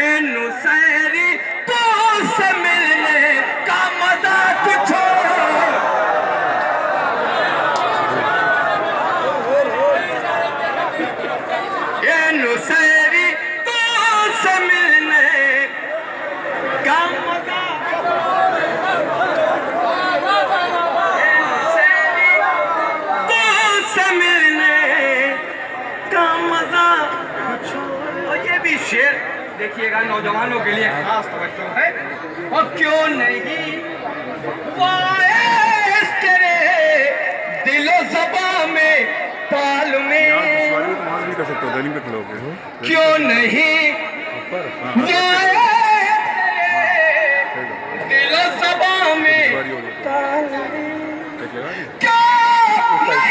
नुसैरी तो से मिलने का मजा कुछ नुसैरी तो से मिलने का मजा नुसैरी तो से मिलने का मजा कुछ। और ये भी शेर देखिएगा नौजवानों के लिए खास तवज्जो है। और क्यों नहीं वाइस तेरे दिलो ज़बां में ताल में कर सकते हो रनिंग पे खड़े होके क्यों नहीं दिलो ज़बां में ताल में क्यों नहीं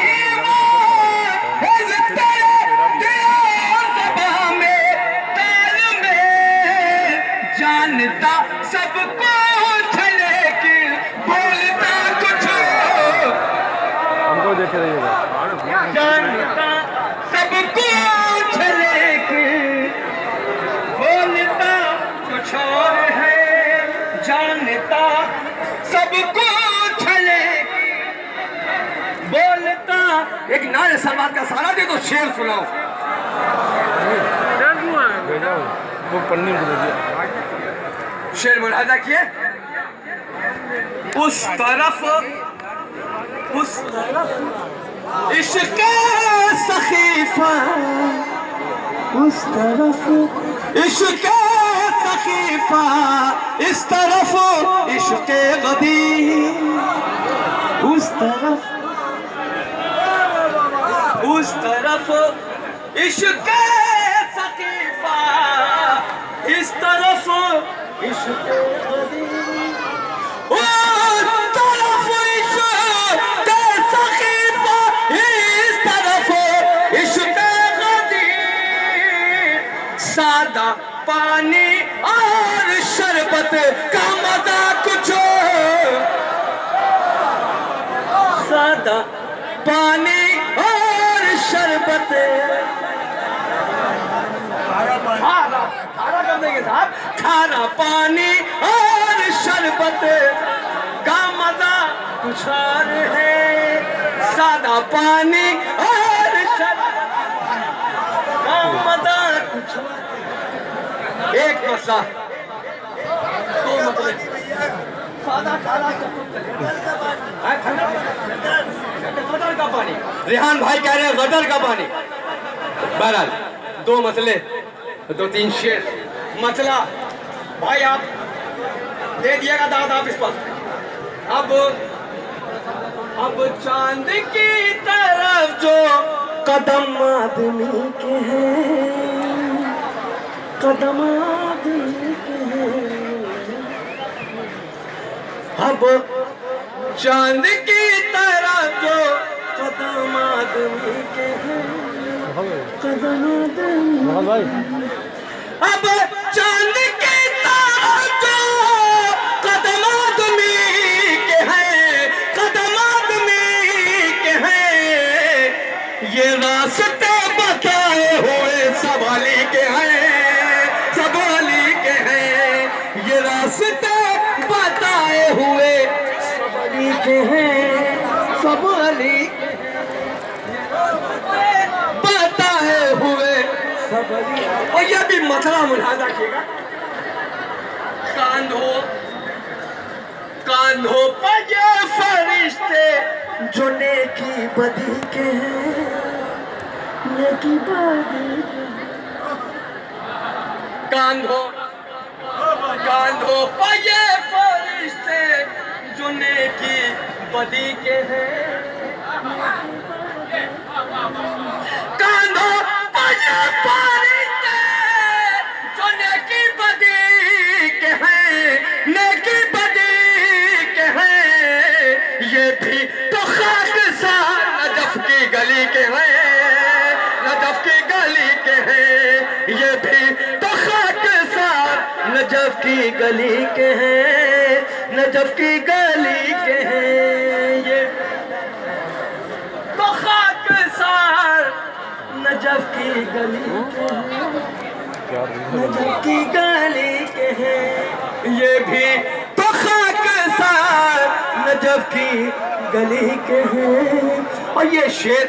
वाइस तेरे दिलो ज़बां में ताल में जानता सब कुछ लेकिन बोलता कुछ हमको देखे रहिएगा जानता सब कुछ लेकिन बोलता कुछ और है। जानता सब कुछ लेकिन बोलता एक नारे सलमान का सारा दे तो शेर सुनाओ। वो पन्नी में दे दिया शेर मुलाजा किए उस तरफ इश्क सखीफा उस तरफ इश्क सखीफा इस तरफ इश्क गदीर उस तरफ इश्क सखीफा इस तरफ इश्क गदीर सादा पानी और शरबत का मजा कुछ सादा पानी और शरबत खारा पानी और शरबत का मजा कुछ और है। सादा पानी और शरबत का मजा कुछ एक मसला दो मतलब सादा खारा गटर का पानी रेहान भाई कह रहे हैं गटर का पानी। बहरहाल दो मसले दो तीन शेर मसला भाई आप दे दिएगा दाद आप इस पर। अब चांद की तरफ जो कदम आदमी के हैं कदम आदमी के हैं। अब चांद की तरफ जो कदम आदमी के हैं कदम आदमी अब चांद की तरफ जो कदम आदमी के हैं कदम आदमी के हैं। ये रास्ते बताए हुए सब अली के हैं सब अली के हैं। ये रास्ते बताए हुए सब अली के हैं सब अली बताए हुए सब अली। और ये भी मसला मुलाजा किएगा कांधों पर ये फरिश्ते जो नेकी बदी के हैं नेकी बदी कांधों पर ये फरिश्ते जो नेकी बदी के हैं कांधों पर ये फरिश्ते जो नेकी बदी के हैं नेकी बदी के हैं। ये भी तो खाकसार नजफ की गली के हैं नजफ की गली के हैं। ये भी तो खाकसार नजफ की गली के हैं नजफ की गली के हैं। ये तो खाकसार नजफ की गली के हैं। नजफ की गली के हैं, ये भी तो खाक सार नजफ की गली के हैं। और ये शेर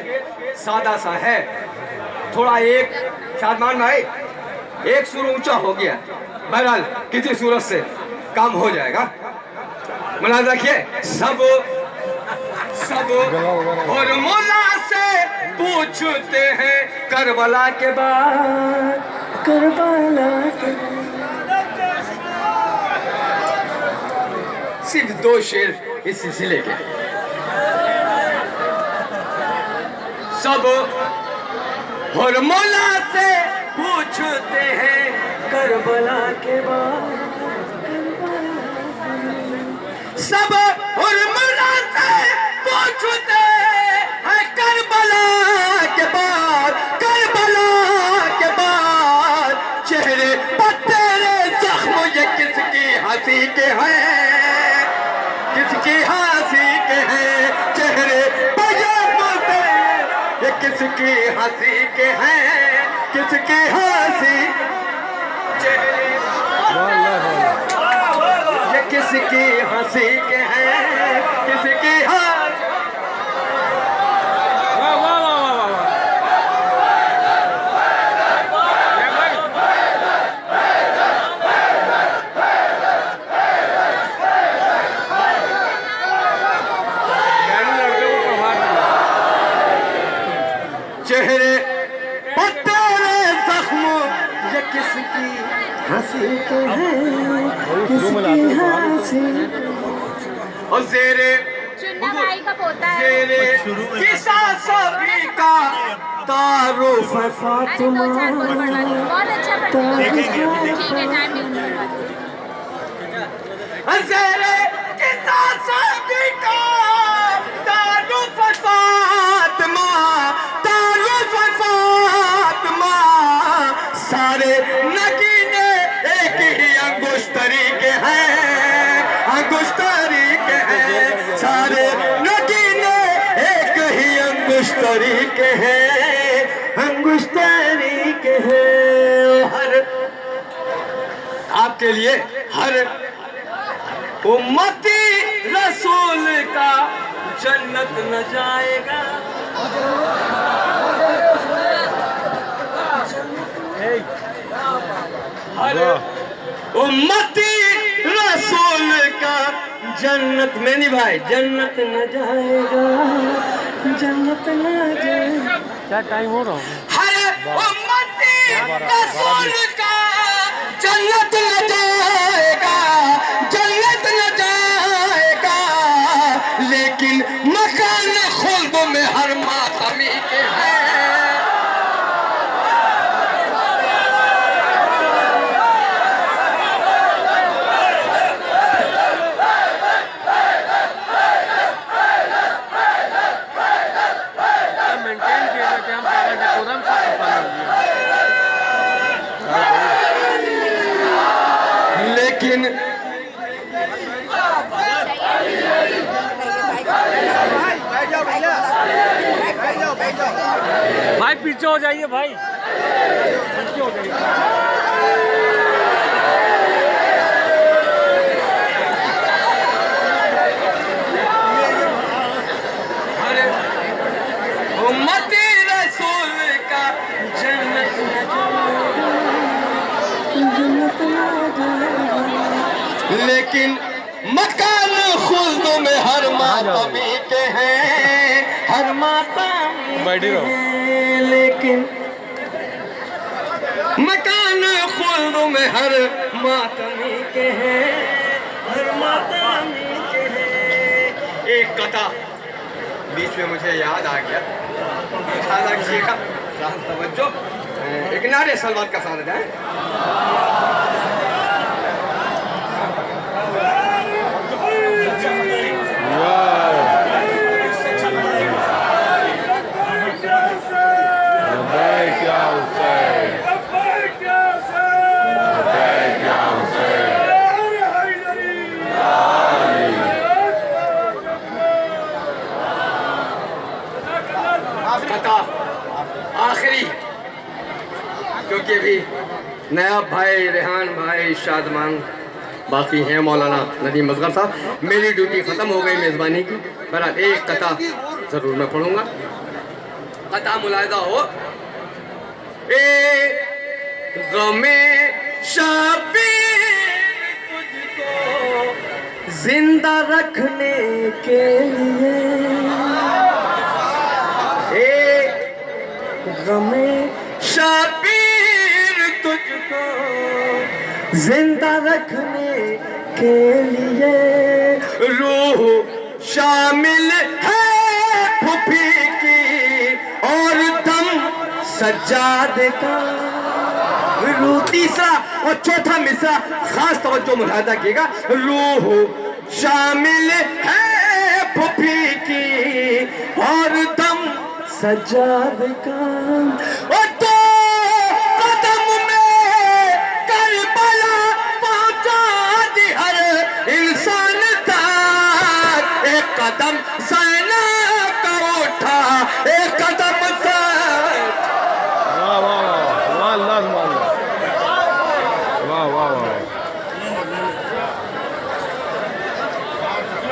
सादा सा है, थोड़ा एक शादमान भाई एक सुर ऊंचा हो गया, बहरहाल किसी सूरत से काम हो जाएगा। मुलाज़ रखिए, सब और मौला से पूछते हैं करबला के बाद, करबला के सिर्फ 2 शेर इस सिलसिले के। सब और मौला से पूछते हैं करबला के बाद, सब और मौला से पूछते हैं करबला के बाद, करबला के बाद। चेहरे पर तेरे जख्म ये किसकी हंसी के हैं, किसकी हंसी के हैं। चेहरे पर ये किसकी हंसी के हैं, किसकी हंसी। चेहरे ये किसकी हंसी के हैं, किसकी हंसी। वाह वाह वाह वाह वाह चेहरे पर तेरे जख्म ये किसकी हंसी के हैं, किसकी हंसी। और ज़ेरे चुन्ना भाई का पोता है। ज़ेरे किसा सभी का तारुफ है अरे 2-4 फातिमा, बोल पढ़वा दो, बहुत अच्छा पढ़ते हो। ठीक है, टाइम मिलता है। ज़ेरे किसा सभी का तारुफ है फातिमा, तारुफ है फातिमा। सारे नगीने एक ही अंगुश्तरी के हैं, अंगुश्तरी के हैं। सारे नगीने एक ही अंगुश्तरी के हैं, अंगुश्तरी के हैं। हर आपके लिए हर उम्मती रसूल का जन्नत न जाएगा। हर उम्मती रसूल का जन्नत में नहीं भाई, जन्नत न जाएगा, जन्नत न जाएगा। क्या टाइम हो रहा है? हर उम्मती रसूल का जन्नत न जाएगा, जन्नत न जाएगा। लेकिन मकान खुल्द में हर मातमी के हैं। मेंटेन किया जाता है, हम सारा डेकोरम सब लेकिन भाई पीछे हो जाइए भाई, पीछे हो जाइए। अरे उम्मती रसूल का जन्नत न जाएगा, जन्नत न जाएगा। लेकिन मकान खुल्द में हर मातमी के हैं, हर मातमी बैठी रहो। लेकिन मकान खुल्द में हर मातमी के हैं, हर मातमी के हैं। एक कथा बीच में मुझे याद आ गया, ख्याल रखिएगा, तवज्जो। एक नारे सलवात का साथ है। कथा आखिरी, क्योंकि अभी नया भाई, रेहान भाई, शादमान, बाकी हैं मौलाना नदीम असगर साहब। मेरी ड्यूटी ख़त्म हो गई मेज़बानी की। बहरहाल एक कथा ज़रूर मैं पढ़ूँगा। कथा मुलाहिज़ा हो। ए गमे शाबीर तुझको जिंदा रखने के लिए, ए गमे शाबीर तुझको जिंदा रखने के लिए रूह शामिल है फूफी की और दम सज्जाद का। रूह तीसरा और चौथा मिसरा खास तवज्जो मुलाहिज़ा कीजिएगा। रूह शामिल है फूफी की और दम सज्जाद का। और दो कदम में करबला पहुंचा दी हर इंसान तक। एक कदम सैना का उठा, एक कदम से। वाह वाह वाह वाह अल्लाह वाह वाह वाह।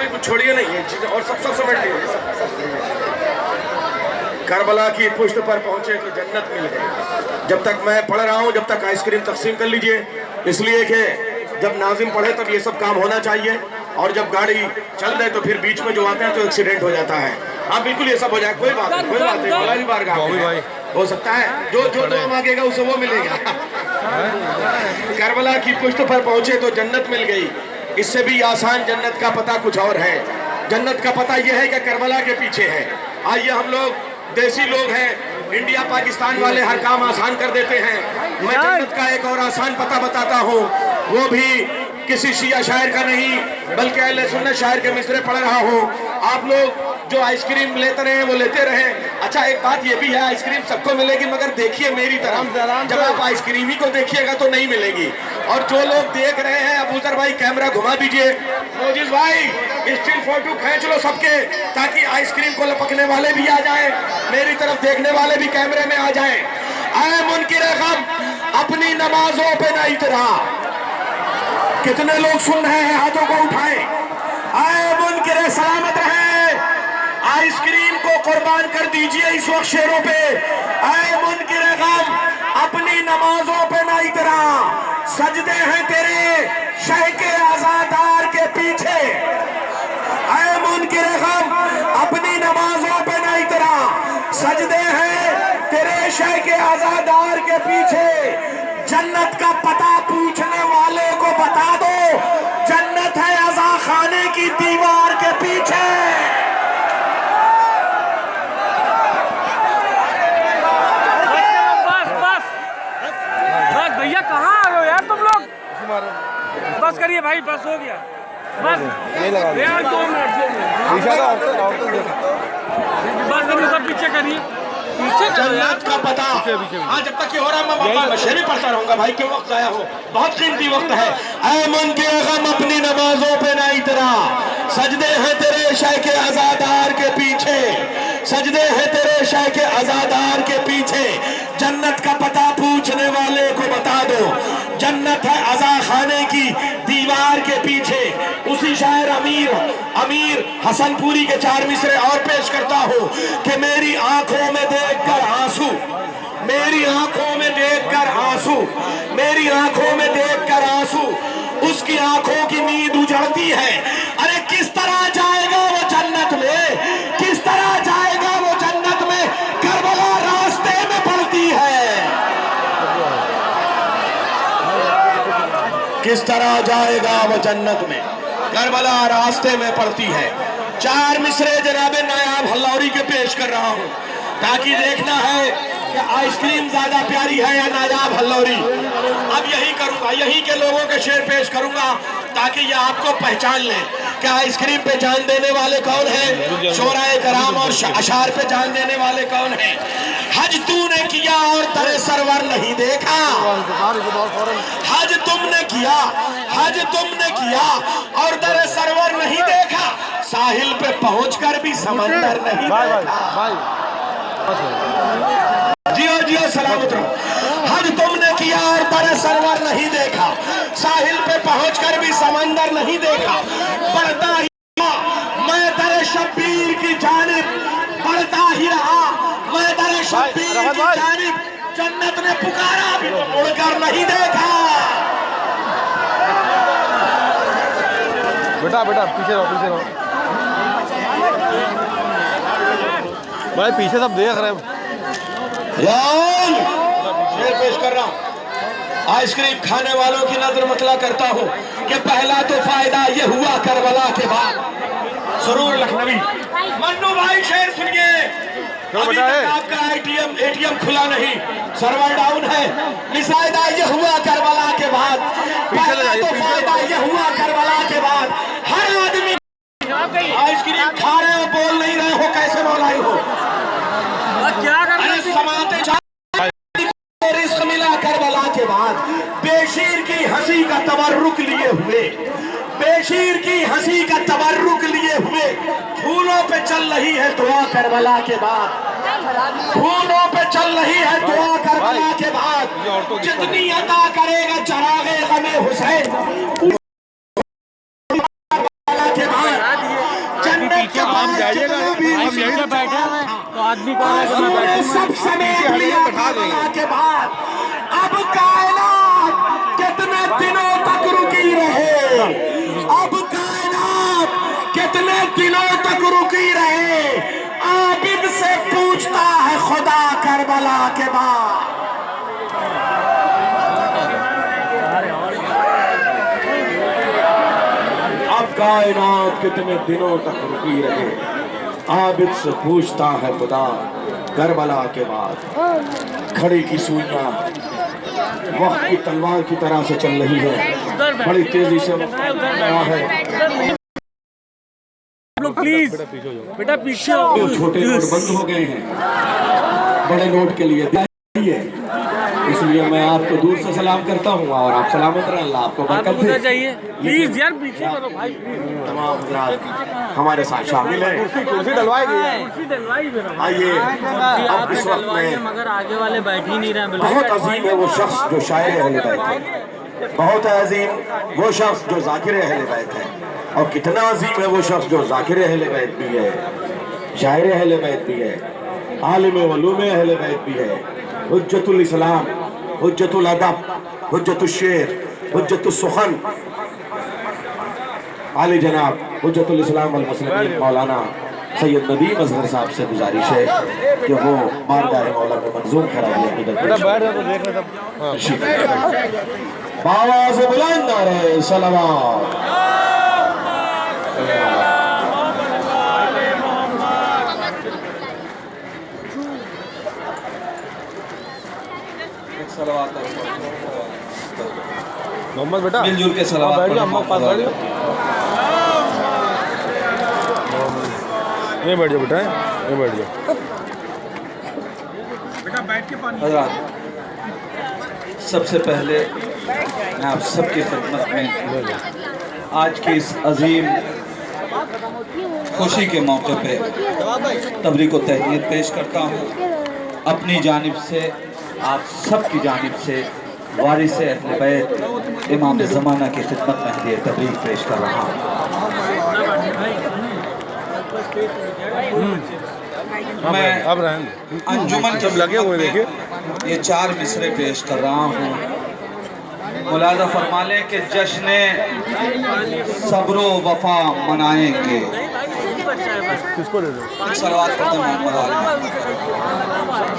कुछ छोड़िए नहीं ये चीजें और सब समझ लीजिए। करबला की पुष्ट पर पहुंचे तो जन्नत मिल गई। जब तक मैं पढ़ रहा हूं, जब तक आइसक्रीम तकसीम कर लीजिए, इसलिए कि जब नाजिम पढ़े तब ये सब काम होना चाहिए। और जब गाड़ी चल रहे तो फिर बीच में जो आते हैं तो एक्सीडेंट हो जाता है। हाँ बिल्कुल ये सब हो जाए, कोई बात नहीं, कोई बात नहीं। मौलावी बारगाह हो सकता है, जो दुआ मांगेगा उसे वो मिलेगा। करबला की पुष्ट पर पहुंचे तो जन्नत मिल गई। इससे भी आसान जन्नत का पता कुछ और है। जन्नत का पता यह है कि करबला के पीछे है। आइए, हम लोग देसी लोग हैं, इंडिया पाकिस्तान वाले हर काम आसान कर देते हैं। मैं जन्नत का एक और आसान पता बताता हूँ, वो भी किसी शिया शायर का नहीं बल्कि अहले सुन्नत शायर के मिसरे पढ़ रहा हूँ। आप लोग जो आइसक्रीम लेते रहे वो लेते रहे। अच्छा, एक बात ये भी है, आइसक्रीम सबको मिलेगी, मगर देखिए मेरी तरह। जब आप आइसक्रीम ही को देखिएगा तो नहीं मिलेगी। और जो लोग देख रहे हैं, अबूजर भाई कैमरा घुमा दीजिए, मोजिज भाई स्टिल फोटो खींच लो सबके, ताकि आइसक्रीम को लपकने वाले भी आ जाएं, मेरी तरफ देखने वाले भी कैमरे में आ जाएं। आए मुनकिर गम, अपनी नमाजों पे ना इतरा। कितने लोग सुन रहे हैं? हाथों को उठाएं। आए मुनकिर सलामत रहे, आइसक्रीम को कुर्बान कर दीजिए इस वक्त शेरों पे। आए मुनकिर गम, अपनी नमाजों पे ना इतरा। सजदे हैं तेरे शह के आजादार के पीछे। आए मुनकिर गम, अपनी नमाजों पे ना इतरा। सजदे हैं तेरे शह के आजादार के पीछे। जन्नत का पता पूछने वाले को बता दो, जन्नत है अज़ा खाने की दीवार के पीछे। बस भैया कहाँ आ रहे हो यार तुम लोग? बस करिए भाई, बस हो गया। बस यार 2 मिनट बस उधर पीछे करिए, पीछे जन्नत का पता। हाँ, जब तक ये हो रहा है मैं शेर भी पढ़ता रहूंगा भाई, क्यों वक्त आया हो, बहुत कीमती वक्त है। ऐ मुनकिर गम, अपनी नमाजों पे ना इतरा। सजदे हैं तेरे शह के आजादार के पीछे। सजदे हैं तेरे शह के आजादार के पीछे। जन्नत का पता पूछने वाले को बता दो, जन्नत है अज़ा खाने की दीवार के पीछे। उसी शायर अमीर हसनपुरी के 4 मिसरे और पेश करता हूँ कि मेरी आंखों में देखकर आंसू, मेरी आंखों में देखकर आंसू, मेरी आंखों में देखकर आंसू, उसकी आंखों की नींद उजड़ती है। अरे किस तरह जाएगा वो जन्नत में, किस तरह जाएगा वो जन्नत में? करबला रास्ते में पड़ती है। किस तरह जाएगा वो जन्नत में? करबला रास्ते में पड़ती है। 4 मिसरे जनाबे नायाब हल्लौरी के पेश कर रहा हूं, ताकि देखना है कि आइसक्रीम ज्यादा प्यारी है या नायाब हल्लौरी। अब यही करूंगा, यही के लोगों के शेर पेश करूंगा ताकि ये आपको पहचान लें कि आइसक्रीम पे जान देने वाले कौन हैं, शोराए कराम और अशार पे जान देने वाले कौन हैं। हज तूने किया और तेरे सरवर नहीं देखा। हज तुमने किया, हज तुमने किया और तेरे सरवर नहीं देखा। साहिल पे पहुंचकर भी समंदर नहीं देखा। जियो जियो सलामत रहो। हज तुमने किया और दर सरवर नहीं देखा, साहिल पे पहुंचकर भी समंदर नहीं देखा, बढ़ता ही मैं दर शब्बीर की जानिब बढ़ता ही रहा, मैं दर शब्बीर की जानिब, जन्नत ने पुकारा भी तो मुड़कर नहीं देखा। बेटा बेटा पीछे रहो, पीछे रहो भाई, पीछे सब देख रहे हैं। शेर पेश कर रहा हूं। आइसक्रीम खाने वालों की नजर मतला करता हूं कि पहला तो फायदा ये हुआ करबला के बाद। सरूर लखनवी, मन्नू भाई शेर सुनिए। अभी तक आपका एटीएम खुला नहीं, सर्वर डाउन है। मिसाइदा ये हुआ करबला के बाद, पहला तो फायदा ये हुआ करबला के बाद। हर आदमी आइसक्रीम खा रहे हो, बोल नहीं रहे हो, कैसे मौलाई हो? क्या कर रहे अरे समाते रिस्क मिला करबला के बाद। बेशीर की हंसी का तबर्रुक लिए हुए, बेशीर की हंसी का तबर्रुक लिए हुए, फूलों पे चल रही है दुआ करबला के बाद, फूलों पे चल रही है दुआ करबला के बाद। जितनी अता करेगा चरागे गमे हुसैन के बाद, जन्नत के बाद जितना भी पीछे बैठे हैं तो आदमी को सब समेट लिया करबला के बाद। अब कायनात कितने दिनों तक रुकी रहे, अब कायनात कितने दिनों तक रुकी रहे, आबिद से पूछता है खुदा करबला के बाद। अब कायनात कितने दिनों तक रुकी रहे, आबिद से पूछता है खुदा करबला के बाद। खड़ी की सुइयां वक्त की तलवार की तरह से चल रही है, बड़ी तेजी से है। प्लीज बेटा पीछे जो छोटे नोट बंद हो गए हैं, बड़े नोट के लिए दिए, इसलिए मैं आपको दूर से सलाम करता हूँ और आप सलामत रहें, अल्लाह आपको बरकत दे। चाहिए प्लीज यार, पीछे करो भाई। तमाम हज़रात हमारे साथ शामिल हैं। कुर्सी डलवाई गई, कुर्सी डलवाई आइए, अब इस वक्त में मगर आगे वाले बैठ ही नहीं रहे। बहुत अजीम है वो शख्स जो शायर अहले बैत है, बहुत अजीम वो शख्स जो ज़ाकिर अहले बैत है, और कितना अजीम है वो शख्स जो ज़ाकिर अहले बैत भी है, शायर अहले बैत भी है, आलिम उलूम अहले बैत भी है, हुज्जतुल इस्लाम, हुज्जतुल अदब, हुज्जतुल शेर, हुज्जतुल सुखन, आली जनाब हुज्जतुल इस्लाम वल मुस्लिमीन मौलाना सैयद नदीम असगर साहब से गुजारिश है कि वो बारगाह मौला में मंजूर करा दिया। बाबा से बुलंद नारे सलावत। मोहम्मद बेटा मिलजुल के सलावत बैठ जाओ, अम्मा के पास बैठ जाओ, ये बैठ जाओ बेटा, ये बैठ जाओ हज़रात। सबसे पहले मैं आप सबकी खिदमत में आज की इस अजीम खुशी के मौके पे तबरीक व तहनीत पेश करता हूँ। अपनी जानिब से, आप सबकी जानिब से वारिस अहले बैत इमाम ज़माना की खिदमत में हदीये तबरीक पेश कर रहा हूँ। मैं अब अंजुमन सब लगे हुए देखिए, ये 4 मिसरे पेश कर रहा हूँ। मुलाजा फरमा लें कि जश्न सब्र वफा मनाएंगे। किसको दे दो, सलवात पढ़ते हैं मोहम्मद आली।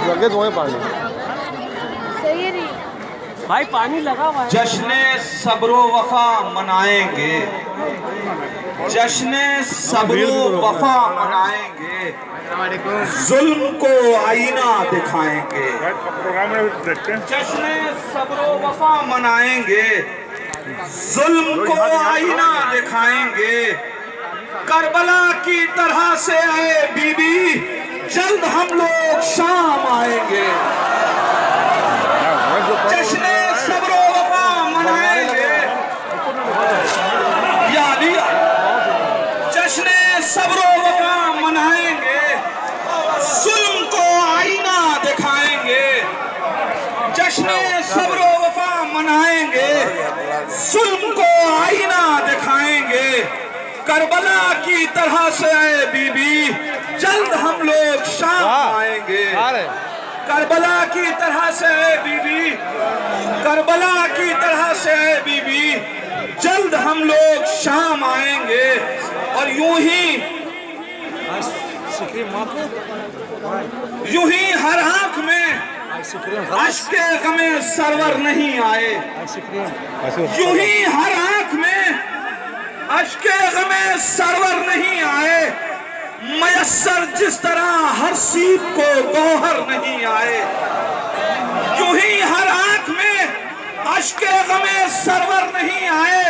लगे तुम्हें पानी भाई, पानी लगा हुआ है। जश्न सब्र वफा मनाएंगे, जश्न सब्र वफा मनाएंगे, जुल्म को आईना दिखाएंगे। जश्न सब्र वफा मनाएंगे, जुल्म को आईना दिखाएंगे। करबला की तरह से आए बीबी, जल्द हम लोग शाम आएंगे। जश्न सब्र वफा मनाएंगे, यानी जश्न सब्र वफा मनाएंगे, जुल्म को आईना दिखाएंगे। जश्न सब्र जलाएंगे, जुल्म को आईना दिखाएंगे। करबला की तरह से ऐ बीबी, जल्द हम लोग शाम आएंगे। करबला की तरह से ऐ बीबी, करबला की तरह से ऐ बीबी, जल्द हम लोग शाम आएंगे। और यूं ही हर आंख में अश्के गमे सरवर नहीं आए। यूं ही हर आंख में अश्के गमे सरवर नहीं आए। मयस्सर जिस तरह हर सीप को गौहर नहीं आए। यूं ही हर आंख में अश्के गमे सरवर नहीं आए।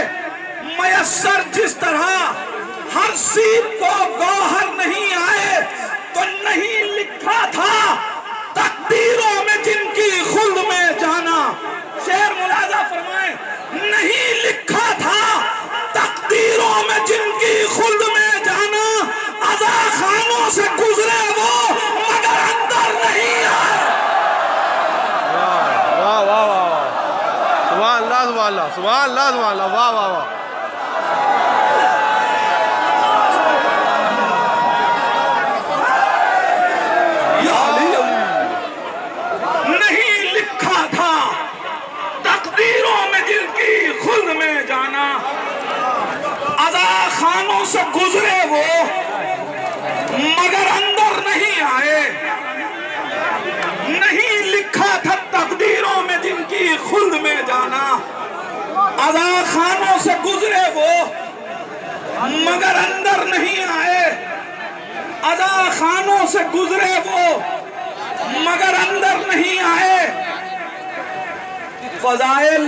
मयस्सर जिस तरह हर सीप को गौहर नहीं आए। तो नहीं लिखा था तकदीरों में जिनकी खुल्द में जाना। शेर मुलाजा फरमाए, नहीं लिखा था तकदीरों में जिनकी खुल्द में जाना। अदा खानों से गुजरे वो मगर अंदर नहीं आए। वाह वाह वाह, सुभान अल्लाह सुभान अल्लाह सुभान अल्लाह सुभान अल्लाह, वाह वाह वाह। नहीं लिखा था तकदीरों में जिनकी खुल्द में जाना। अदा खानों से गुजरे वो मगर अंदर नहीं आए। नहीं लिखा था तकदीरों में जिनकी खुल्द में जाना। अदा खानों से गुजरे वो मगर अंदर नहीं आए। अदा खानों से गुजरे वो मगर अंदर नहीं आए। फजाइल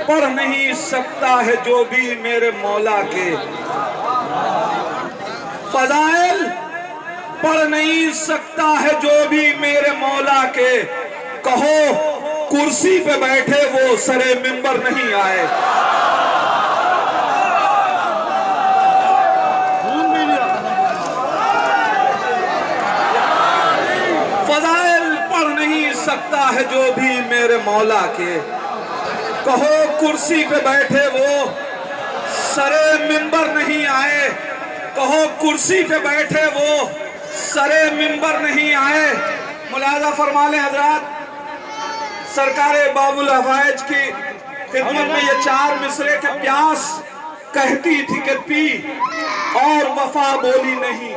पढ़ नहीं सकता है जो भी मेरे मौला के। फजाइल पढ़ नहीं सकता है जो भी मेरे मौला के। कहो कुर्सी पे बैठे वो सरे मिंबर नहीं आए। फजाइल पढ़ नहीं सकता है जो भी मेरे मौला के। कहो कुर्सी पे बैठे वो सरे मिंबर नहीं आए। कहो कुर्सी पे बैठे वो सरे मिंबर नहीं आए। मुलाजा फरमा लें हजरात, सरकारे बाबुल हवाइज की खिदमत में ये 4 मिसरे के प्यास कहती थी कि पी और वफा बोली नहीं।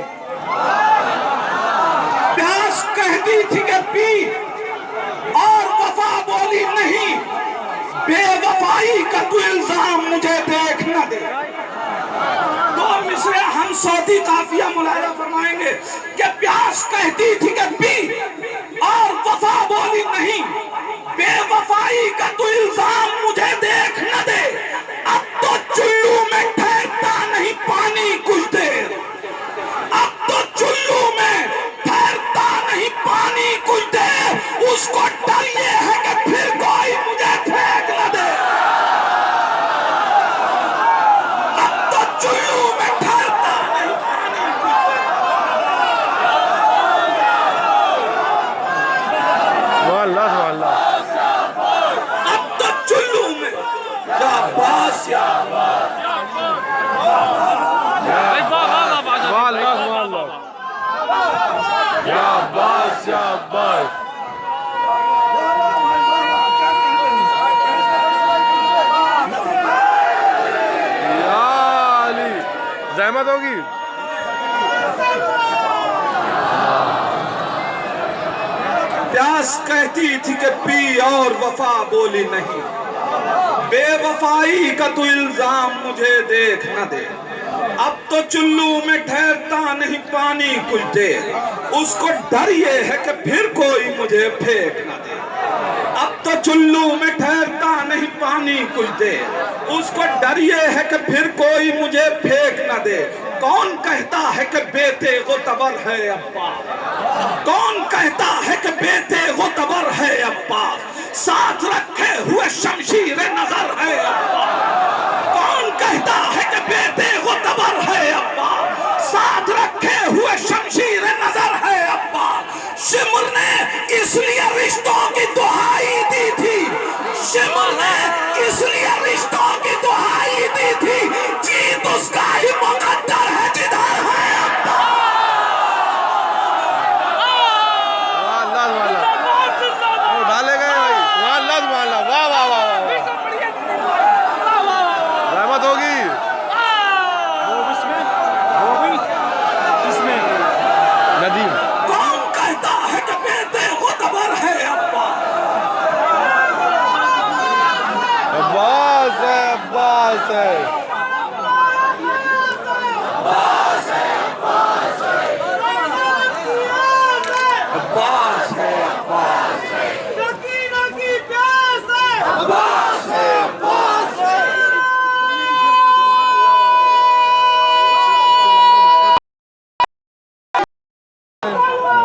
प्यास कहती थी कि पी और वफा बोली नहीं। बेवफाई का तू इल्जाम मुझे देख न दे। 2 मिसरे हम सऊदी काफिया मुलाजा फरमाएंगे कि प्यास कहती थी कि पी और वफा बोली नहीं। बेवफाई का तू इल्जाम मुझे देख न दे। अब तो चुल्लू में ठहरता नहीं पानी कुछ देर। अब तो चुल्लू में ठहरता नहीं पानी कुछ देर। उसको डर ये है कि फिर कोई मुझे फेंक न दे। अब तो चुल्लू में ठहरता नहीं पानी कुछ सुभान अल्लाह सुभान अल्लाह। अब तो चुल्लू में या अब्बास या सुभान अल्लाह सुभान अल्लाह, या अब्बास या अब्बास। या अली, ज़हमत होगी। प्यास कहती थी कि पी और वफा बोली नहीं। बेवफाई का तू इल्जाम मुझे देख न दे। अब तो चुल्लू में ठहरता नहीं पानी कुछ देर। उसको डर ये है कि फिर कोई मुझे फेंक न दे। अब तो चुल्लू में ठहरता नहीं पानी कुछ देर। उसको डर ये है कि फिर कोई मुझे फेंक न दे। कौन कहता है कि बेटे गुतबर है अब्बास। कौन कहता है कि बेटे गुतबर है अब्बास। साथ रखे हुए शमशीर नजर है अब्बास। कौन कहता है कि बेटे गुतबर है अब्बास। साथ रखे हुए शमशीर नजर है अब्बास। शिमर ने इसलिए रिश्तों की दुहाई दी थी। शिमर ने अब्बास है, अब्बास है, अब्बास है, अब्बास है।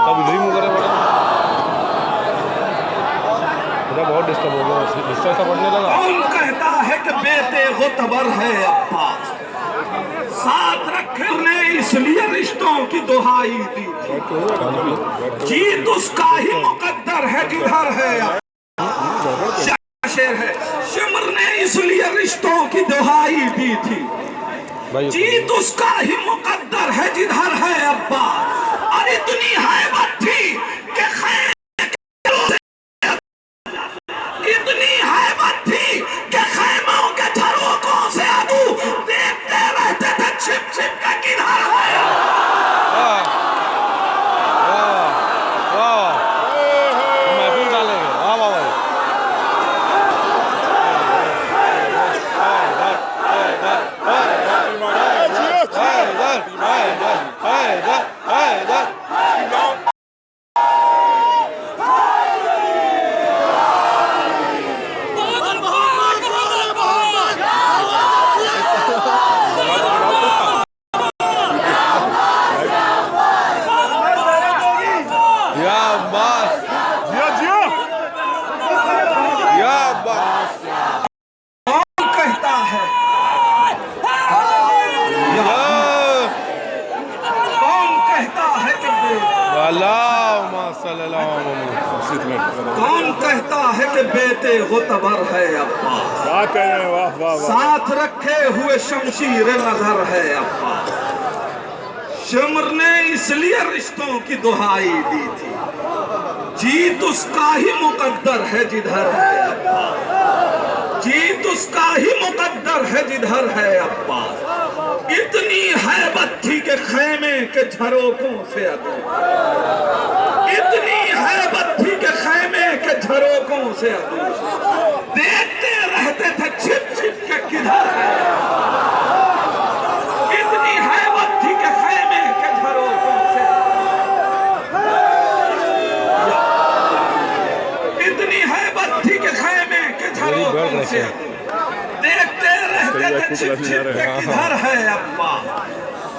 अब रिमूव करे बड़ा बहुत डिस्टर्ब हो गया, डिस्टर्ब सा पड़ने लगा। कौन कहता है कि बेटे गुतबर है अब्बास, साथ रखे ने इसलिए रिश्तों की दुहाई दी थी, जीत उसका ही मुकद्दर है जिधर है अब्बास। शेर है, शिमर ने इसलिए रिश्तों की दुहाई दी थी, जीत उसका ही मुकद्दर है जिधर है अब्बास। और इतनी हैबत थी कि इतनी हैबत थी कि खैमों के झरोकों से अबू देखते रहते थे छिप छिप के किधर है। महफिल डालेंगे। वाह वाह भाई। या अब्बास, जिया जिया, या अब्बास। कौन कहता है, कौन कहता है कि कौन कहता है कि बेटे गुतबर है अब्बास, साथ रखे हुए शमशीर नजर है अब्बास। शिमर ने इसलिए रिश्तों की दुहाई दी थी, जीत उसका ही मुकद्दर है जिधर है अब्बास, जीत उसका ही मुकद्दर है जिधर है अब्बास। इतनी हैबत थी कि खैमे के झरोकों से अदू, इतनी हैबत थी कि खैमे के झरोकों से अदू देखते रहते थे छिप छिप के किधर है। इतनी हैबत थी कि खैमे के झरोकों से, इतनी हैबत थी कि खैमे के झरोकों से देखते रहते थे छिप छिप के किधर है अब्बा,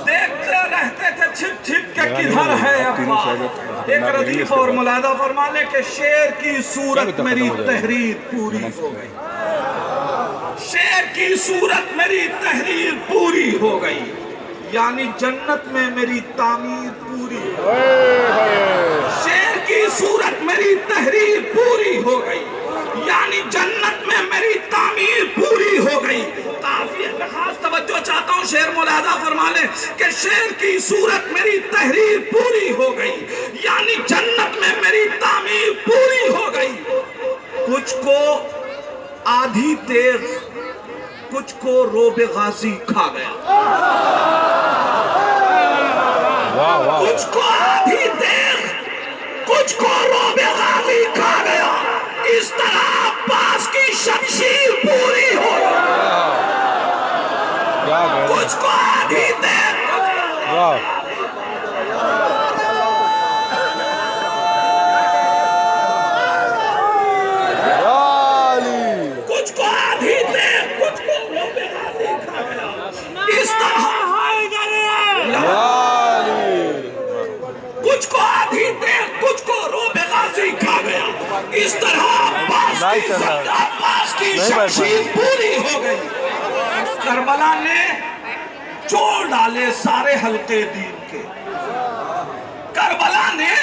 देखते रहते थे छिप छिप के किधर है अब्बा। एक रदीफ और मुलादा फरमा ले कि शेर की सूरत मेरी तहरीर पूरी हो गई, शेर की सूरत मेरी तहरीर पूरी हो गई, यानी जन्नत में मेरी तामीर पूरी हो गई। शेर की सूरत मेरी तहरीर पूरी हो गई, यानी जन्नत में मेरी तामीर पूरी हो गई। काफियत में खास तवज्जो चाहता हूँ, शेर मुलादा फरमा ले कि शेर की सूरत मेरी तहरीर पूरी हो गई, यानी जन्नत में मेरी तामीर पूरी हो गई। कुछ को आधी तेज, कुछ को रोबे गाजी खा गया, कुछ को आधी तेज, कुछ को रोबे गाजी खा गया। इस तरह अब्बास की शमशीर पूरी हो गई, कुछ को आधी तेज, कुछ को आधी तेज, कुछ को रोबे गाजी खा गया। इस तरह कुछ को आधी तेज, कुछ को रोबे गाजी खा गया। इस तरह अब्बास की शमशीर पूरी हो गई। करबला ने जोड़ डाले सारे हल्के दीन के, करबला ने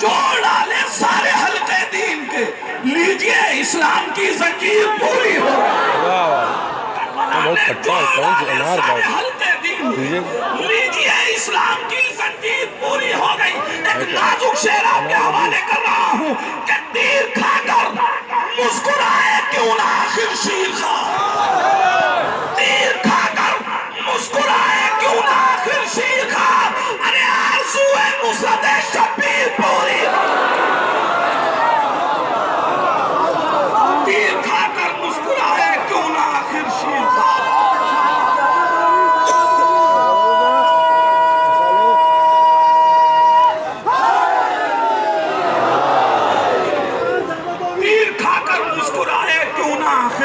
जोड़ डाले सारे हल्के दीन के। लीजिए इस्लाम की जंजीर पूरी हो गई, करबला ने जोड़ डाले सारे हल्के दीन, लीजिए इस्लाम की जंजीर पूरी हो गई। एक नाजुक शेर आपके हवाले कर रहा हूँ कि तीर खाकर मुस्कुराए क्यों ना आखिर शीर खा, तीर खाकर मुस्कुराए क्यों ना आखिर शीर खा। अरे आरज़ू है नुसरत शब्बीर पूरी, तीर खाकर मुस्कुराए क्यों ना आखिर शीर खा।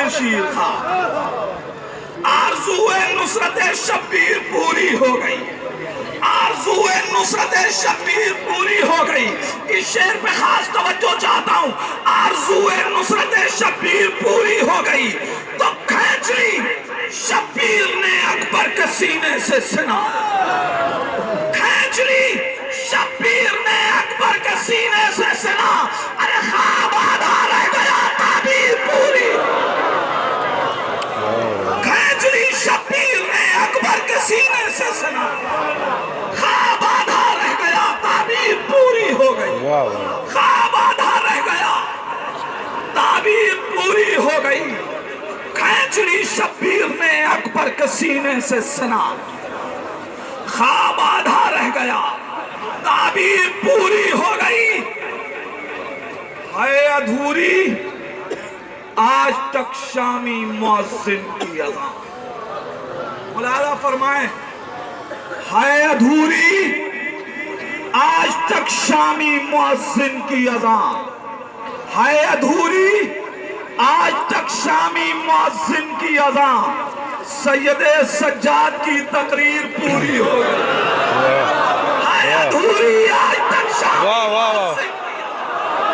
हैं शीर खा। आरज़ूए नुसरत शब्बीर पूरी हो गई, आरज़ूए नुसरत शब्बीर पूरी हो गई। इस शेर पे खास तवज्जो चाहता हूँ। आरज़ूए नुसरत शब्बीर पूरी हो गई तो खींच ली शब्बीर ने अकबर के सीने से सिना, खींच ली शब्बीर ने अकबर के सीने से सिना। अरे ख्वाब आधा रह गया, ताबीर पूरी। खींच ली शब्बीर ने अकबर के सीने से सिना, ख्वाब आधा रह गया, ताबीर पूरी हो गई। ख्वाब आधा रह गया, ताबीर पूरी हो गई। खींच ली शब्बीर ने अकबर के सीने से सिना, ख्वाब आधा रह गया, ताबीर पूरी हो गई। है अधूरी आज तक शामी मुअज्जिन की अज़ान। मुलाज़ा फरमाए, है अधूरी आज तक शामी मुअज्जिन की अज़ान, है अधूरी आज तक शामी मुअज्जिन की अज़ान। सैयदे सज्जाद की तकरीर पूरी हो गई। है अधूरी आज तक शामी वाह वाह मुअज्जिन,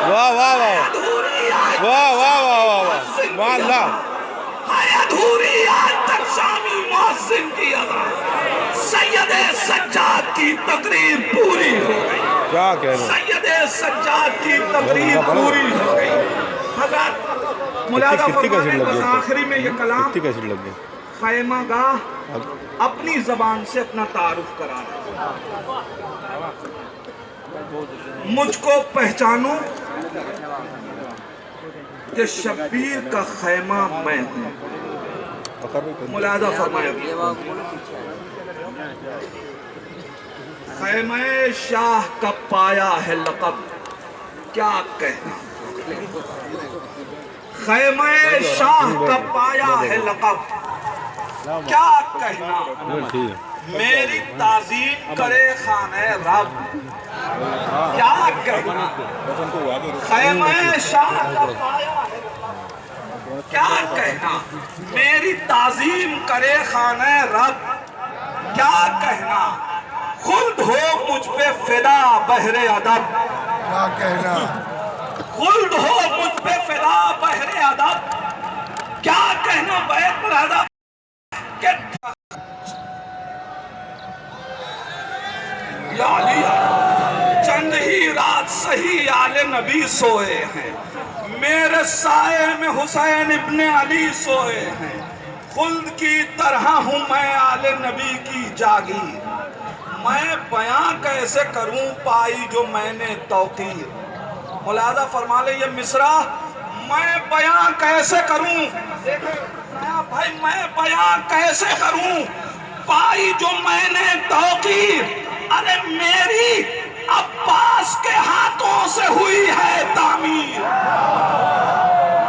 वाह वाह वाह अधूरी आज वाह वाह वाह वाह वाह माल्ला। है अधूरी आज तक शामी मुअज्जिन की अज़ान। सैयदे सज्जाद की तकरीर पूरी हो गई। क्या कह रहे हैं? सैयदे सज्जाद की तकरीर पूरी हो गई। हज़रत मुलाज़ा फरमाते हैं, बस आखिरी में ये कलाम, कितनी कैसेट लग गई? खैमा गाह अपनी जबान से अपना तारुफ करा रहा है। मुझको पहचानो कि शब्बीर का खैमा मैं हूं। मुलाज़ा फरमाया, खैमे शाह का पाया है लक़ब, क्या कहना। खैमे शाह का पाया है लक़ब, क्या कहना। मेरी ताज़ीम करे खाने रब, क्या कहना। खैमे शाह का पाया है, क्या कहना। मेरी ताज़ीम करे खाने रब, क्या कहना। खुल्द हो मुझ पे फिदा बहरे अदब, क्या कहना। खुल्द हो मुझ पे फिदा बहरे अदब, क्या कहना। बैत मुलाज़ा के चंद ही रात सही आले नबी सोए हैं, मेरे साए में हुसैन इब्ने अली सोए हैं। खुल्द की तरह हूँ मैं आले नबी की जागीर, मैं बयां कैसे करूं पाई जो मैंने तौकीर। मुलाज़ा फरमा ले ये मिसरा, मैं बयां कैसे करूं। भाई मैं बयां कैसे करूं पाई जो मैंने तौकीर। अरे मेरी अब्बास के हाथों से हुई है तामीर,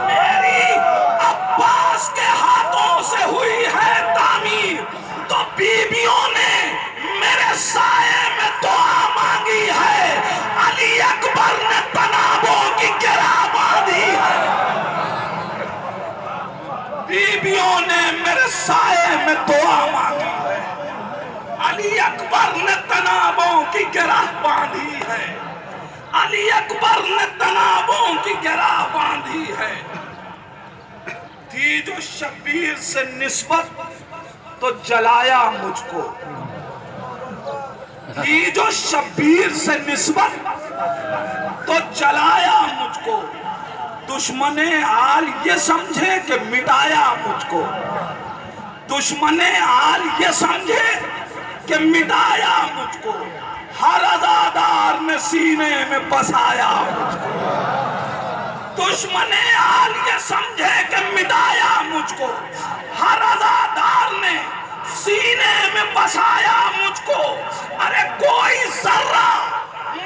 मेरी अब्बास के हाथों से हुई है तामीर। तो बीबियों ने मेरे साए में दुआ मांगी है, अली अकबर ने तनाबों की गिरा बांधी है। बीबियों ने मेरे साए में दुआ मांगी है, अली अकबर ने तनाबों की गिरा बांधी है। अली अकबर ने तनाबों की गिरा बांधी है। थी जो शब्बीर से निस्बत तो जलाया मुझको, थी जो शब्बीर से निस्बत तो जलाया मुझको। दुश्मने आल ये समझे कि मिटाया मुझको, दुश्मने आल ये समझे कि मिटाया मुझको। हर अज़ादार ने सीने में बसाया मुझको, दुश्मने आल ये समझे कि मिटाया मुझको। हर अज़ादार ने सीने में बसाया मुझको। अरे कोई जर्रा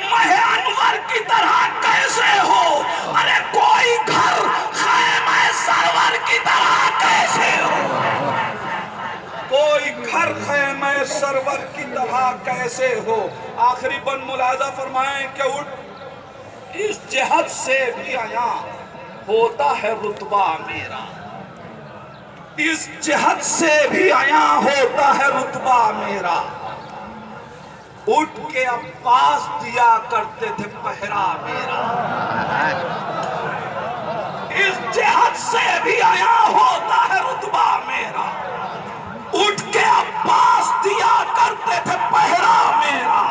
महे अनवर की तरह कैसे हो, अरे कोई घर खैमे सरवर की तरह कैसे हो, कोई घर खैमे सरवर की तरह कैसे हो। आखिरी बन मुलाज़ा फरमाएं कि उठ इस जहत से भी आया होता है रुतबा मेरा, इस जिहद से भी आया होता है रुतबा मेरा, उठ के अब्बास दिया करते थे पहरा मेरा। इस जिहद से भी आया होता है रुतबा मेरा, उठ के अब्बास दिया करते थे पहरा मेरा।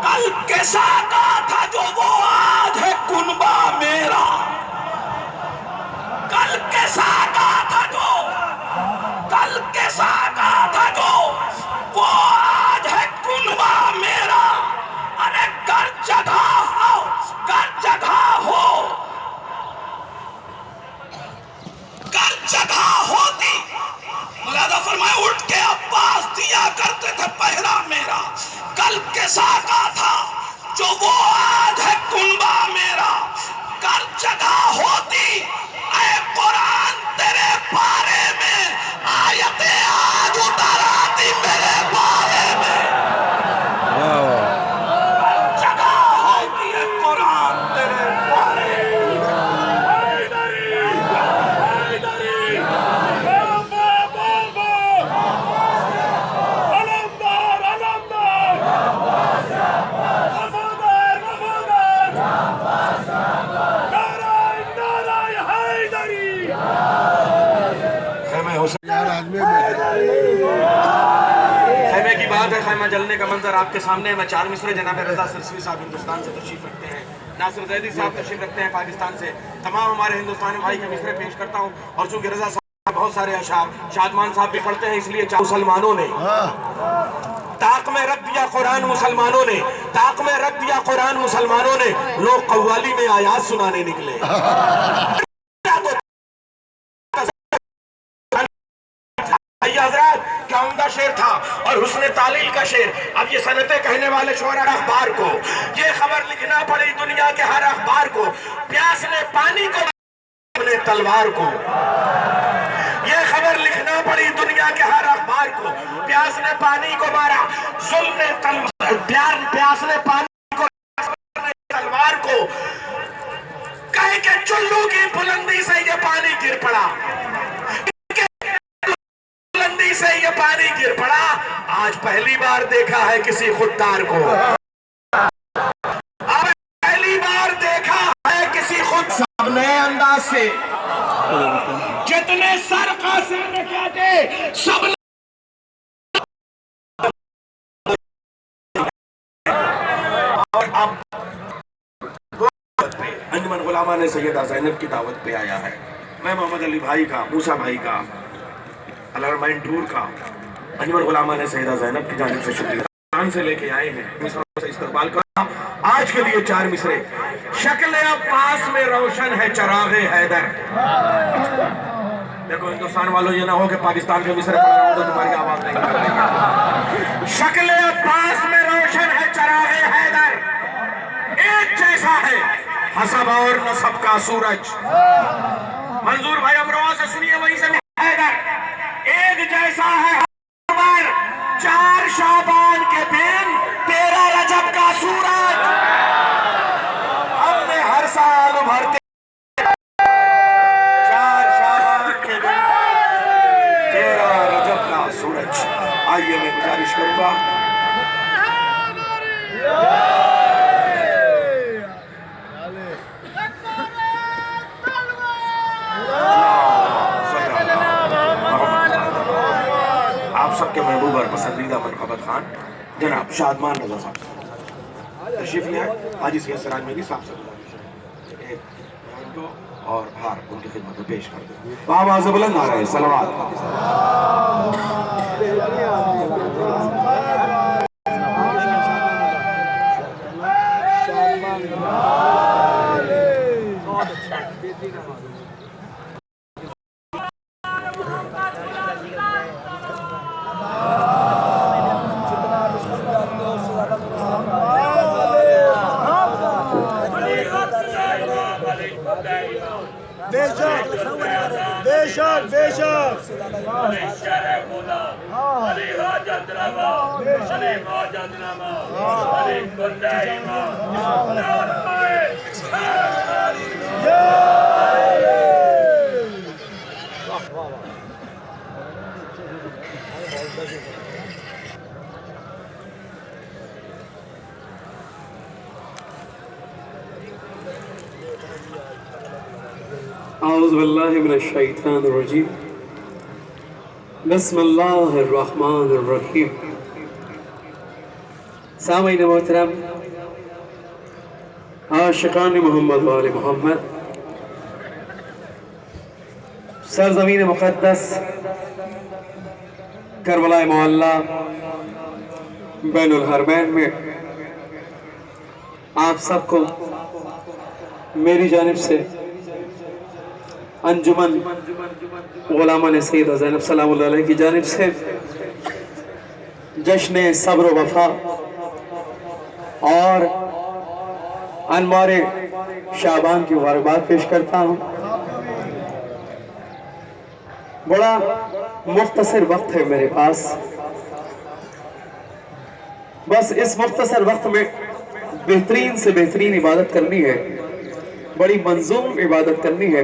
कल के साका था जो वो आज है कुनबा मेरा, कल के साका था जो, कल के साका था जो वो आज है कुनबा मेरा। अरे कर जगह हो, कर जगह हो, कर जगह होती। मुलादा फरमाए उठ के अब्बास दिया करते थे पहरा मेरा। कल के साका था जो वो आज है कुनबा मेरा। कर जगह होती ऐ कुरान तेरे बारे में, आयते आज उताराती मेरे बारे में। कर जगह होती है कुरान तेरे बारे खैमे की बात है, खैमा जलने का मंजर आपके सामने है। मैं चार मिसरे जनाब रजा सिरसवी साहब हिंदुस्तान से तशरीफ रखते हैं, नासिर जैदी साहब तशरीफ रखते हैं पाकिस्तान से। तमाम हमारे हिंदुस्तानी भाई के मिसरे पेश करता हूँ। और चूंकि रजा साहब बहुत सारे अशार शादमान साहब भी पढ़ते हैं, इसलिए मुसलमानों ने ताक में रख दिया कुरान, मुसलमानों ने ताक में रख दिया कुरान, मुसलमानों ने। लोग कव्वाली में आयात सुनाने निकले। क्या उम्दा शेर था और हुस्ने तालील का शेर। अब ये सनते कहने वाले शोरा अखबार को ये खबर लिखना पड़ी दुनिया के हर अखबार को, प्यास ने पानी को अपने तलवार को। ये खबर लिखना पड़ी दुनिया के हर अखबार को, प्यास ने पानी को मारा, जुल्म ने प्यास ने पानी को तलवार को। कह के चुल्लू की बुलंदी से ये पानी गिर पड़ा, से ये पानी गिर पड़ा। आज पहली बार देखा है किसी खुददार को, अब पहली बार देखा है किसी खुद। सब नए अंदाज से जितने सर कासे रखे सब और अब अंजुमन गुलामा ने सैयदा ज़ैनब की दावत पे आया है। मैं मोहम्मद अली भाई का, मूसा भाई का, अलारमाइन टूर का अंजुमन गुलामा ने सैयदा ज़ैनब की जानिब से शुक्रिया से लेके आए हैं, मिसरों से इस्तकबाल करना। आज के लिए चार मिसरे। शक्ल अब्बास में रोशन है चरागे हैदर। देखो हिंदुस्तान वालों, ये ना हो कि पाकिस्तान के मिसरे पढ़ रहा हूं तो तुम्हारी आवाज नहीं कर रही है। शक्ल अब्बास में रोशन है चरागे हैदर, एक जैसा है हसब और नसब का सूरज। मंजूर भाई अमरोहा से सुनिए, वहीं से हैदर एक जैसा है। 4 शाबान के दिन 13 रजब का सूरज। हमने हर साल भरते 4 शाबान के दिन 13 रजब का सूरज। आइए मैं गुजारिश करूंगा सबके महबूब और पसंदीदा मनकबत खान जनाब शादमान रजा साहब तशरीफ ले आए। हाजी सैयद सिराज मेरी साहब से एक और हार उनकी खिदमत में पेश कर दो। बाबा बुलंद आ रहे सलवात। बेशक बेशक औज़ुबिल्लाहि मिनश्शैतानिर्रजीम बिस्मिल्लाहिर्रहमानिर्रहीम। सामीन मोहतरम, आशिकान मोहम्मद वाले मोहम्मद, सरज़मीन मुक़द्दस करबला मोहल्ला बैनुल हरमैन में आप सबको मेरी जानिब से अंजुमन गुलामान सैयदा ज़ैनब सलामुल्लाह अलैहा की जानिब से जश्न सब्र वफ़ा और अनवारे शाबान की मुबारकबाद पेश करता हूँ। बड़ा मुख्तसर वक्त है मेरे पास, बस इस मुख्तसर वक्त में बेहतरीन से बेहतरीन इबादत करनी है, बड़ी मंजूम इबादत करनी है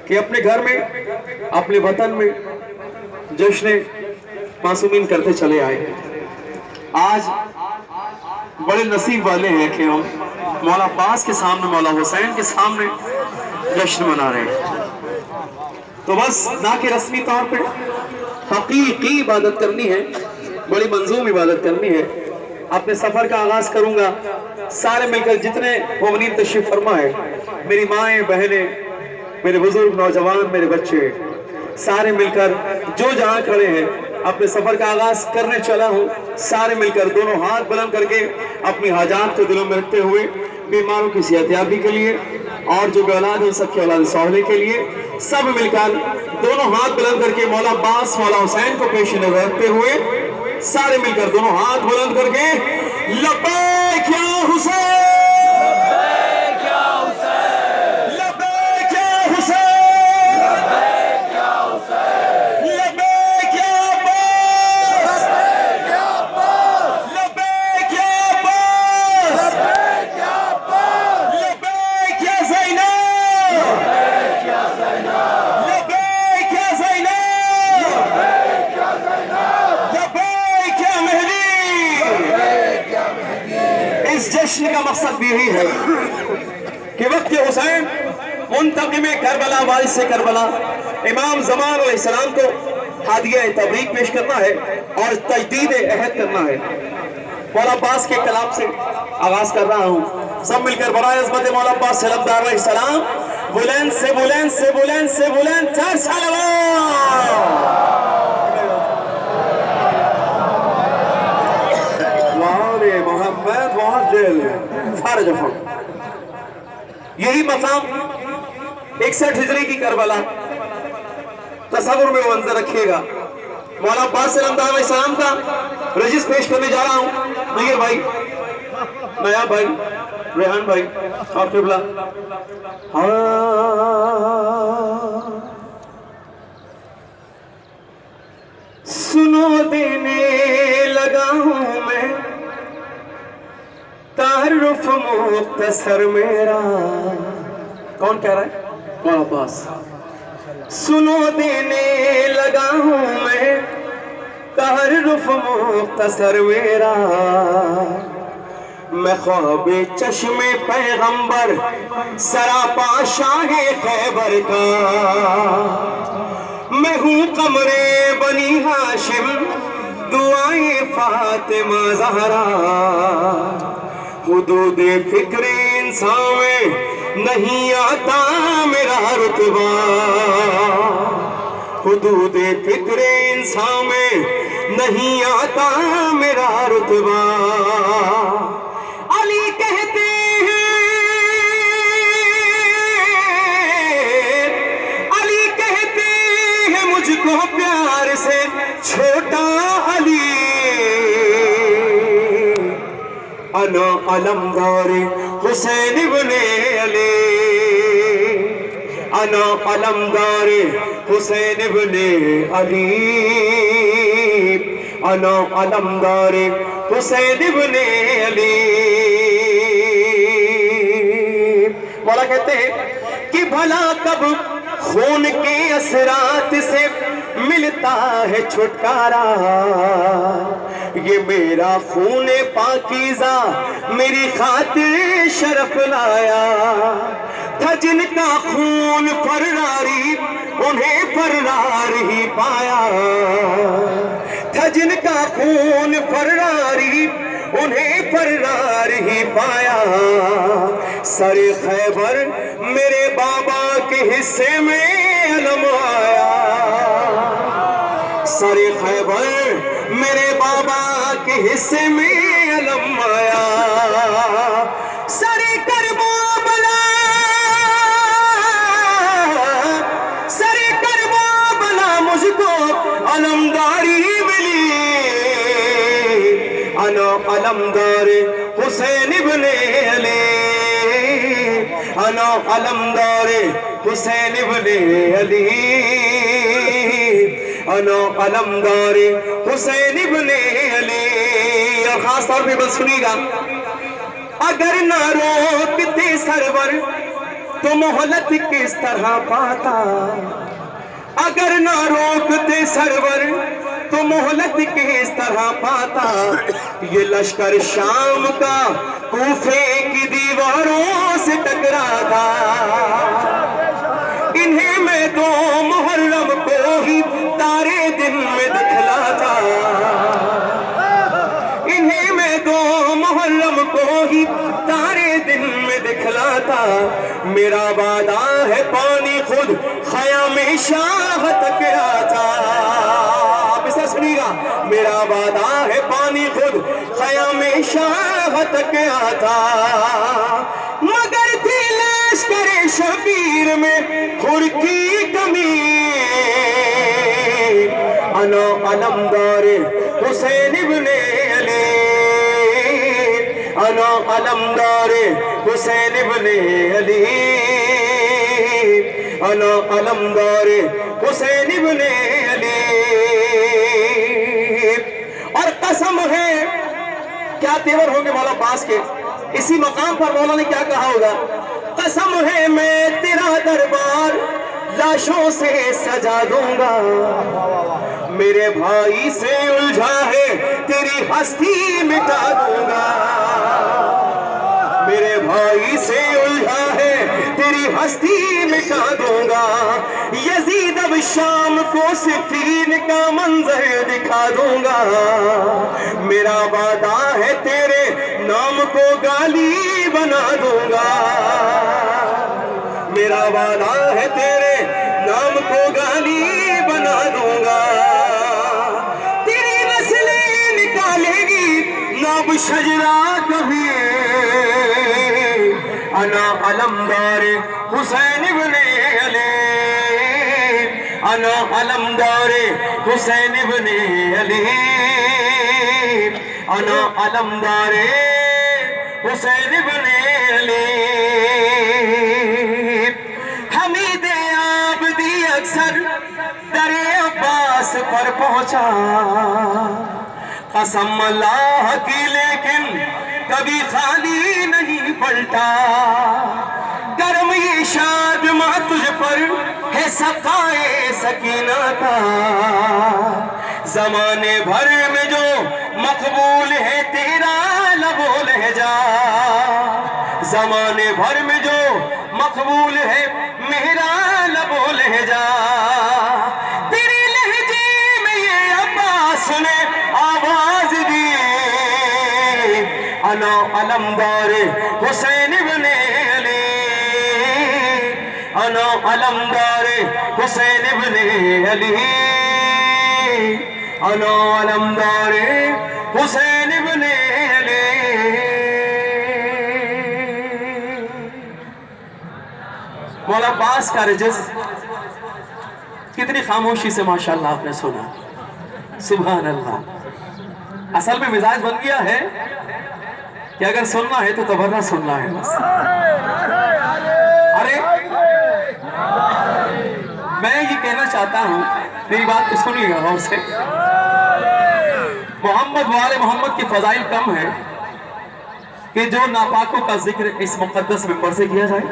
कि अपने घर में, अपने वतन में जश्न मासूमीन करते चले आए। आज बड़े नसीब वाले हैं कि हम मौला अब्बास के सामने, मौला हुसैन के सामने जश्न मना रहे हैं। तो बस ना कि रस्मी तौर पे हकीकी इबादत करनी है, बड़ी मंजूम इबादत करनी है। अपने सफर का आगाज करूंगा, सारे मिलकर जितने मोमिनीन तशरीफ फरमा है, मेरी माएँ बहनें, मेरे बुजुर्ग नौजवान, मेरे बच्चे, सारे मिलकर जो जहां खड़े हैं अपने सफर का आगाज करने चला हूं। सारे मिलकर दोनों हाथ बुलंद करके अपनी हाजात को दिलों में रखते हुए बीमारों की सेहतयाबी के लिए और जो औलाद है सबके औलाद सौहले के लिए सब मिलकर दोनों हाथ बुलंद करके मौला अब्बास, मौला हुसैन को पेश नजर रखते हुए सारे मिलकर दोनों हाथ बुलंद करके लब्बैक या हुसैन, लब्बैक या हुसैन, लब्बैक या हुसैन, लब्बैक या हुसैन, लब्बैक या अब्बास, लब्बैक या अब्बास, लब्बैक या अब्बास, लब्बैक या ज़ैनब, लब्बैक या ज़ैनब, लब्बैक या ज़ैनब, लब्बैक या ज़ैनब, लब्बैक या मेहदी, लब्बैक या मेहदी। इस जश्न का मकसद भी यही है कि वक्त हुसैन मुंतक़िम करबला, वारिस से करबला, इमाम ज़मान अलैहिस्सलाम को हादिया तबरीक पेश करना है और तजदीद अहद करना है। मौला अब्बास के कलाम से आगाज कर रहा हूँ। सब मिलकर बराए अज़मत मौला अब्बास सलामदार अलैहिस्सलाम बुलंद से बुलंद से बुलंद से बुलंद चार सलावत। वाले मोहम्मद वाजिल फारज फम। यही मकाम 61 हिजरी की करबला, तसव्वुर में मंजर रखिएगा। मौला अब्बास सलामदार अलैहिस्सलाम का रजिस पेश करने जा रहा हूँ। नैयर भाई, नया भाई, रेहान भाई और किबला। सुनो देने लगा हूँ मैं तारुफ मुख्तसर मेरा। कौन कह रहा है? मौला अब्बास। सुनो देने लगा हूँ मैं तारुफ मुख्तसर मेरा, मैं ख्वाबे चश्मे पैगंबर सरापा शाहे खैबर का, मैं हूँ कमरे बनी हाशिम दुआए फातिमा ज़हरा। हुदूद फिक्रे इंसान में नहीं आता मेरा रुतबा, हुदूद फिक्रे इंसान में नहीं आता मेरा रुतबा। अली कहते हैं, अली कहते हैं मुझको प्यार से छोटा अली। अना अलमदार हुसैन इब्ने अली, अना अलमदार हुसैन इब्ने अली, अना अलमदार हुसैन इब्ने अली। मौला कहते हैं कि भला कब खून के असरात से मिलता है छुटकारा, ये मेरा खून पाकीज़ा मेरी खातिर शरफ लाया। था जिनका खून फर्रारी उन्हें फर्रार ही पाया, था जिनका खून फर्रारी उन्हें फर्रार ही पाया। सरे खैबर मेरे बाबा के हिस्से में अलम आया, सरे खैबर मेरे बाबा के हिस्से में अलम आया। सरे करबला, सरे करबला मुझको अलमदारी मिली, अना अलमदार हुसैन इब्ने अली, अना अलमदार हुसैन इब्ने अली, अना अलमदार हुसैन इब्ने अली। और खास तौर पे बस सुनिएगा, अगर ना रोकते सरवर तो मोहलत किस तरह पाता, अगर ना रोकते सरवर तो मोहलत किस तरह पाता। ये लश्कर शाम का कूफे की दीवारों से टकरा था, इन्हें मैं 2 मुहर्रम को ही तारे दिन में दिखलाता, इन्हें मैं 2 मुहर्रम को ही तारे दिन में दिखलाता। मेरा वादा है पानी खुद ख़याम शाह तक आता, आप इसे सुनिएगा, मेरा वादा है पानी खुद ख़याम शाह तक आता। मगर थी लश्कर शबीर में खुर की कमी, अना अलमदार हुसैन इब्ने अली, अना अलमदार हुसैन इब्ने अली, अना अलमदार हुसैन इब्ने अली। और कसम है, क्या तेवर होंगे मौला पास के, इसी मकाम पर मौला ने क्या कहा होगा, कसम है मैं तेरा दरबार लाशों से सजा दूंगा, मेरे भाई से उलझा है तेरी हस्ती मिटा दूंगा, मेरे भाई से उलझा है तेरी हस्ती मिटा दूंगा। यजीद अब शाम को सिफीन का मंजर दिखा दूंगा, मेरा वादा है तेरे नाम को गाली बना दूंगा, मेरा वादा है तेरे नाम को गाली बना दूंगा। तेरी नस्लें निकालेगी नाब शजरा कभी, अना अलमदार हुसैन इब्ने अली, अना अलमदार हुसैन इब्ने अली, अना अलमदार हुसैन इब्ने अली। हमीद आबदी अक्सर दरे अब्बास पर पहुंचा, कसम अल्लाह की लेकिन कभी खाली नहीं पलटा। कर्म ये शादमा तुझ पर है सकाए सकीना का, जमाने भर में जो मकबूल है तेरा लबो लहजा, जमाने भर में जो मकबूल है मेरा लबो लहजा। तेरे लहजे में ये अब्बास ने आवाज दी, अना अलमदार हुसैन इब्ने अली, अना अलमदार हुसैन इब्ने अली, अना अलमदार हुसैन इब्ने अली। मौला अब्बास का रजस कितनी खामोशी से माशाअल्लाह आपने सुना, सुभान अल्लाह। असल में मिजाज बन गया है कि अगर सुनना है तो तबर्रा सुनना है बस। अरे मैं ये कहना चाहता हूँ, मेरी बात को सुनिएगा गौर से, मोहम्मद वाले मोहम्मद की फजाइल कम है कि जो नापाकों का जिक्र इस मुकद्दस मिंबर से किया जाए।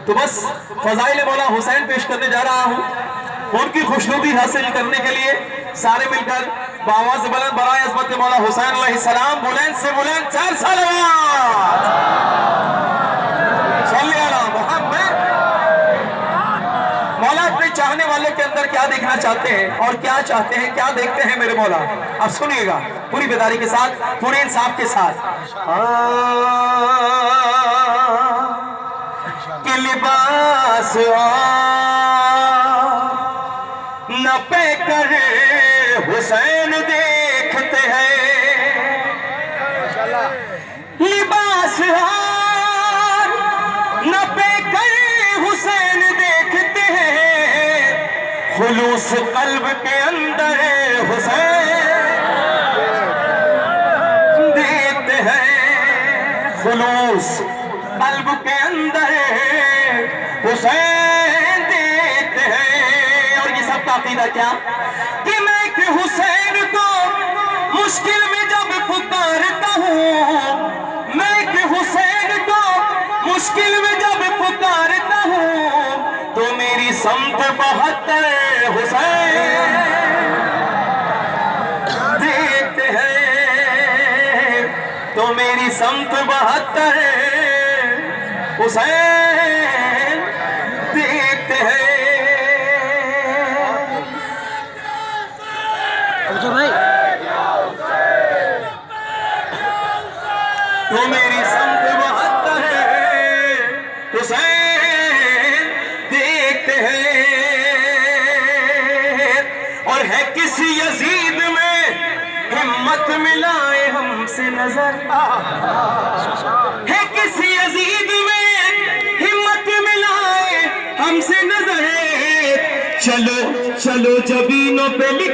तो बस फजाइल मौला हुसैन पेश करने जा रहा हूँ। उनकी खुशनुदी हासिल करने के लिए सारे मिलकर बावाज़ बुलंद बराए अज़मत मौला हुसैन अलैहिस्सलाम बुलंद से बुलंद 4 सलावत। सल्ली अला चाहने वाले के अंदर क्या देखना चाहते हैं और क्या चाहते हैं, क्या देखते हैं मेरे मौला। अब सुनिएगा पूरी बेदारी के साथ, पूरे इंसाफ के साथ। कि लिबास न पे कर हुसैन देखते हैं, लिबास न पे कर हुसैन देखते हैं, खुलूस कल्ब के अंदर हुसैन देखते हैं, खुलूस कल्ब के अंदर हुसैन देखते हैं। और ये सब का अकीदा क्या कि मैं कि हुसैन को मुश्किल में जब पुकारता हूँ, मैं कि हुसैन को मुश्किल में जब पुकारता हूँ, तो मेरी समत 72 हुसैन देखते हैं, तो मेरी समत 72 हुसैन देखते हैं। भाई तो मेरी समत 72 हुसैन देखते हैं। और है किसी यजीद में हिम्मत मिलाए हमसे नजर, है किसी यजीद में हिम्मत मिलाए हमसे नजर, चलो चलो जबीनों पे लिख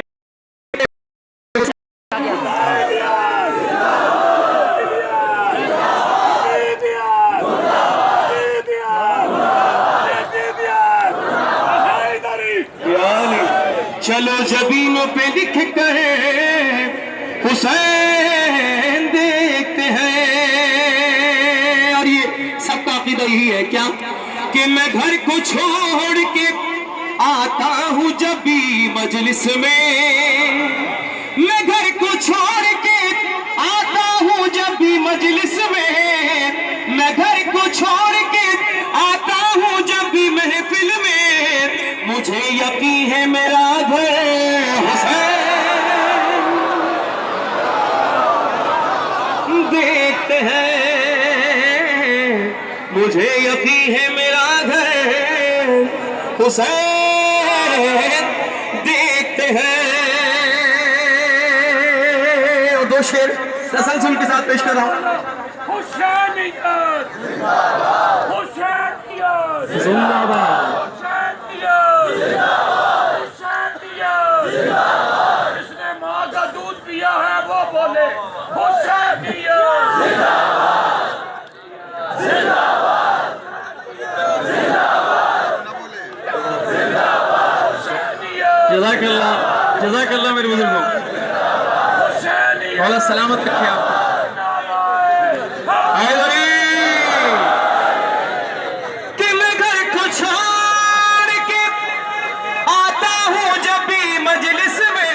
चलो जबीनों पे लिख कर हुसैन देखते हैं। और ये सबका अकीदा यही है क्या कि मैं घर को छोड़ के आता हूँ जब भी मजलिस में, मैं घर को छोड़ के आता हूँ जब भी मजलिस में, मैं घर को छोड़ के आता हूँ जब भी महफिल में, मुझे यकीन है मेरा घर हुसैन देखते हैं, मुझे यकीन है मेरा घर हुसैन देखते हैं। और दो शेर तसलसल के साथ पेश कर रहा हूं। जिंदाबाद, जिसने माँ का दूध पिया है वो बोले हुसैनिया जिंदाबाद, जज़ाकल्लाह, जज़ाकल्लाह मेरे बुजुर्गों, मौला सलामत रखे आपको। कि मैं घर को छोड़ के आता हूँ जब भी मजलिस में,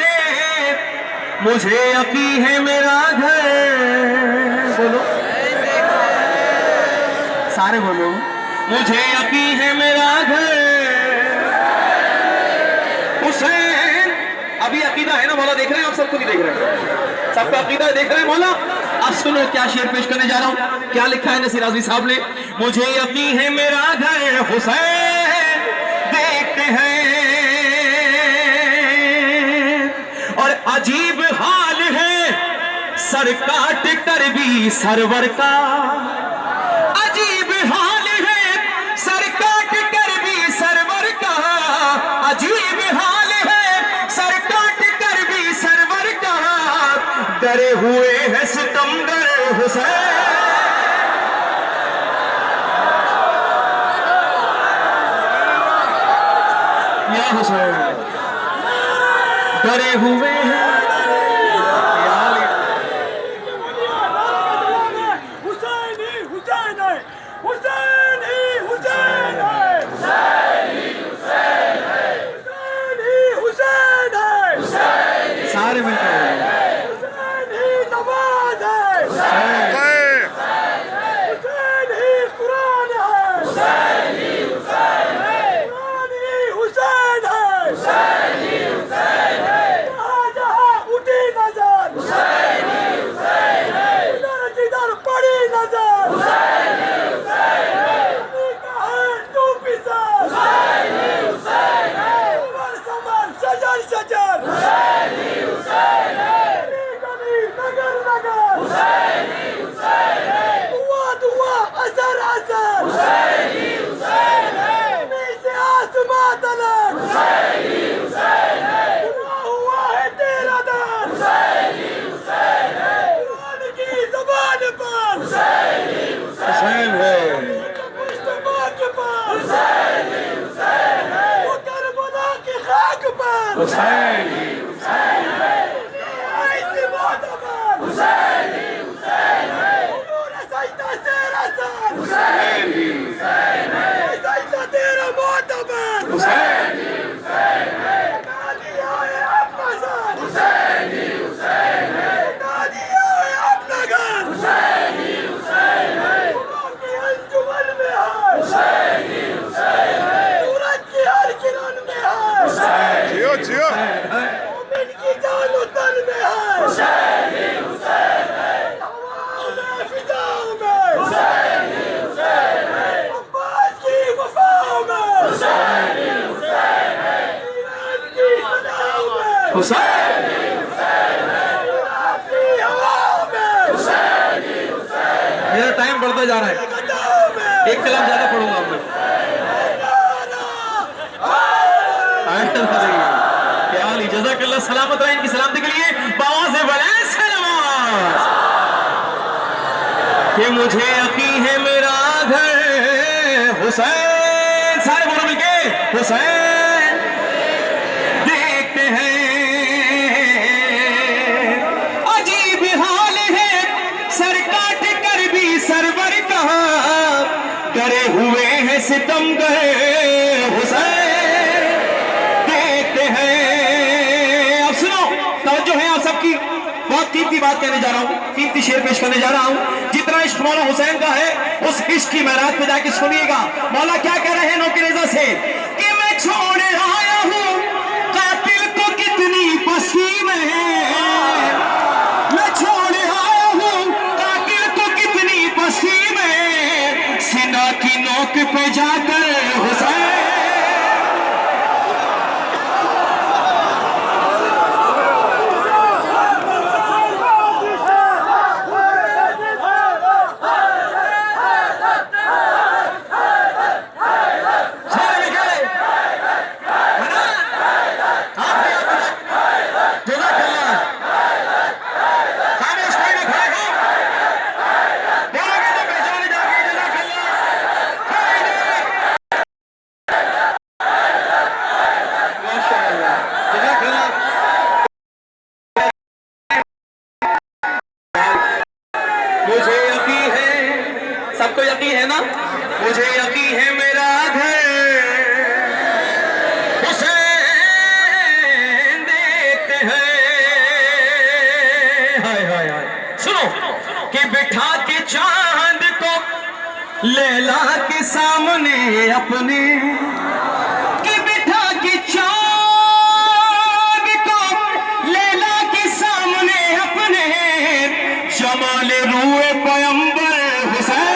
मुझे यकीन है मेरा घर, बोलो सारे बोलो, मुझे यकीन है मेरा घर हुसैन। अभी अकीदा है ना मौला, देख रहे हैं आप, सबको नहीं देख रहे हैं, सबका अकीदा देख रहे हैं मौला। अब सुनो क्या शेर पेश करने जा रहा हूं, क्या लिखा है नसीर आज़मी साहब ने। मुझे यकीन है मेरा घर हुसैन देखते हैं, और अजीब हाल है सर काट कर भी सरवर का, अजीब हाल है सर काट कर भी सरवर का, अजीब हाल है सर काट कर भी सरवर का, डरे हुए हैं सितमगर हुसैन। या हुसैन डरे हुए हैं, सारे मिलकर हुसैन हुसैन ही हुसैन ही हुसैन जियो जियो हुसैन मेरा टाइम बढ़ता जा रहा है, एक कलाम ज्यादा पढ़ूंगा मैं। क्या अली जज़ाकल्लाह, सलामत रहे इनकी सलामती के लिए बाबा से बड़े सलाम कि मुझे यकीन है मेरा घर हुसैन, सारे बोलो मिलके हुसैन। देखते हैं अजीब हाल है, सर काट कर भी सरवर कहा करे हुए हैं सितमगर हुसैन। सबकी बहुत कीमती बात कहने जा रहा हूँ, कीमती शेर पेश करने जा रहा हूँ। जितना इश्क मौला हुसैन का है उस इश्क की महराज पे जाके सुनिएगा मौला क्या कह रहे हैं नौकरेज़ा से कि मैं छोड़ आया हूँ कातिल को कितनी पसी में, मैं छोड़ आया हूँ कातिल को कितनी पसी में, सीना की नोक पे जाकर हुसैन। मुझे यकीन है, सबको यकीन है ना, मुझे यकीन है मेरा घर हुसैन। देखते हैं हाय हाय हाय, सुनो कि बिठा के चांद को लैला के सामने अपने, कि बिठा के चांद को लैला के सामने अपने, जमाल रूए पैगंबर हुसैन।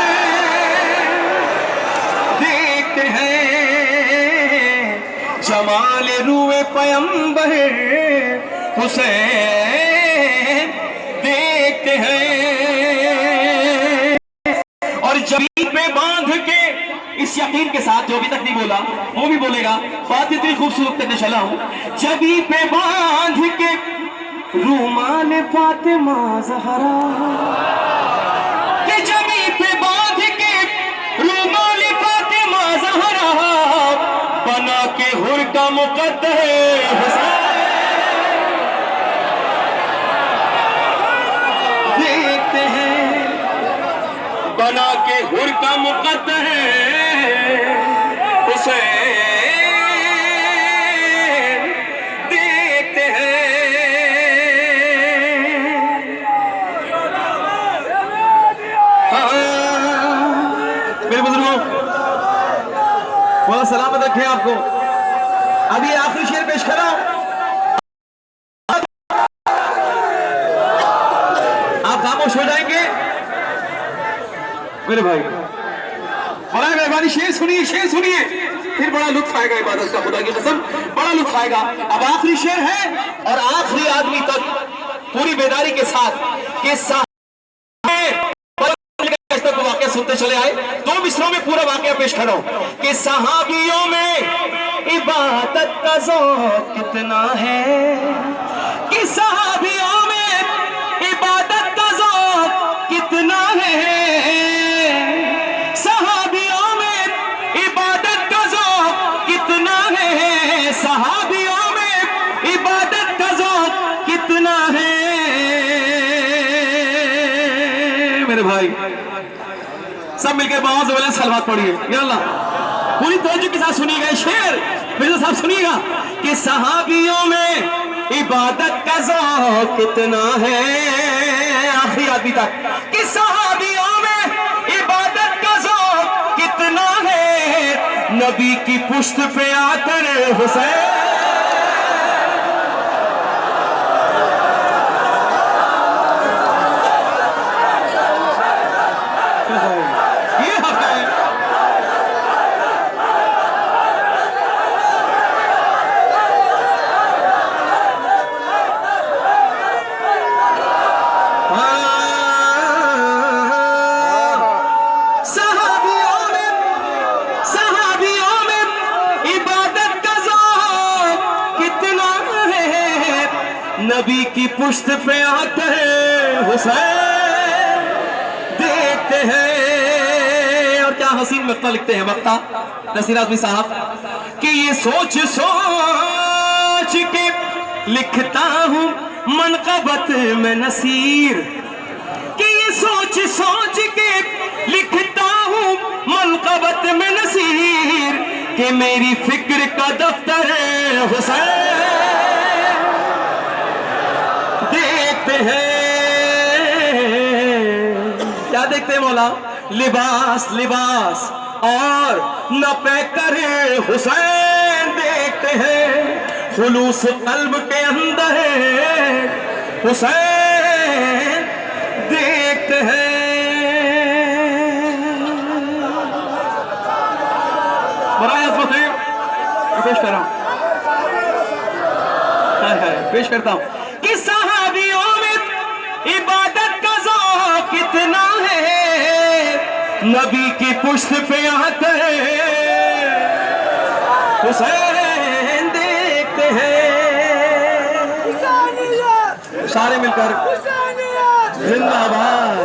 देखते हैं जमाल रूए पैगंबर हुसैन। देखते हैं और जबी पे बांध के इस यकीन के साथ जो अभी तक नहीं बोला वो भी बोलेगा, बात इतनी खूबसूरत करने चला हूं। जबी पे बांध के रूमाल फातिमा ज़हरा, कि जमी पे बांध के रूमाल फातिमा ज़हरा, बना के हुर का मुकद्दर हुसैन। देखते हैं बना के हुर का मुकद्दर हुसैन। देखते हैं मेरे बुजुर्गों, बड़ा सलामत रखे आपको। अभी आखिरी शेर पेश कर रहा हूं, आप खामोश हो जाएंगे मेरे भाई। बड़ा मेहरबानी, शेर सुनिए, शेर सुनिए, फिर बड़ा लुत्फ आएगा इबादत का, खुदा की कसम बड़ा लुत्फ आएगा। अब आखिरी शेर है और आखिरी आदमी तक पूरी बेदारी के साथ कि वाकया सुनते चले आए। 2 मिसरों में पूरा वाकया पेश करो कि सहाबियों में इबादत का ज़ौक़ कितना है, कि सहाबियों में इबादत का ज़ौक़ कितना है, सहाबियों में इबादत का ज़ौक़ कितना है, सहाबियों में भाई सब मिलकर बाबा से बोले सलवात पढ़िए या अल्लाह। पूरी तवज्जो के साथ सुनिएगा शेर मिर्जा साहब सुनिएगा कि सहाबियों में इबादत का ज़ौक़ कितना है, आखिरी आदमी तक कि सहाबियों में इबादत का ज़ौक़ कितना है, नबी की पुश्त पे आकर हुसैन ये हक है। सहाबियों में इबादत का ज़ौक़ कितना है, नबी की पुश्त पे आते हैं हुसैन देखते हैं। और क्या हसीन मक्ता लिखते हैं वक्ता नसीर आज़मी साहब कि ये सोच सोच के लिखता हूँ मनक़बत में नसीर, कि ये सोच सोच के लिखता हूँ मनक़बत में नसीर, कि मेरी फिक्र का दफ्तर हुसैन देखते हैं। क्या देखते हैं मौला? लिबास लिबास और न पे करे हुसैन देखते हैं, खुलूस कल्ब के अंदर हुसैन देखते हैं। बराए अज़मत है पेश कर रहा हूं, पेश करता हूं कि सहाबियों में इबादत का ज़ौक़ कितना है, नबी की पुश्त पे आते हुसैन देखते हैं। सारे मिलकर जिंदाबाद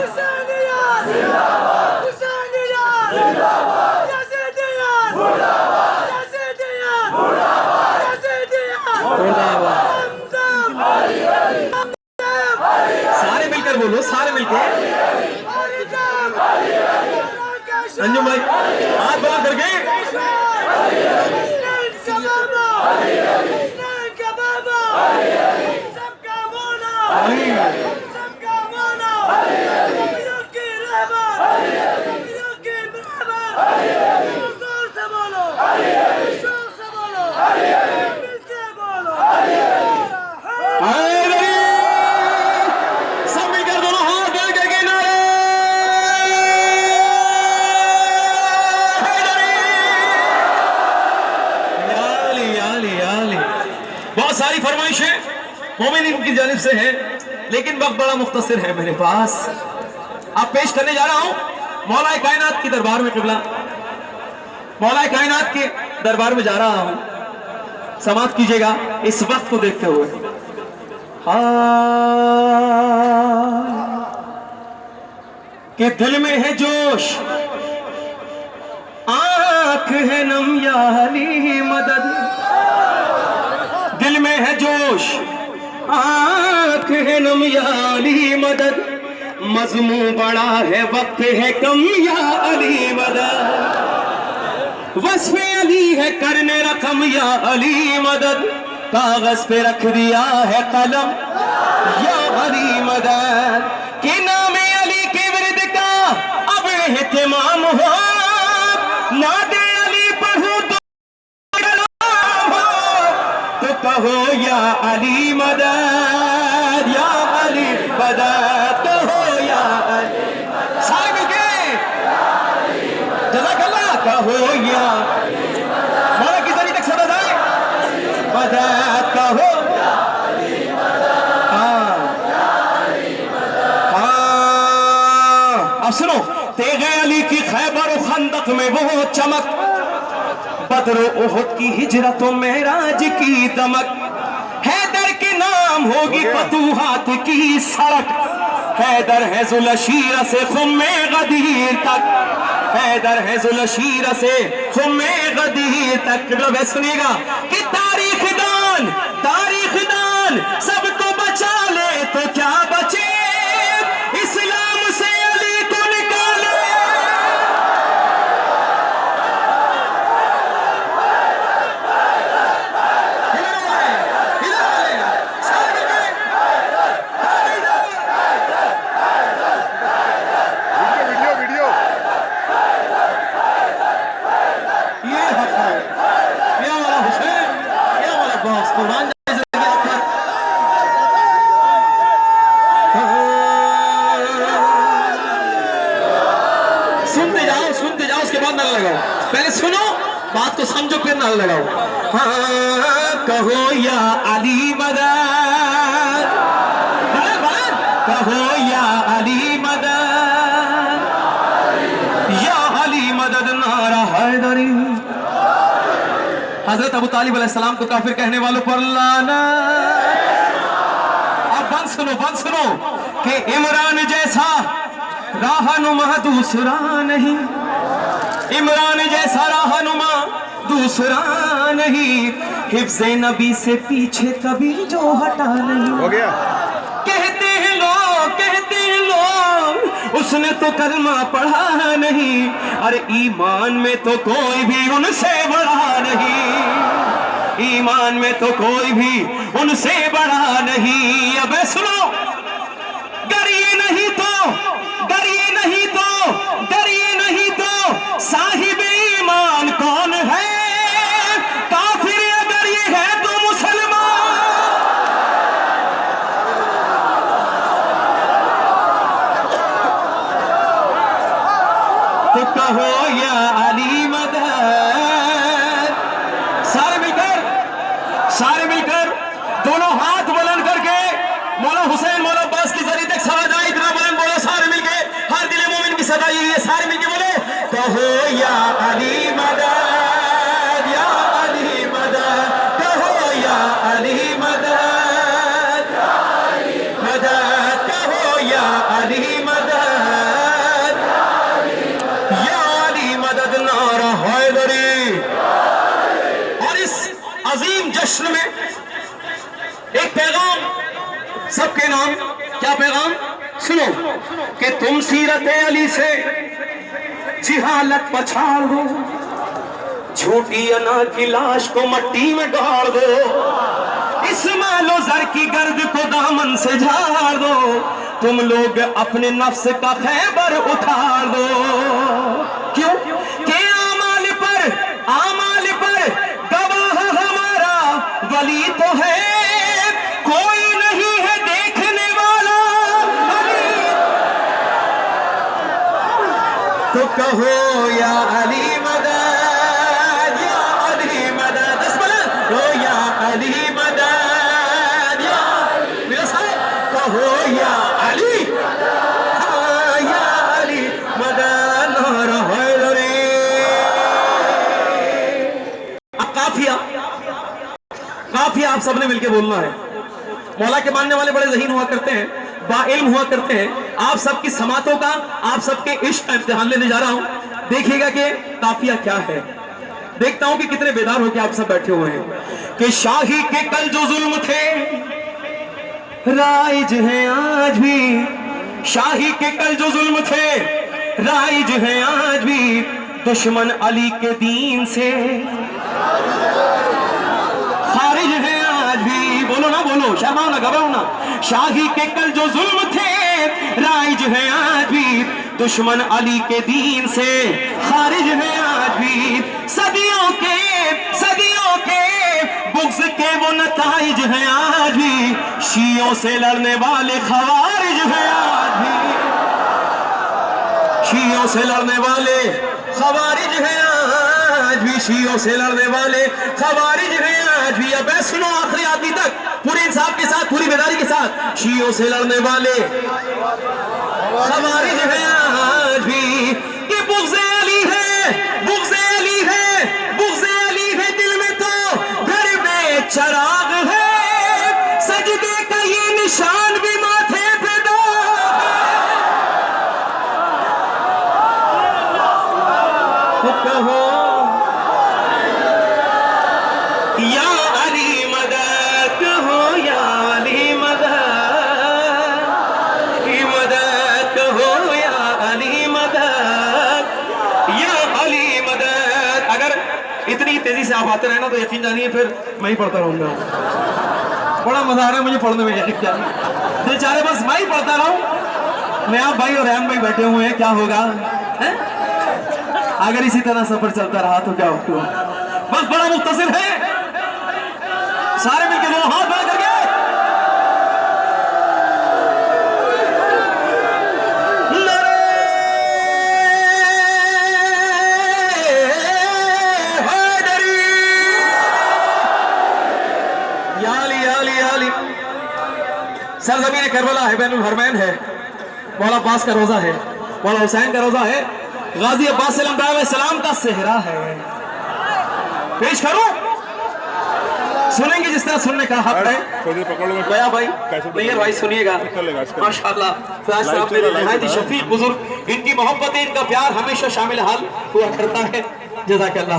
सारे मिलकर बोलो, सारे मिलकर। अंजुम भाई हाथ बड़ा करके सब मिलकर दोनों हाथ जोड़ करके नारे बहुत सारी फरमाइशें मोमिन की जानिब से है, लेकिन वक्त बड़ा मुख्तसर है मेरे पास। अब पेश करने जा रहा हूं मौलाए कायनात की दरबार में, क़िबला मौलाए कायनात के दरबार में जा रहा हूं, समात कीजिएगा इस वक्त को देखते हुए। कि दिल में है जोश आंख है नम या अली मदद, दिल में है जोश आंख है नम या अली मदद, मजमू बड़ा है वक्त है कम या अली मदद, वस्फ़े अली है करने रकम या अली मदद, कागज पे रख दिया है कलम या अली मदद, कि नाम अली के विरद का अब एहतिमाम हो, नादे अली पढ़ूं तो कहो या अली मदद, या अली मदद कहो या अली, सारे मिलके जज़ाकल्लाह कहो या मौला की जरी तक सदा जाए मदद कहो। अब सुनो, तेगे अली की खैबर और खंदक में वो चमक, बदर उहुद की हिजरत और मेराज की दमक, हैदर के नाम होगी फतूहात की सड़क, हैदर है जुलशीरा से खुम्मे गदीर तक, हैदर है जुलशीरा से खुम्मे गदीर तक। सुनिएगा कि तारीख दान सबको बचा ले तो क्या बचे, इस्लाम से अली को पहले सुनो, बात को समझो, फिर नाल लगाओ। हाँ कहो या अली मदद, कहो या अली मदद, या अली मदद नारा हैदरी। हजरत अबू तालिब अलैहिस्सलाम को काफिर कहने वालों पर लाना। अब बंद सुनो कि इमरान जैसा राहनुमा दूसरा नहीं, इमरान जैसा राहनुमा दूसरा नहीं, हिफ्ज़े नबी से पीछे कभी जो हटा नहीं। हो गया। कहते हैं लोग उसने तो कलमा पढ़ा नहीं, अरे ईमान में तो कोई भी उनसे बड़ा नहीं, ईमान में तो कोई भी उनसे बड़ा नहीं। अब सुनो, डरिए नहीं तो साहिब ईमान कौन है, काफिर अगर ये है तो मुसलमान। तो कहो या अली मदद। सारे मिलकर दोनों हाथ बुलंद करके मौला हुसैन मौला अब्बास की जरी तक सवाल आए, इतना बुलंद बोलो सारे मिलके, हर दिल मोमिन की सदा यही है, सारे मिलके बोलो कहो या अली मदद, या अली मदद, कहो या अली मदद, मदद कहो या अली मदद, या अली मदद नारा हैदरी। और इस अजीम जश्न में एक पैगाम सबके नाम, क्या पैगाम सुनो, कि तुम सीरत अली से जिहालत पछाड़ दो, झूठी अना की लाश को मट्टी में गाड़ दो, इस मालो जर की गर्द को दामन से झाड़ दो, तुम लोग अपने नफ्स का खैबर उठाड़ दो। क्यों कि आमाल पर गवाह हमारा वली तो है, कोई नहीं है देखने वाला अली। तो कहो या अली मदद, या अली मदद, हो या अली मदद, या मेरे साथ कहो या अली, हाँ या अली मदद नारा हैदरी। अब काफिया आप सबने मिलके बोलना है। मौला के मानने वाले बड़े ज़हीन हुआ करते हैं, बाइल्म हुआ करते हैं। आप सबकी समातों का, आप सबके इश्क का इम्तिहान लेने जा रहा हूं। देखिएगा कि काफिया क्या है। देखता हूं कि कितने बेदार होकर आप सब बैठे हुए हैं। कि शाही के कल जो जुल्म थे राइज हैं आज भी, शाही के कल जो जुल्म थे राइज हैं आज भी, दुश्मन अली के दीन से खारिज है आज भी। बोलो ना, बोलो, शर्माओ ना, घबराओ ना। शाही के कल जो जुल्म थे राइज है आज भी, दुश्मन अली के दीन से खारिज है आज भी। सदियों के बुग़्ज़ के वो नताइज हैं आज भी, शियों से लड़ने वाले खवारिज हैं आज भी, शियों से लड़ने वाले खवारिज हैं आज भी, शियों से लड़ने वाले खवारिज हैं आज भी। अब सुनो आखिरी आदमी तक, पूरे इंसाफ के साथ, पूरी बेदारी के साथ, शियों से लड़ने वाले खवारिज हैं आज भी। कि बुग़्ज़ अली है, बुग़्ज़ अली है, बुग़्ज़ अली है, दिल में तो घर में चराग है, सजदे का ये निशान भी माथे पे दो। कहो या अली मदद, हो या अली मदद, मदद हो या अली मदद, या अली मदद। अगर इतनी तेजी से आप आते रहे ना तो यकीन जानिए फिर मैं ही पढ़ता रहूंगा। बड़ा मजा आ रहा है मुझे पढ़ने में, यकीन जानिए। बेचारे बस मैं ही पढ़ता रहूं। मैं आप भाई और रहम भाई बैठे हुए हैं, क्या होगा है? अगर इसी तरह सफर चलता रहा तो क्या होगा? बस बड़ा मुख्तसर है, सारे मिलके दो हाथ बढ़ा करके याली सरजमीन करबला है, बैनुल हरमैन है, मौला अब्बास का रोजा है, मौला हुसैन का रोजा है, गाजी अब्बास सलाम का सेहरा है। पेश करो, सुनेंगे जिस तरह सुनने का हक है। गया भाई नैयर भाई सुनिएगा, माशाअल्लाह फयाज साहब मेरे नहायत शफीक बुजुर्ग, इनकी मोहब्बत इनका प्यार हमेशा शामिल हाल हुआ करता है। जज़ाकल्लाह।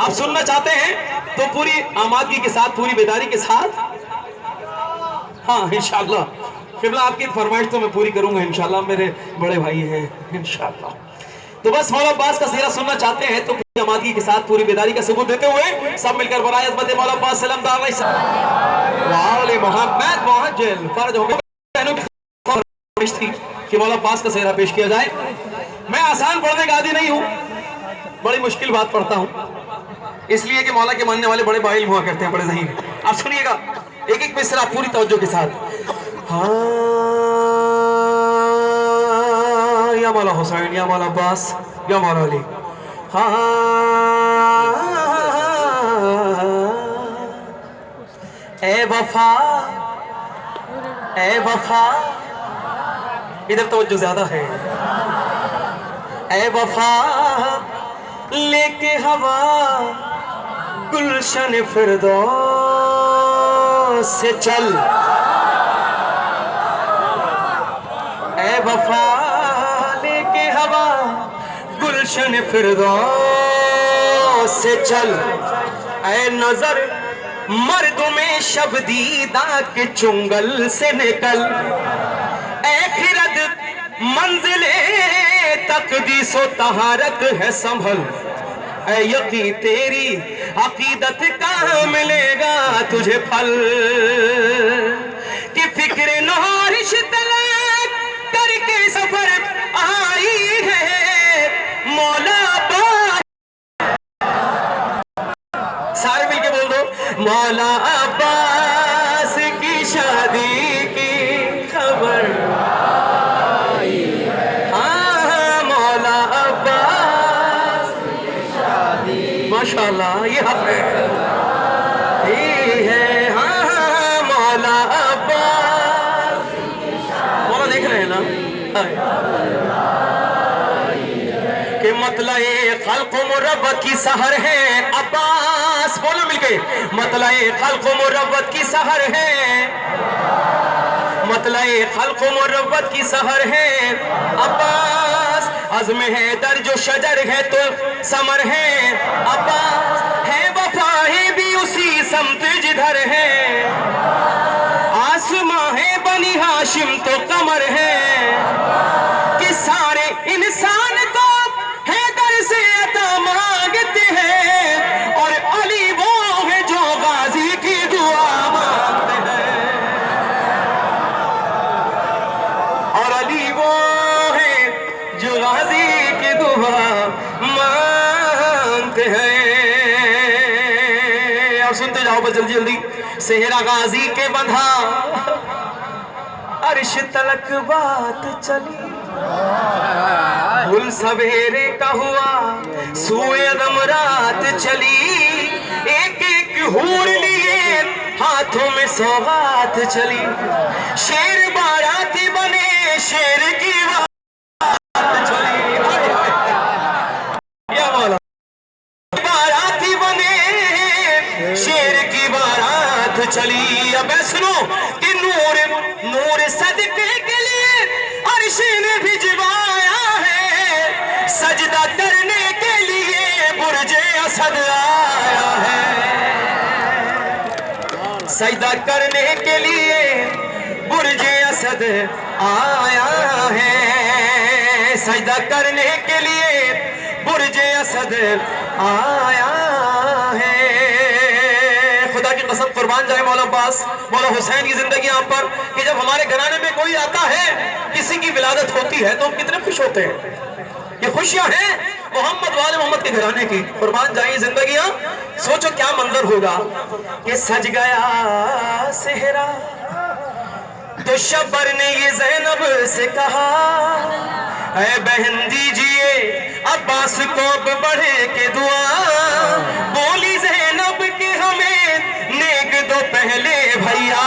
आप सुनना चाहते हैं तो पूरी आमादगी के साथ, पूरी बेदारी के साथ, हाँ इंशाअल्लाह क़िबला आपकी फरमाइश तो मैं पूरी करूंगा इंशाअल्लाह, मेरे बड़े भाई हैं इंशाअल्लाह। तो बस मौला अब्बास का सीरा सुनना चाहते हैं तो पूरी आमादगी के साथ, पूरी बेदारी का सबूत देते हुए सब मिलकर बराए अज़मत मौला अब्बास सलाम वाले मोहम्मद मुअज्जल फर्ज हो बहनों की फरमाइश थी कि मौला अब्बास का सेहरा पेश किया जाए। मैं आसान पढ़ने का आदी नहीं हूँ, बड़ी मुश्किल बात पढ़ता हूँ, इसलिए कि मौला के मानने वाले बड़े बाइल हुआ करते हैं, बड़े ज़हीन। आप सुनिएगा एक एक मिसरा पूरी तवज्जो के साथ। हाँ या मौला हुसैन, या मौला अब्बास, या मौला अली, हाँ ए वफा, ए वफा, इधर तवज्जो ज्यादा है। ए वफा लेके हवा गुलशन फिरदौस से चल, ए वफा लेके हवा गुलशन फिरदौस से चल, ए नजर मर्दों में शबदीदा के चुंगल से निकल, ए खिरद मंजिले तकदीसो तहारत है संभल, ऐ यकी तेरी अकीदत का मिलेगा तुझे फल, कि फिक्र नौरिश तलाक करके सफर आई है मौला अब्बास। सारे मिलके बोल दो, मौला अब्बास की शादी की खबर, माशाअल्लाह ये हक है, हाँ मौला अब्बास। मौला देख रहे हैं ना कि मतलए खल्क़ मुरब्बत की सहर है अब्बास, बोलो मिलके, मतलए खल्क़ मुरब्बत की सहर है, मतलए खल्क़ मुरब्बत की सहर है अब्बास, अज़्म है दर्जो शजर है तो समर है अब्बास, है वफाएं भी उसी समत जिधर है, आसमां है बनी हाशिम तो कमर है, कि सारे इंसान को है दर से अता मांगते हैं, और अली वो है जो गाजी की दुआ मांगते हैं, और अली वो है जो गाजी की दुआ मांगते हैं। आप सुनते जाओ बस जल्दी जल्दी। सेहरा गाजी के बंधा अर्श तलक बात चली, गुल सवेरे का हुआ सूए दम रात चली, एक एक हूर लिए हाथों में सौगात चली, शेर बाराती बने शेर की बात चली, या मौला बाराती बने शेर की बारात चली। अब सुनो कि नूर नूर सदके के लिए अर्श ने भिजवाया है, सजदा करने के लिए बुर्जे असद आया है, सजदा करने के लिए बुर्जे असद आया है, सजदा करने के लिए बुर्जे असद आया है। खुदा की कसम कुर्बान जाए मौला अब्बास, मौला हुसैन की जिंदगी यहाँ पर, कि जब हमारे घराने में कोई आता है, किसी की विलादत होती है तो हम कितने खुश होते हैं। ये खुशियां हैं मोहम्मद वाले मोहम्मद के घराने की। कुर्बान जाए जिंदगियां, सोचो क्या मंजर होगा कि सज गया सेहरा तो शब्बर ने ये ज़ैनब से कहा, ऐ बहन दीजिए अब्बास को बढ़े के दुआ, बोली ज़ैनब के हमें नेक दो पहले भैया,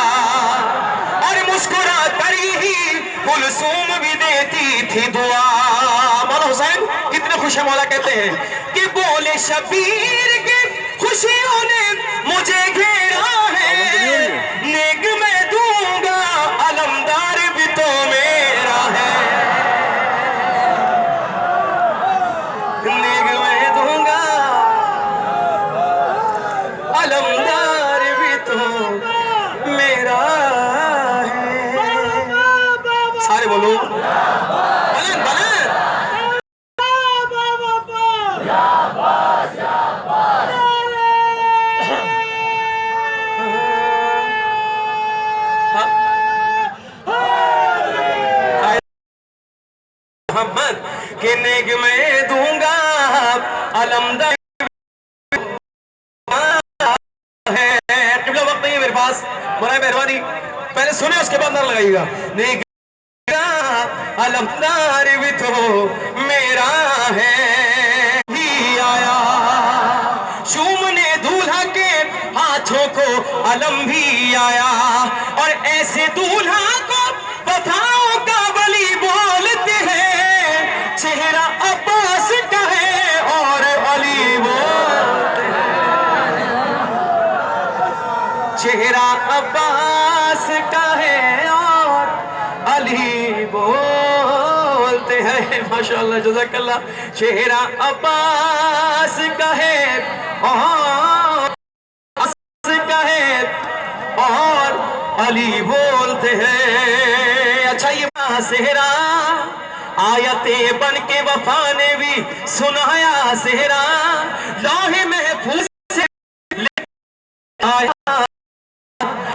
और मुस्कुरा कर ही कुलसूम भी देती थी दुआ। मौला हुसैन कितने खुश है, मौला कहते हैं कि बोले शबीर की खुशियों ने मुझे घेरा है, नेक मैं दूंगा अलमदार भी तो मेरा है, नेक मैं दूंगा अलमदार भी तो मेरा है। सारे बोलो बलन बलन। मोहम्मद के नेक मैं दूंगा अलमदार है। किबला वक्त नहीं है मेरे पास, बड़ा मेहरबानी पहले सुने उसके बाद नजर लगाइएगा। नेक अलमदार भी तो मेरा है ही आया, शूमने दूल्हा के हाथों को अलम भी आया, और ऐसे दूल्हा को बताओ का बली बोलते हैं, चेहरा अब्बास का है और अली बोलते हैं, चेहरा अब्बास का है और अली बोलते हैं। माशाअल्लाह जज़ाकल्लाह। चेहरा अब्बास का है और अली बोलते हैं। अच्छा ये सेहरा आयते बन के वफा ने भी सुनाया, सेहरा लौहे महफूज से आया,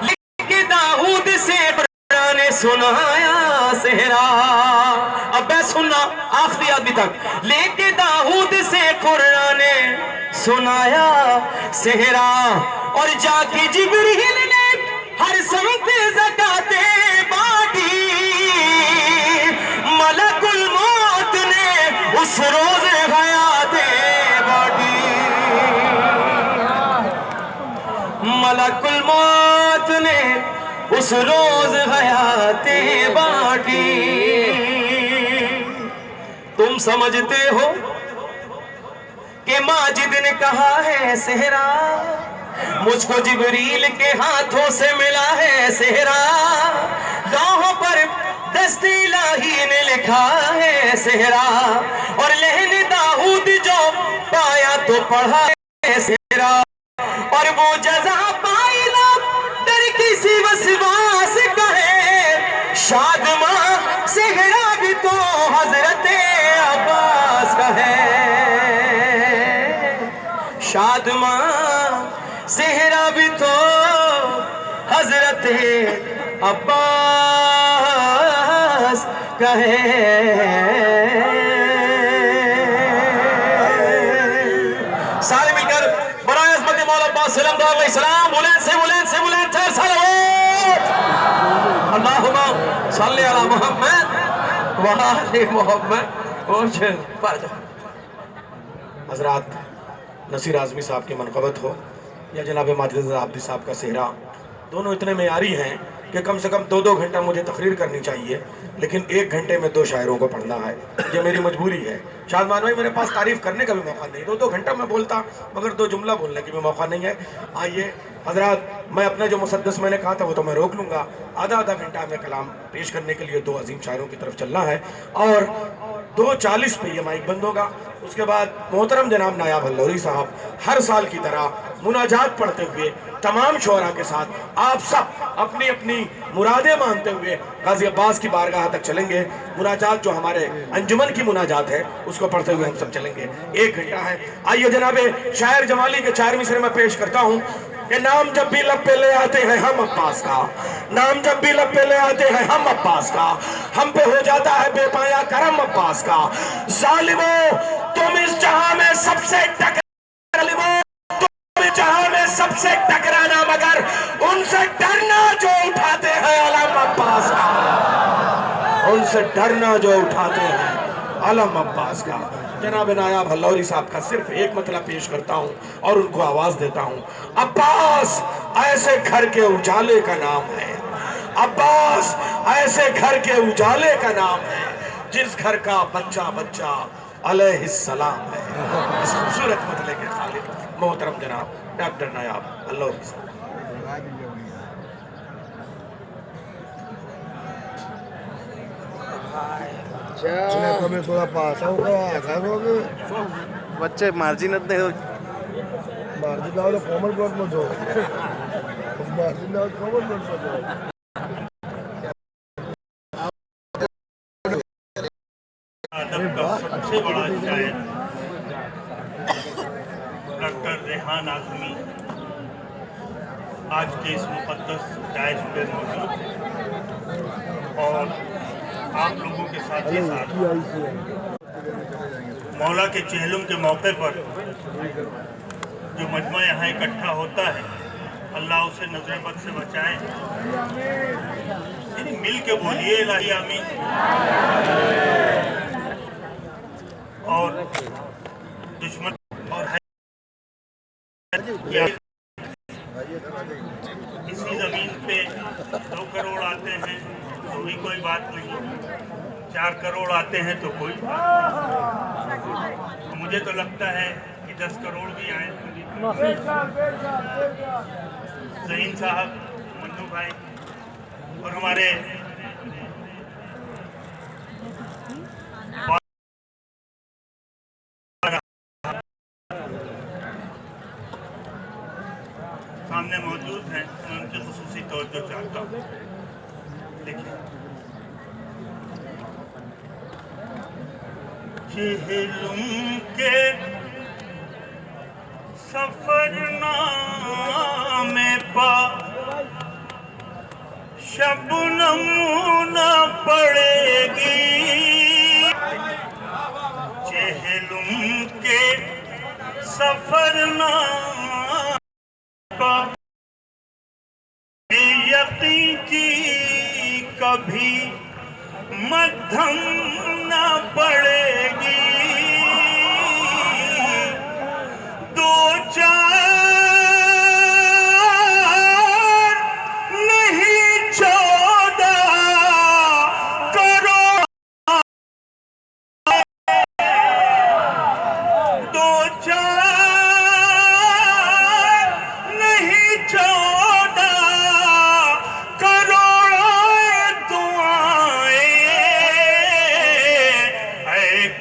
लेके दाऊद से ने सुनाया सेहरा। अब मैं सुनना आखिरी आदमी तक। लेके दाऊद से कुरान ने सुनाया सेहरा, और जाके जिब्रील ने हर समत ज़काते बांटी, मलकुल मौत ने उस रोज हयाते बांटी, मलकुल मौत ने उस रोज हयाते बांटी। तुम समझते हो कि माजिद ने कहा है सेहरा, मुझको जिब्रील के हाथों से मिला है सेहरा, लौहों पर दस्ते इलाही ने लिखा है सेहरा, और लहने दाऊद जो पाया तो पढ़ा है सेहरा, और वो जज़ा पाई ना डर किसी वसवास का है, शादमा सेहरा भी तो हजरत अब्बास का है, शादमा सेहरा भी तो हजरत अब्बास का है। सारे मिलकर बराए अज़मत मौला अब्बास सलाम बुलंद से बुलंद से बुलंद से सलावत अल्लाहुम्मा सल्ली अला मुहम्मद व आले मुहम्मद। हजरात नसीर आज़मी साहब की मनक़बत हो या जनाब माजिद आब्दी साहब का सेहरा, दोनों इतने मेयारी हैं कि कम से कम 2-2 घंटा मुझे तकरीर करनी चाहिए, लेकिन 1 घंटे में 2 शायरों को पढ़ना है, ये मेरी मजबूरी है। शादमान भाई मेरे पास तारीफ़ करने का भी मौका नहीं, 2-2 घंटा मैं बोलता मगर 2 जुमला बोलने की भी मौका नहीं है। आइए हजरात, मैं अपने जो मुसद्दस मैंने कहा था वो तो मैं रोक लूँगा, आधा घंटा में कलाम पेश करने के लिए 2 अजीम शायरों की तरफ चलना है, और 2:40 पे ये माइक बंद होगा। उसके बाद मोहतरम जनाब नायाब हल्लौरी साहब हर साल की तरह मुनाजात पढ़ते हुए तमाम शोरा के साथ आप सब अपनी अपनी मुरादें मानते हुए गाजी अब्बास की बारगाह तक चलेंगे। मुनाजात जो हमारे अंजुमन की मुनाजात है उसको पढ़ते हुए हम सब चलेंगे। 1 घंटा है। आइए जनाबे शायर जमाली के 4 मिसरे में पेश करता हूँ कि नाम जब भी लब पे ले आते हैं हम अब्बास का, नाम जब भी लब पे ले आते हैं हम अब्बास का, हम पे हो जाता है बेपाया करम अब्बास का। जालिमों तुम इस जहां में सबसे सबसे टकराना मगर उनसे डरना जो उठाते हैं अलम अब्बास का, उनसे डरना जो उठाते हैं अलम अब्बास का। जनाब नायाब हल्लौरी साहब का सिर्फ एक मतलब पेश करता हूं और उनको आवाज देता हूं। अब्बास ऐसे घर के उजाले का नाम है। अब्बास ऐसे घर के उजाले का नाम है जिस घर का बच्चा बच्चा अलैहिस्सलाम है। इस खूबसूरत मतले के खालिक मोहतरम जनाब डॉक्टर नायाब अल्लाह साहब। तुम्हें थोड़ा पास बच्चे मार्जिन मार्जिन लाओ तो कॉमन प्लॉट में जो मार्जिन लाओ कॉमन प्लॉट में जो सबसे बड़ा शायर डॉक्टर रेहान आज़मी आज के इस मुक़द्दस डायस पे मौजूद और आप लोगों के साथ ही साथ मौला के चेहलुम के मौके पर जो मजमा यहाँ इकट्ठा होता है, अल्लाह उसे नजर बद से बचाए। मिल के बोलिए इलाही आमीन। और दुश्मन और इसी जमीन पे 2 करोड़ आते हैं तो भी कोई बात नहीं, 4 करोड़ आते हैं तो कोई बात नहीं। मुझे तो लगता है कि 10 करोड़ भी आए। ज़हीन साहब, मन्नू भाई और हमारे सामने मौजूद हैं, मैं उनकी खुसूसी तवज्जो चाहता हूँ। देखिए, चेहलुम के सफरनामे पा शबनम न पड़ेगी। चेहलुम के सफरनामे पा यकीन की कभी मध्यम न पड़ेगी। 2-4 नहीं 14 करोड़। 2-4 नहीं 14 करोड़ दुआएं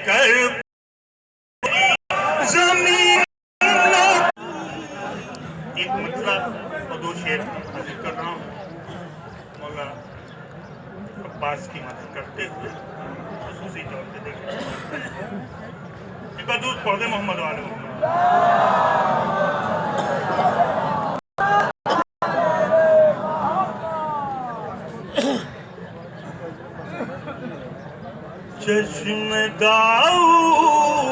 कर जमीन। एक मतलब और 2 शेर हाजिर कर रहा हूँ मौला अब्बास की मदद करते हुए खुसूसी तौर पे देखें। एक दूध पढ़ दे मोहम्मद वाले मोहम्मद। चश्मे दाऊद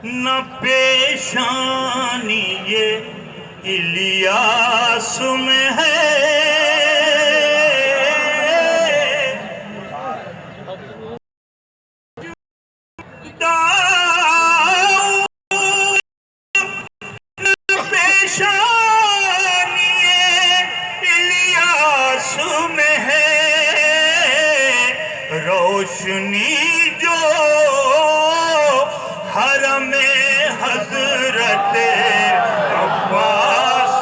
न पेशानी ये इलियास में है। दाऊद न पेशानी ये इलियास में है। रोशनी जो हरमे हजरत अब्बास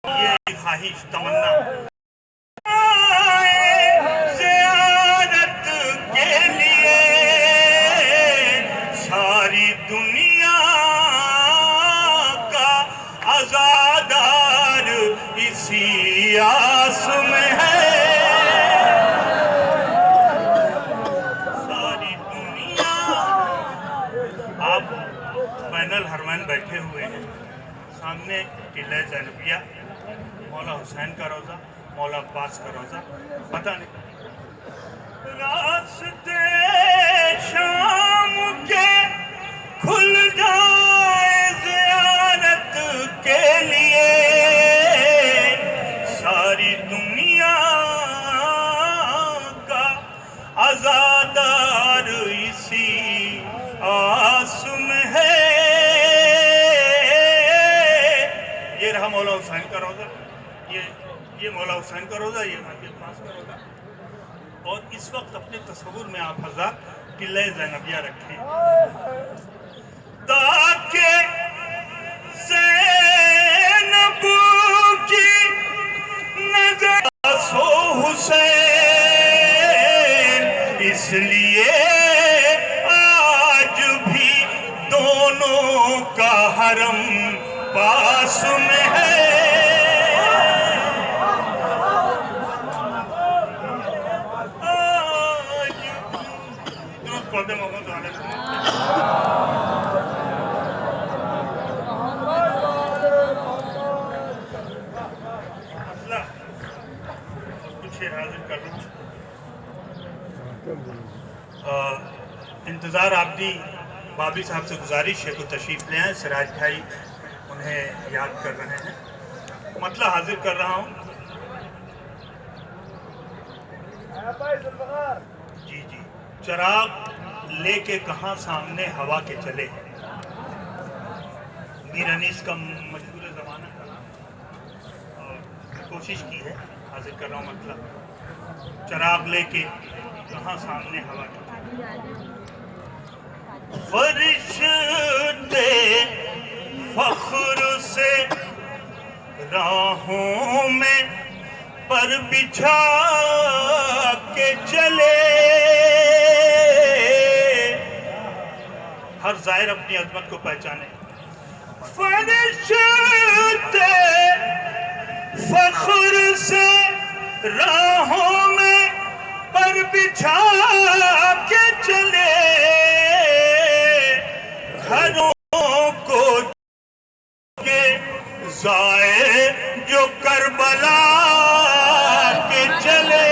ये ख्वाहिश तमन्ना ज़ियारत के लिए सारी दुनिया का आज़ादार इसी आस में है। पैनल हरमैन बैठे हुए हैं, सामने किला ज़ैनबिया, मौला हुसैन का रोज़ा, मौला अब्बास का रोज़ा। पता नहीं रास्ते शाम के खुल जाए ज़ियारत के लिए सारी दुनिया का आज़ादार आसम है। ये रहा मौला हुसैन का रोज़ा, ये मौला हुसैन का रोज़ा, ये मस्जिद पास का रोज़ा। और इस वक्त अपने तस्वुर में आप हज़ार किले ज़ैनबिया रखें ताकि ज़ैनब की नज़र सो हुसैन, इसलिए आज भी दोनों का हरम पास में है। इंतज़ार आबदी बाबी साहब से गुजारिश है को तशरीफ़ ले आए। सिराज भाई उन्हें याद कर रहे हैं, मतलब हाजिर कर रहा हूँ। जी जी, चिराग लेके कहाँ सामने हवा के चले, मीर अनीस का मशहूर ज़माना था और कोशिश की है, हाजिर कर रहा हूँ। मतलब चिराग लेके कहाँ सामने हवा के चले, फरिश्ते फख्र से राहों में पर बिछा के चले। हर ज़ाहिर अपनी अज़मत को पहचाने। फरिश्ते फख्र से राहों में पर बिछा के चले, घरों को के ज़ाए जो करबला के चले,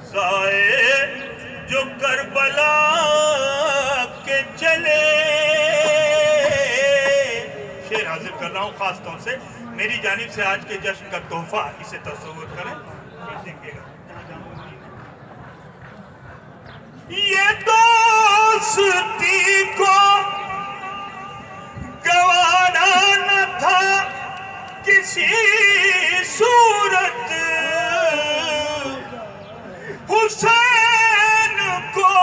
ज़ाए जो करबला के चले। शेर हाजिर कर रहा हूँ खास तौर से मेरी जानिब से आज के जश्न का तोहफा, इसे तस्वुर करें। ये दोस्ती को गवारा न था किसी सूरत, हुसैन को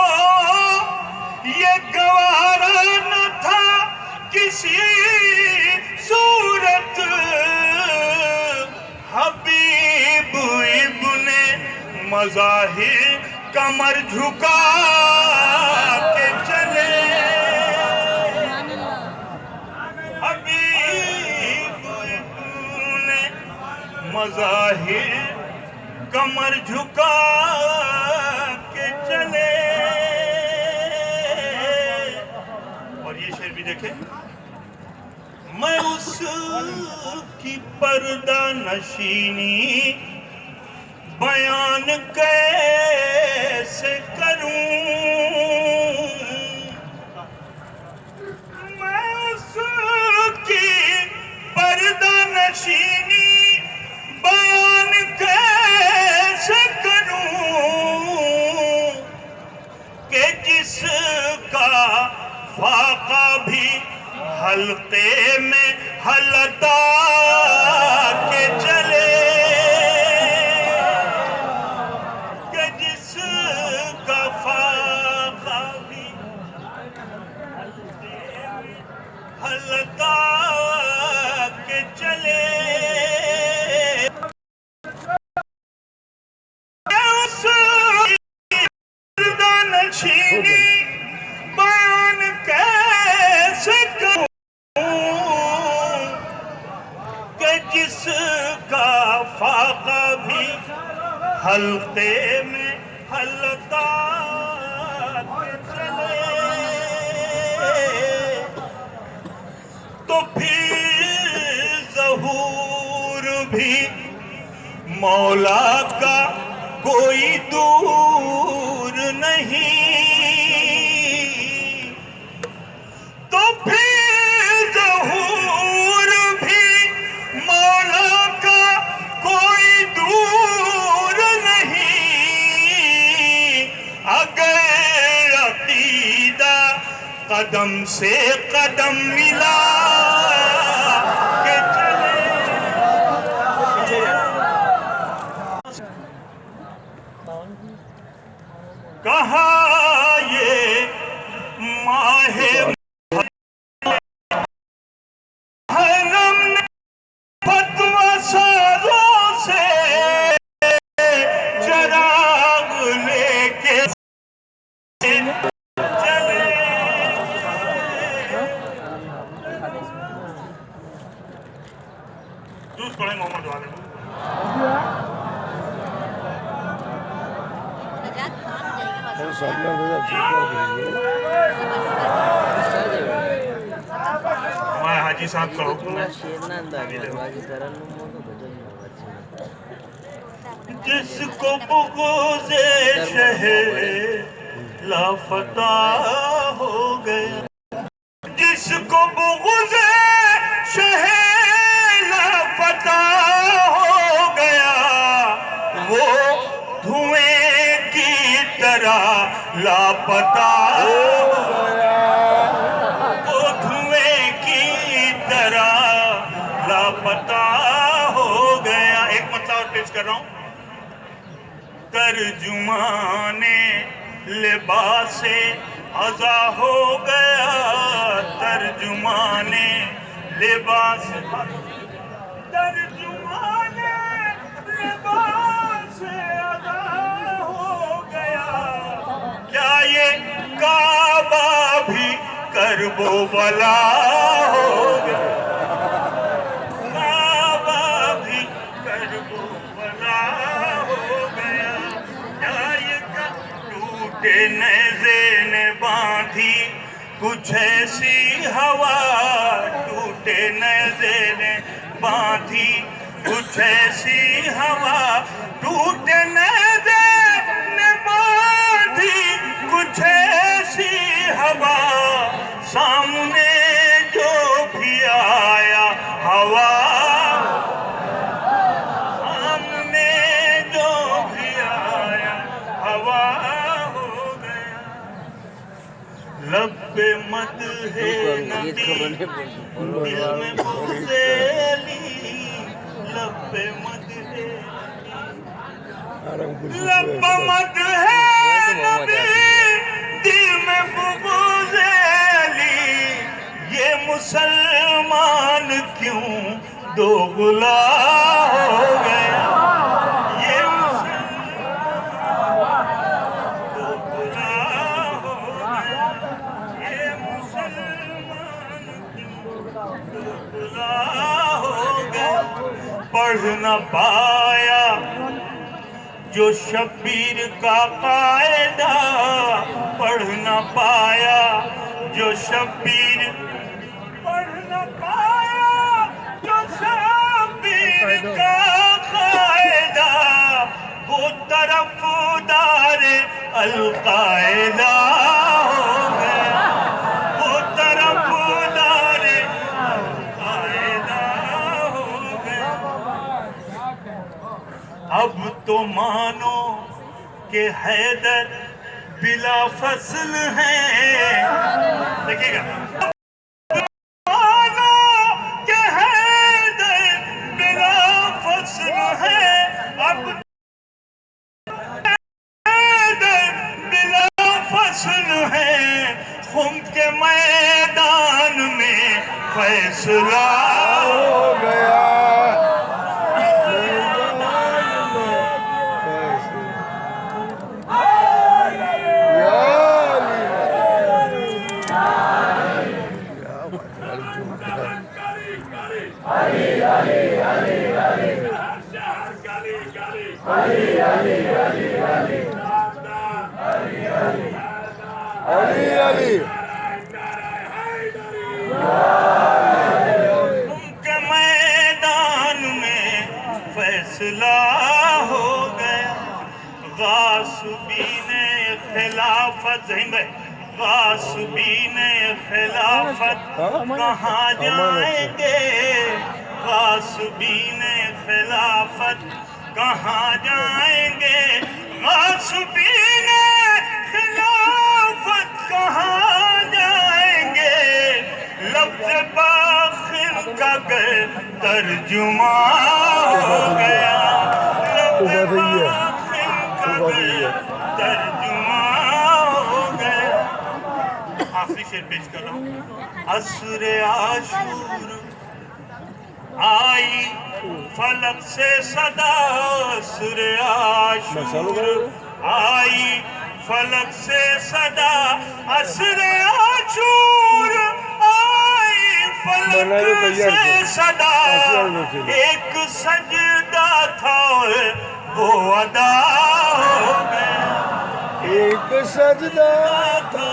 ये गवारा न था किसी सूरत। हबीब इब्ने मज़ाहिर कमर झुका के चले, हबीब इब्ने मज़ाहिर कमर झुका के चले। और ये शेर भी देखें, मैं उसकी पर्दा नशीनी बयान कैसे करूं, मैं उसकी पर्दा नशीनी बयान कैसे करूं कि जिसका फाका भी हल्के में हलता के चले, हल्का के चले। नशीनी बयान कैसे करूं कि जिसका फाका भी हल्के में हलता के चले। तो फिर ज़हूर भी मौला का कोई दूर नहीं, तो फिर ज़हूर भी मौला का कोई दूर कदम से कदम मिला के चले। कहा ये माहे हरम ने फतवा सारों से चराग लेके चले। दूध पड़े मोहम्मद वाले हमारे हाजी साहब का हुक्म है। जिसको बुग़्ज़े शहर लापता हो गया, जिसको बुग़्ज़े शहर लापता हो गया, वो धुएं की तरह लापता हो गया, वो धुएं की तरह लापता हो गया। एक मतलब और पेश कर रहा हूं। तर्जुमाने लिबासे अज़ा हो गया, तर्जुमाने लिबास, तर्जुमाने लिबास अज़ा हो गया। क्या ये काबा भी करबो बला हो गया, काबा भी करबो बला हो गया। क्या ये टूटे नेज़े ने बांधी कुछ ऐसी हवा, टूटे नेज़े ने बांधी कुछ ऐसी हवा, टूटे नेज़े ने बांधी कुछ ऐसी हवा, सामने जो भी आया हवा, सामने जो भी आया हवा हो गया। लब पे मत है नबी दिल में बुग़्ज़ेली, लब पे मत है, लब पे मत है नबी दिल में बुग़्ज़ेली। ये मुसलमान क्यों दोगला हो गया, ये मुसलमान दोगला हो गया, ये मुसलमान क्यों दोगला हो गया। पढ़ न पाया जो शब्बीर का कायदा, पढ़ न पाया जो शब्बीर, पढ़ न पाया जो शब्बीर का कायदा, वो तरफदार अल-कायदा हो गया, वो तरफदार अल-कायदा हो गया। अब तो मानो कि हैदर बिला फसल है, देखिएगा, मानो कि हैदर बिला फसल है, अब हैदर बिला फसल है, खुम के मैदान में फैसला हो गया। उनके मैदान में फैसला हो गया। गासबीने खिलाफत गासबीने खिलाफत कहाँ जाएंगे, गासबीने खिलाफत कहाँ जाएंगे, गासबीने खिलाफत कहाँ जाएंगे। तर्जुमा हो गया, तर्जुमा हो गया। आखिरी शेर पेश कर रहा हूँ। असरे आशूर आई फलक से सदा, असरे आशूर आई फलक से सदा, असरे आशूर आई फलक से सदा। एक सजदा था वो अदा हो गया, एक सजदा था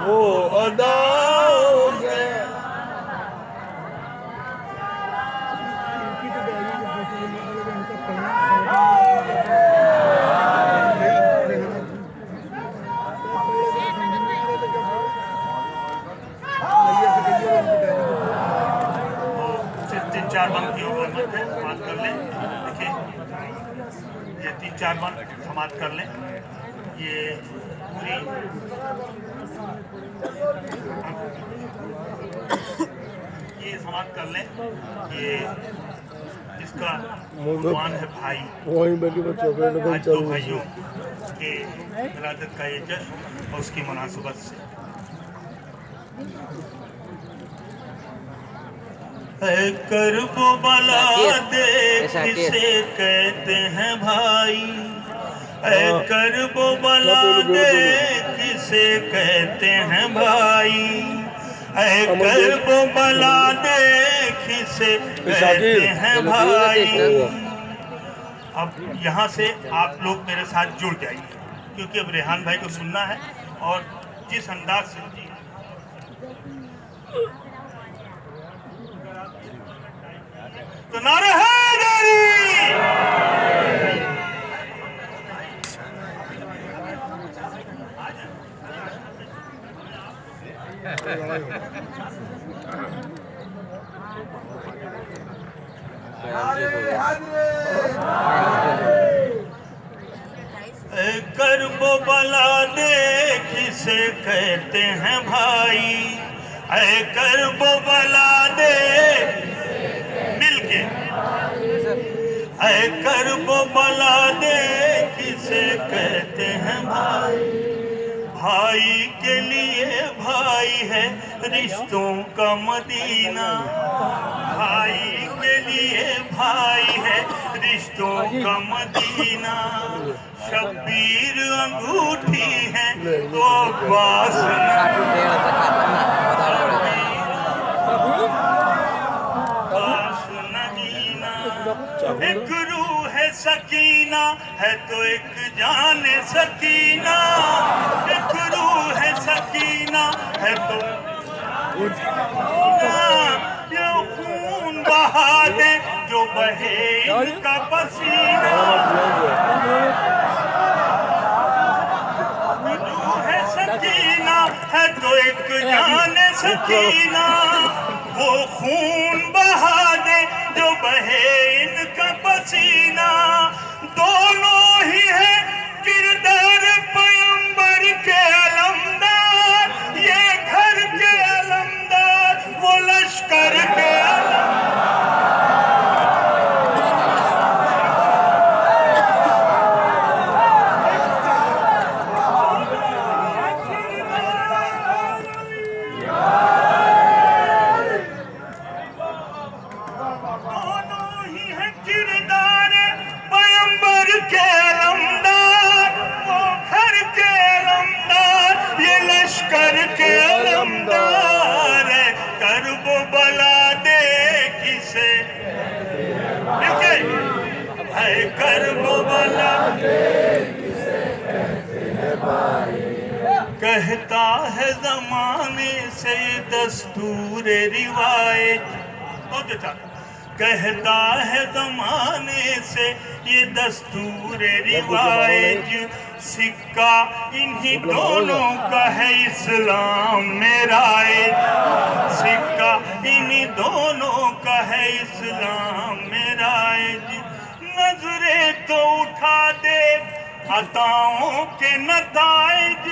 वो अदा हो गया। तीन चार बंद की जरूरत है, समाप्त कर लें। देखिए ये 3-4 बंद समाप्त कर लें। ये पूरी ये समाप्त कर लें। ये इसका भगवान है भाई, आज दो भाइयों के विलादत का ये जश्न और उसकी मुनासिबत से है करबो बला देख किसे कहते हैं भाई, है करबो बला देख किसे कहते हैं भाई, है करबो बला देख किसे कहते हैं भाई। अब यहाँ से आप लोग मेरे साथ जुड़ जाइए, क्योंकि अब रेहान भाई को सुनना है और जिस अंदाज से जी तो नारा हैदरी। करबो बला दे किसे कहते हैं भाई, ऐ करबो बला दे मिलके, ऐ करबो बला दे किसे कहते हैं भाई। भाई के लिए भाई है रिश्तों का मदीना, भाई के लिए भाई है रिश्तों का मदीना। शब्बीर अंगूठी है तो अब्बास नगीना। एक रूह है सकीना है तो एक जान सकीना, एक रूह है सकीना है तो ये खून बहा दे जो बहे इनका पसीना। रूह है सकीना है तो एक जान सकीना, वो खून बहा दे जो बहे इनका पसीना। दोनों ही है किरदार पैगंबर के अलमदार, ये घर के अलमदार वो लश्कर के कहता है जमाने से दस्तूर रिवायत, कहता है जमाने से ये दस्तूर रिवायत। सिक्का इन्हीं दोनों का है इस्लाम में राइज, सिक्का इन्हीं दोनों का है इस्लाम में राइज। नजरे तो उठा दे अताओं के नताइज,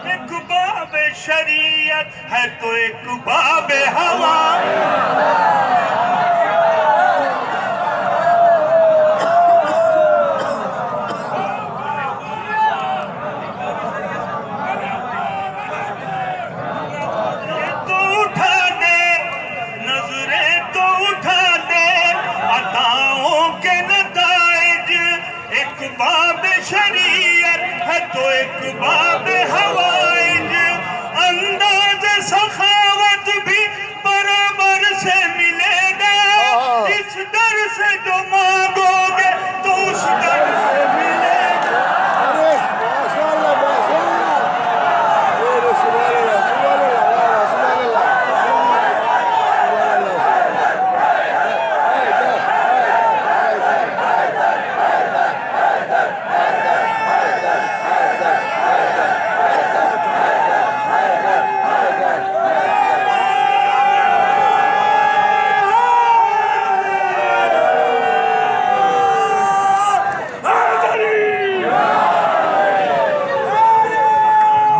एक बाब शरीयत है तो एक बाब हवा। तो एक बाब हवाइज, अंदाज सखावत भी बराबर से मिलेगा। इस दर से जो मांगोगे तो उस दर से मिलेगा। अरे माशाअल्लाह माशाअल्लाह, अरे सुभान अल्लाह सुभान अल्लाह सुभान अल्लाह।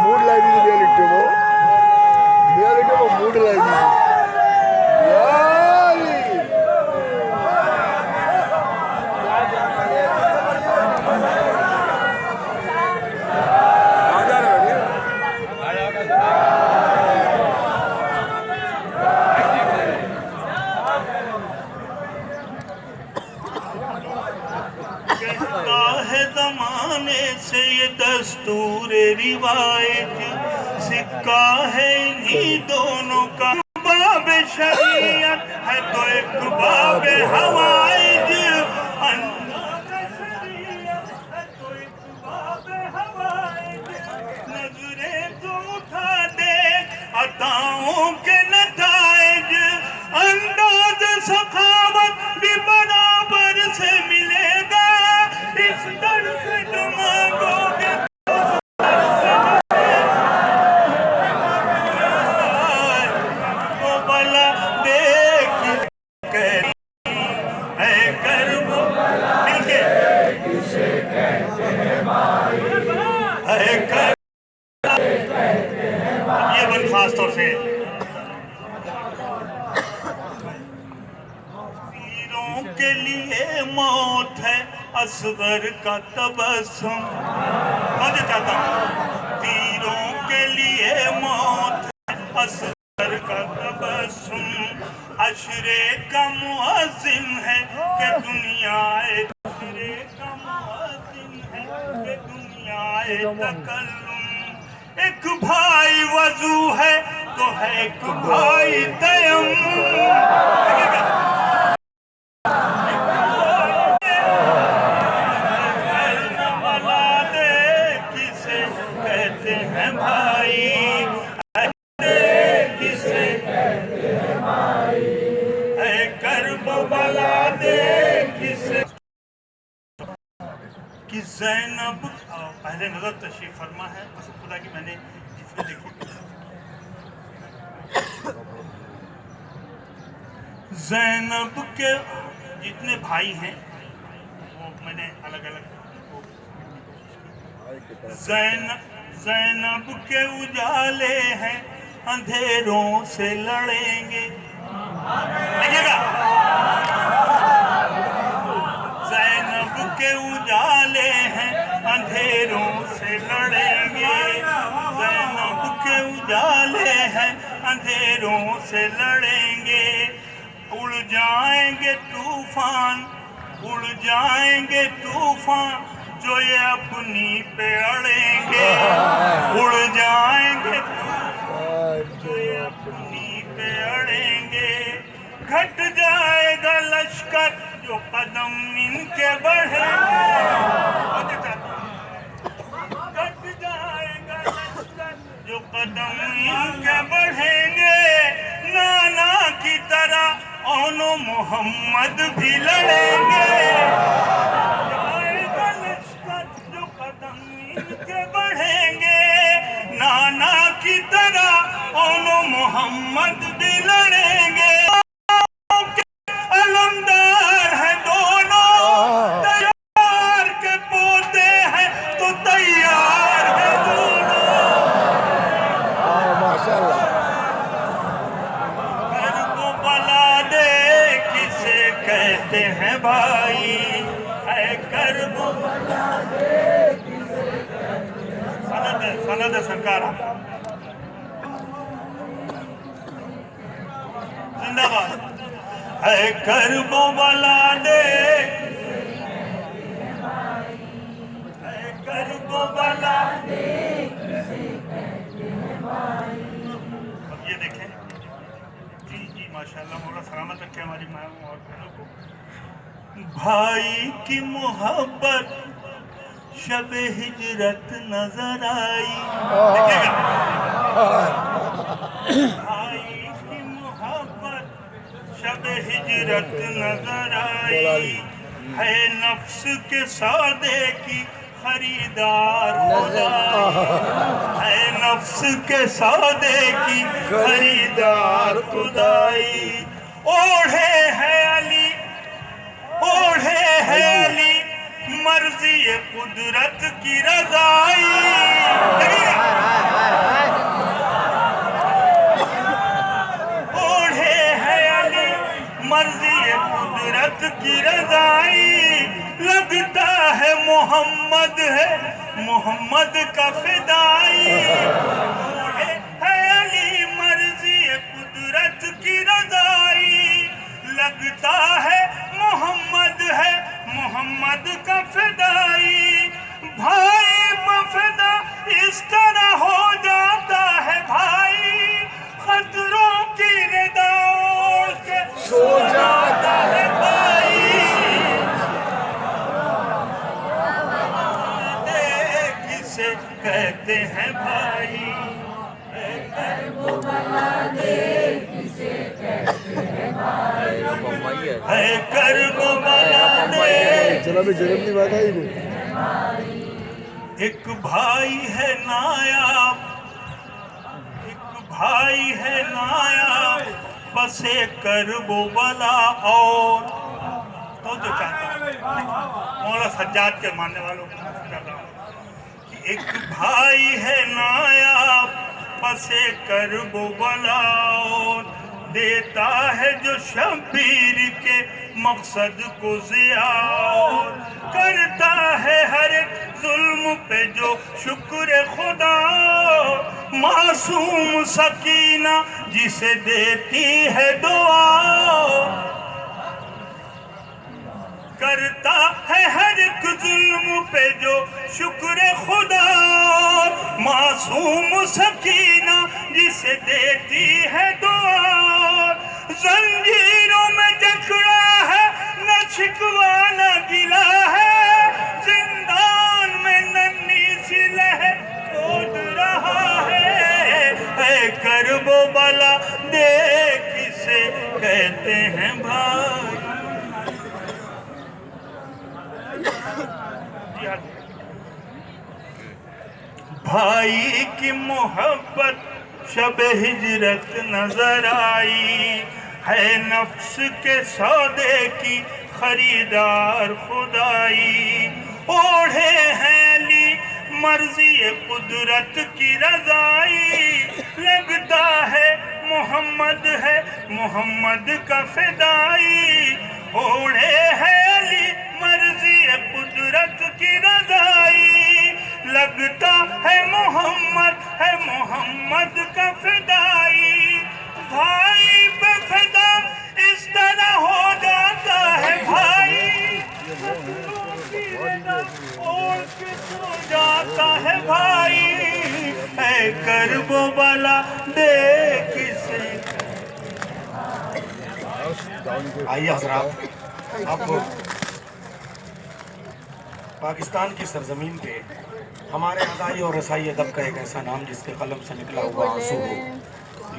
मूड लाई दी रियलिटी वो मूड लाई दी कहता है जमाने से ये दस्तूर रिवायत, सिक्का है इन्हीं दोनों का। बाब शरीयत है तो एक बाब हवाइज, अंदाज शरीयत है तो एक बाब हवाइज। नजरें तो उठा दे अताओं के नताइज, अंदाज सखावत भी बराबर से मिलेगा। इस दर से जो मांगोगे वो भला देख कहती है कर वो मिलके है कर। ये बन खास तौर से वीरों के लिए मौत है असगर का तबस्सुम। मैं चाहता हूँ वीरों के लिए मौत है असगर का तबस्सुम। अशरे का मुअज्जिन है कि दुनिया अशरे का मुअज्जिन है कि दुनिया तकल्लुम। एक भाई वजू है तो है एक भाई तयम्मुम। कि ज़ैनब पहले नजर तशरीफ फरमा है कसम खुदा की मैंने जिसको देखी। ज़ैनब के जितने भाई हैं वो मैंने अलग अलग। ज़ैनब के उजाले हैं अंधेरों से लड़ेंगे। देखिएगा ज़ैनब के उजाले हैं अंधेरों से लड़ेंगे। ज़ैनब के उजाले हैं अंधेरों से लड़ेंगे। उड़ जाएंगे तूफान, उड़ जाएंगे तूफान जो ये अपनी पे अड़ेंगे। उड़ जाएंगे तूफान जो ये अपनी पे अड़ेंगे। घट जाएगा लश्कर जो कदम इनके बढ़ेंगे। घट जाएगा लश्कर जो कदम इनके बढ़ेंगे। नाना की तरह ओनो मोहम्मद भी लड़ेंगे। जाएगा लश्कर जो कदम इनके बढ़ेंगे। नाना की तरह ओनो मोहम्मद भी लड़ेंगे। अलमदार है दोनों, तैयार के पोते हैं तो तैयार है दोनों। माशाअल्लाह। घर को बला दे किसे कहते हैं भाई, है कर को बला दे किसे कहते हैं। सनद सरकार जिंदाबाद। है करबो बला दे, है करबो बला माशाल्लाह मौला सलामत रखे हमारी माँ और बहनों को। भाई की मोहब्बत शब हिजरत नजर आई, देखिएगा, भाई की मोहब्बत शब हिजरत नजर आई, है नफ्स के सौदे की खरीदार खुदाई, है नफ्स के सौदे की खरीदार खुदाई। ओढ़े है अली, ओढ़े है अली मर्जी कुदरत की रज़ाई, ओढ़े है अली मर्जी कुदरत की रज़ाई। लगता है मोहम्मद है मोहम्मद का फिदाई, ओढ़े है अली मर्जी कुदरत की रज़ाई। लगता है मोहम्मद है मोहम्मद का फिदाई। भाई बफिदा इस तरह हो जाता है भाई, खतरों की निदाओं से सो जाता है भाई। किसे कहते हैं भाई, है कर्म बला दे। चला भी जन्म की बात आई नहीं। एक भाई है नायाब, एक भाई है नायाब, बसे कर्बो बला और तो जो चाहता हूँ मौला सज्जाद के मानने वालों को कर रहा हूँ कि एक भाई है नायाब, बसे कर्बो बला और देता है जो शबीर के मकसद को ज़िया, करता है हर एक जुल्म पे जो शुक्र खुदा। मासूम सकीना जिसे देती है दुआ, करता है हर एक जुल्म पे जो शुक्र खुदा। मासूम सकीना जिसे देती है दुआ। जंजीरों में जकड़ा है न शिकवा न गिला है, जिंदान में नन्ही सी लहर उड़ रहा है। करबो बला दे किसे कहते हैं भाई। भाई की मोहब्बत शब हिजरत नजर आई, है नफ्स के सौदे की खरीदार खुदाई। ओढ़े हैं अली मर्जी कुदरत की रज़ाई। लगता है मोहम्मद है मोहम्मद का फिदाई। ओढ़े हैं अली मर्जी कुदरत की रज़ाई। लगता है मोहम्मद का फिदाई। भाई बेफिदा इस तरह हो जाता है भाई, और सो जाता है भाई। है करबो बला दे किसे। आइए हज़रात, आपको पाकिस्तान की सरजमीन पे हमारे अदाई और रसाई अदब का एक ऐसा नाम जिसके कलम से निकला हुआ आंसू हो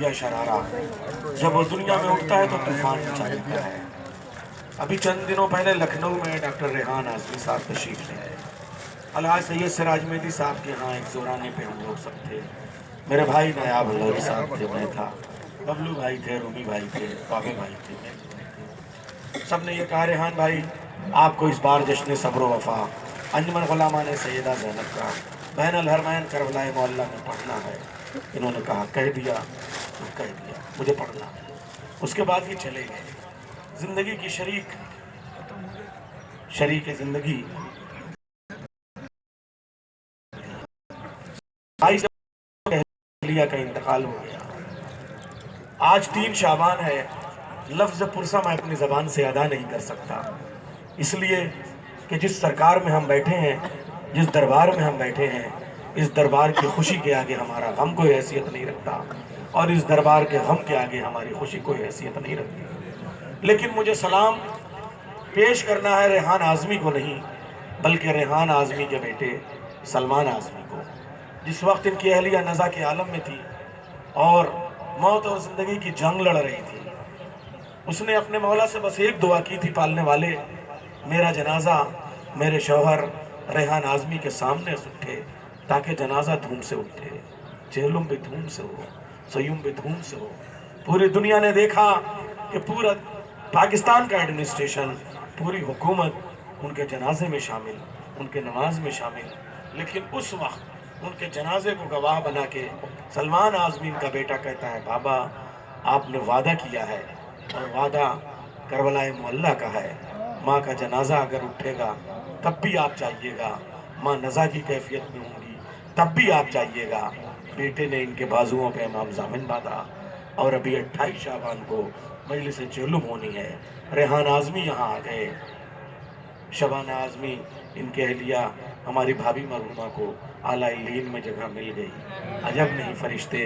या शरारा, जब वो दुनिया में उठता है तो तूफान मचा देता है। अभी चंद दिनों पहले लखनऊ में डॉक्टर रेहान आज़मी साहब तशरीफ ले आए। अलहाज सैयद सिराज मेहदी साहब के यहाँ एक ज़ोराने पे हम लोग सब थे। मेरे भाई नायाब लौरी साहब थे, मैं था, बबलू भाई थे, रूमी भाई थे, बाबे भाई थे। सब ने ये कहा रेहान भाई आपको इस बार जश्न सब्र वफ़ा अंजमन गुलामा ने सैयदा ज़ैनब का बहन अलहरमैन करबलाए मोहल्ला में पढ़ना है। इन्होंने कहा कह दिया तो कह दिया, मुझे पढ़ना है। उसके बाद ये चले गए। ज़िंदगी की शरीक ज़िंदगी का इंतकाल हो गया। आज 3 शाबान है। लफ्ज़ पुरसा मैं अपनी ज़बान से अदा नहीं कर सकता, इसलिए कि जिस सरकार में हम बैठे हैं, जिस दरबार में हम बैठे हैं, इस दरबार की खुशी के आगे हमारा गम कोई हैसियत नहीं रखता। और इस दरबार के गम के आगे हमारी खुशी कोई हैसियत नहीं रखती। लेकिन मुझे सलाम पेश करना है रेहान आज़मी को नहीं, बल्कि रेहान आज़मी के बेटे सलमान आज़मी को। जिस वक्त इनकी अहलिया नज़ा के आलम में थी और मौत और ज़िंदगी की जंग लड़ रही थी, उसने अपने मौला से बस एक दुआ की थी, पालने वाले मेरा जनाजा मेरे शौहर रेहान आज़मी के सामने उठे ताकि जनाजा धूम से उठे, चेहलुम भी धूम से हो, सयूम भी धूम से हो। पूरी दुनिया ने देखा कि पूरा पाकिस्तान का एडमिनिस्ट्रेशन, पूरी हुकूमत उनके जनाजे में शामिल, उनके नमाज में शामिल। लेकिन उस वक्त उनके जनाजे को गवाह बना के सलमान आज़मी का बेटा कहता है, बाबा आपने वादा किया है और वादा करबलाए मोहल्ला का है, माँ का जनाजा अगर उठेगा तब भी आप जाइएगा, माँ नज़ा की कैफियत में होंगी तब भी आप जाइएगा। बेटे ने इनके बाजुओं पे इमाम ज़ामिन बांधा और अभी 28 शाबान को मजलिस चेलुम होनी है। रेहान आज़मी यहाँ आ गए, शबाना आज़मी इनके अहलिया हमारी भाभी मरहुमा को आला इल्लीन में जगह मिल गई। अजब नहीं फरिश्ते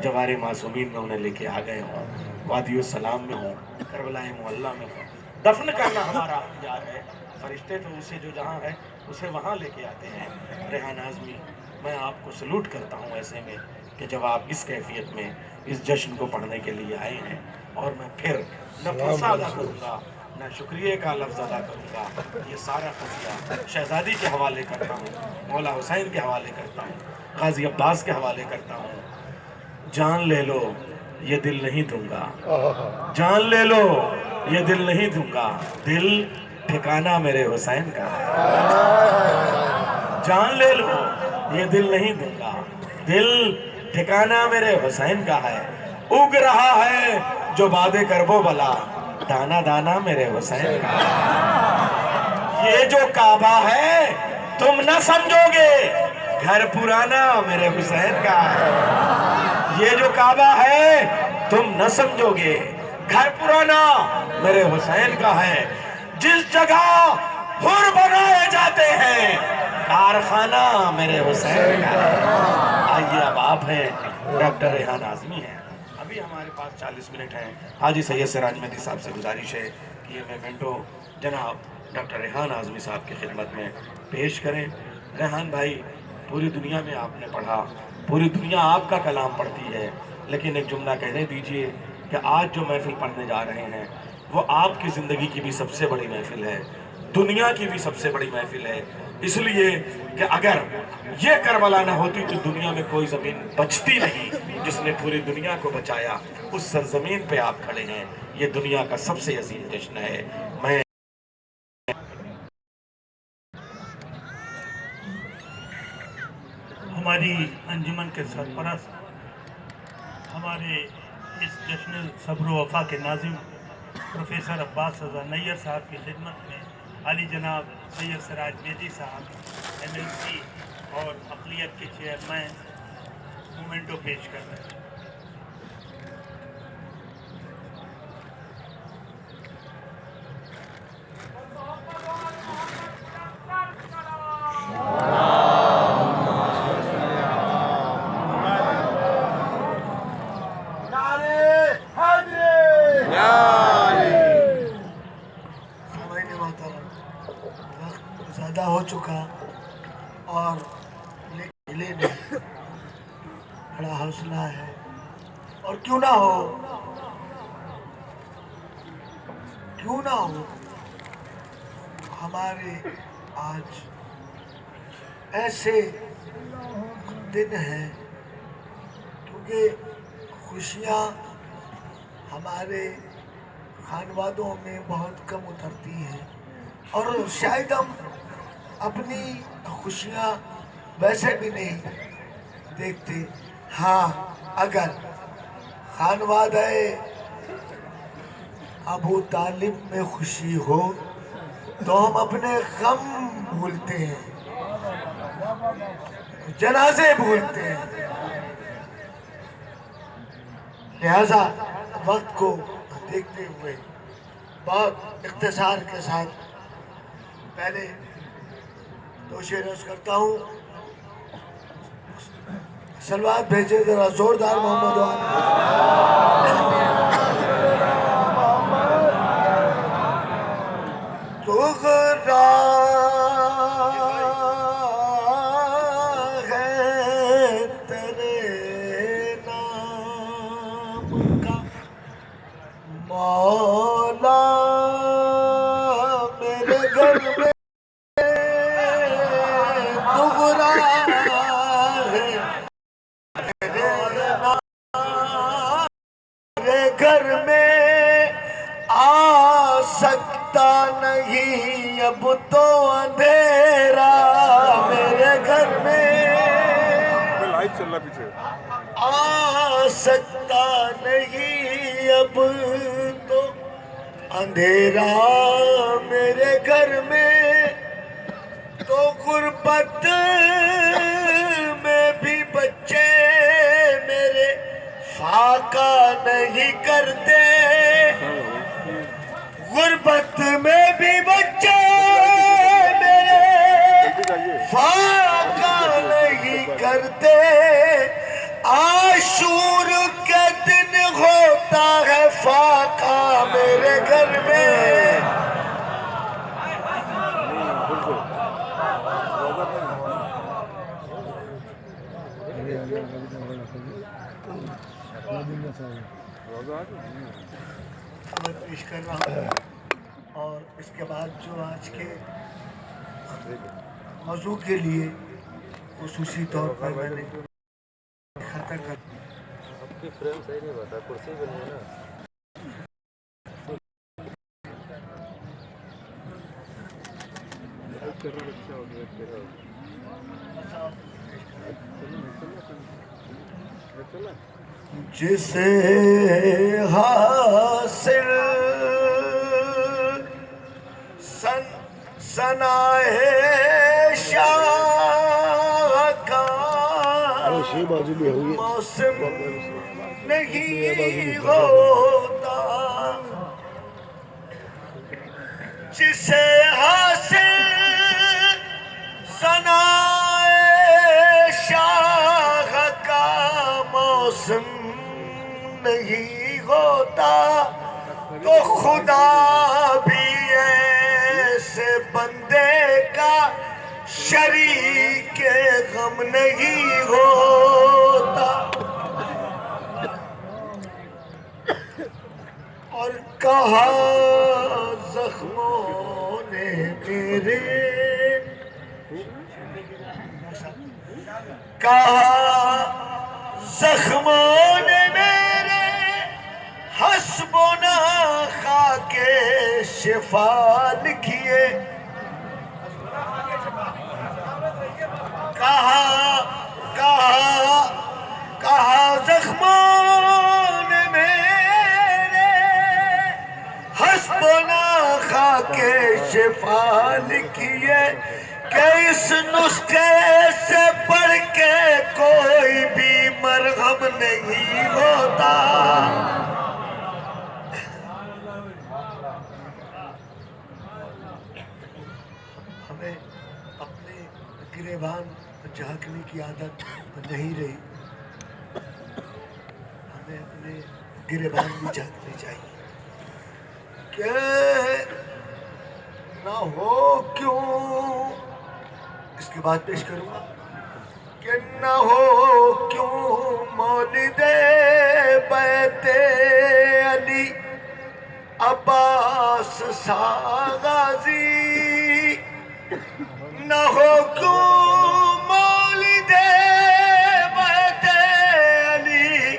जवारे मासूमीन में उन्हें लेके आ गए हों, वादियो सलाम में हों, करबलाए मोहल्ला में हों। दफन करना हमारा अख्तियार है, फरिश्ते तो उसे जो जहाँ है उसे वहाँ लेके आते हैं। रेहान आज़मी मैं आपको सलूट करता हूँ ऐसे में कि जब आप इस कैफियत में इस जश्न को पढ़ने के लिए आए हैं, और मैं फिर न पैसा अदा करूँगा न शुक्रिया का लफ्ज़ अदा करूँगा। ये सारा खुशियाँ शहजादी के हवाले करता हूँ, मौला हुसैन के हवाले करता हूँ, गाजी अब्बास के हवाले करता हूँ। जान ले लो ये दिल नहीं दूंगा, जान ले लो ये दिल नहीं दूंगा, दिल ठिकाना मेरे हुसैन का है। जान ले लो ये दिल नहीं दूंगा, दिल ठिकाना मेरे हुसैन का है। उग रहा है जो बादे करबो भला, दाना दाना मेरे हुसैन का है। ये जो काबा है तुम न समझोगे, घर पुराना मेरे हुसैन का है। ये जो काबा है तुम न समझोगे, घर पुराना मेरे हुसैन का है। जिस जगह हुर बनाए जाते हैं, कारखाना मेरे हुसैन का है। आइए अब आप हैं डॉक्टर रेहान आज़मी हैं। अभी हमारे पास 40 मिनट हैं। हाजी सैयद सिराज मेहदी साहब से गुजारिश है कि ये मेमेंटो जनाब डॉक्टर रेहान आज़मी साहब की खिदमत में पेश करें। रेहान भाई, पूरी दुनिया में आपने पढ़ा, पूरी दुनिया आपका कलाम पढ़ती है, लेकिन एक जुमला कहने दीजिए कि आज जो महफिल पढ़ने जा रहे हैं वो आपकी ज़िंदगी की भी सबसे बड़ी महफिल है, दुनिया की भी सबसे बड़ी महफिल है। इसलिए कि अगर ये करबला ना होती तो दुनिया में कोई ज़मीन बचती नहीं जिसने पूरी दुनिया को बचाया। उस सरजमीन पे आप खड़े हैं, ये दुनिया का सबसे अजीम जश्न है। मैं हमारी अंजुमन के सरपरस्त, हमारे इस जश्न सब्र वफ़ा के नाज़िम प्रोफेसर अब्बास रज़ा नैयर साहब की खिदमत में आली जनाब सैयद सिराज मेहदी साहब MLC और अक़लियत के चेयरमैन मोमेंटो पेश कर रहे हैं। ज़्यादा हो चुका और हिले नहीं, बड़ा हौसला है। और क्यों ना हो, क्यों ना हो, हमारे आज ऐसे दिन हैं क्योंकि खुशियाँ हमारे खानवादों में बहुत कम उतरती हैं और शायद हम अपनी खुशियाँ वैसे भी नहीं देखते। हाँ, अगर खानवादे अबू तालिब में खुशी हो तो हम अपने गम भूलते हैं, जनाजे भूलते हैं। लिहाजा वक्त को देखते हुए बहुत इख्तिसार के साथ पहले दो शेर अर्ज़ करता हूँ। सलवार भेजे जरा जोरदार मोहम्मद वाला। तुगरा है तेरे नाम का मौला मेरे घर में तुगरा है मेरे घर में आ सकता नहीं अब तो अंधेरा मेरे घर में लाइट चल रहा पीछे आ सकता नहीं अब तो अंधेरा मेरे घर में तो गुर्बत में भी बच्चे मेरे फाका नहीं करते गुर्बत में भी बच्चे मेरे फाका नहीं करते आशूर के दिन होता है फाका मेरे घर में पेश कर रहा हूँ और इसके बाद जो आज के मौजू के लिए खुसूसी तौर पर मैंने खाता कर आपकी फ्रेम सही नहीं बता कुर्सी बनी है ना जिसे हासिल सनाए शाह का मौसम नहीं होता जिसे हासिल सनाए शाह का मौसम नहीं होता तो खुदा भी ऐसे बंदे का शरीक गम नहीं होता और कहा जख्मों ने मेरे कहा जख्मों ने मेरे हस्बोना खाके शिफा लिखिए कहा कहा कहा जख्मों ने मेरे हस्बोना खाके शिफा लिखिए कि इस नुस्खे से पढ़ के कोई भी मरहम नहीं होता हमें अपने गिरेबान झांकने की आदत नहीं रही हमें अपने गिरेबान भी झांकने चाहिए कि ना हो क्यों इसके बाद पेश करूंगा कि न हो क्यों मौलिदे बैते अली अब्बास सागाजी न हो क्यों मौलिदे बैते अली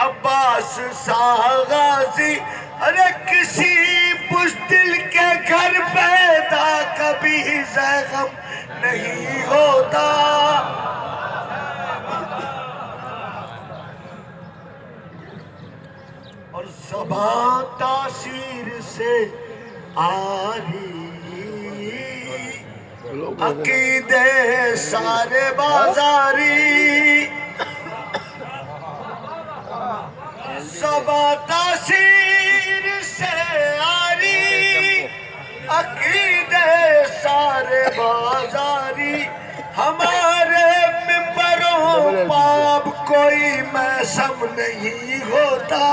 अब्बास सागाजी अरे किसी बुज़दिल के घर पैदा कभी ज़ैग़म नहीं होता और ज़बान तासीर से आरी अकीदे सारे बाजारी ज़बान तासीर से आरी अकीदे सारे बाजारी हमारे मिंबरों पाप कोई मौसम नहीं होता,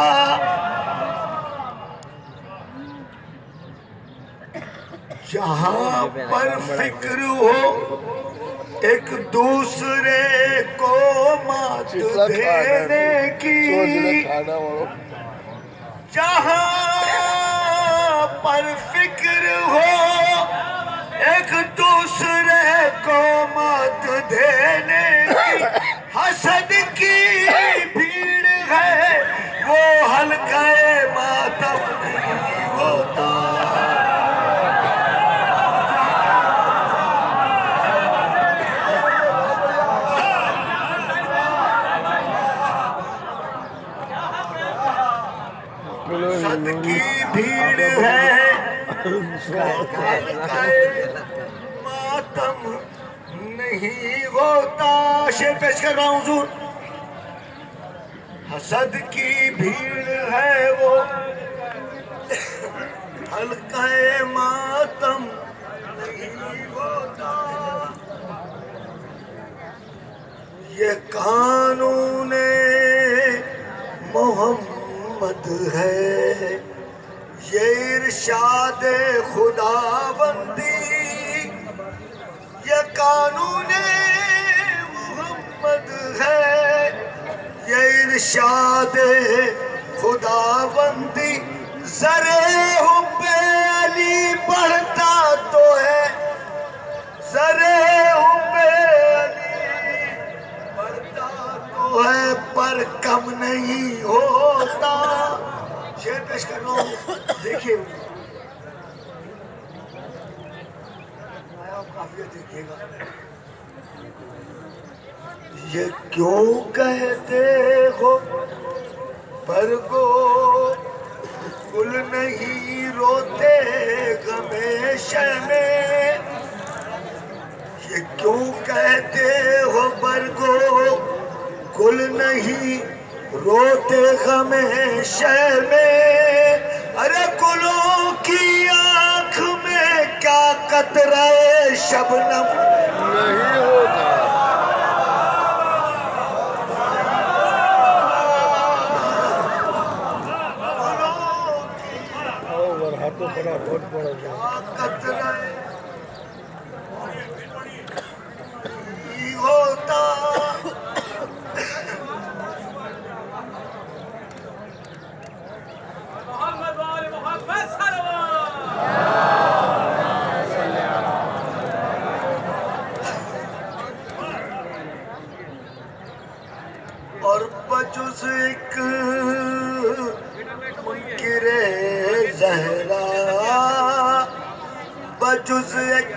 जहां पर फिक्र हो एक दूसरे को मात देने की, जहां पर फिक्र हो एक दूसरे को मात देने की, हसद की भीड़ है वो हल्का मातम नहीं होता। हसद की भीड़ है मातम नहीं होता। शेर पेश कर रहा हूं हुजूर। हसद की भीड़ है वो हल्का मातम नहीं होता। ये कानून मोहम्मद है, ये इरशाद खुदाबंदी, ये कानून मोहम्मद है, ये इरशाद खुदाबंदी। ज़रे हुब्बे अली बढ़ता तो है, ज़रे हुब्बे अली बढ़ता तो है, पर कम नहीं होता। शेर पेश कर रहा हूं, देखिए काफिया देखिएगा। ये क्यों कहते हो परगो गुल नहीं रोते गमे में, ये क्यों कहते हो बरगो गुल नहीं रोते गमे में। अरे गुलों की आंख में क्या कतरे शबनम नहीं होता। हाथों बड़ा बहुत बड़ा होता। और बजुज़ एक मुनकिरे ज़हरा, बजुज़ एक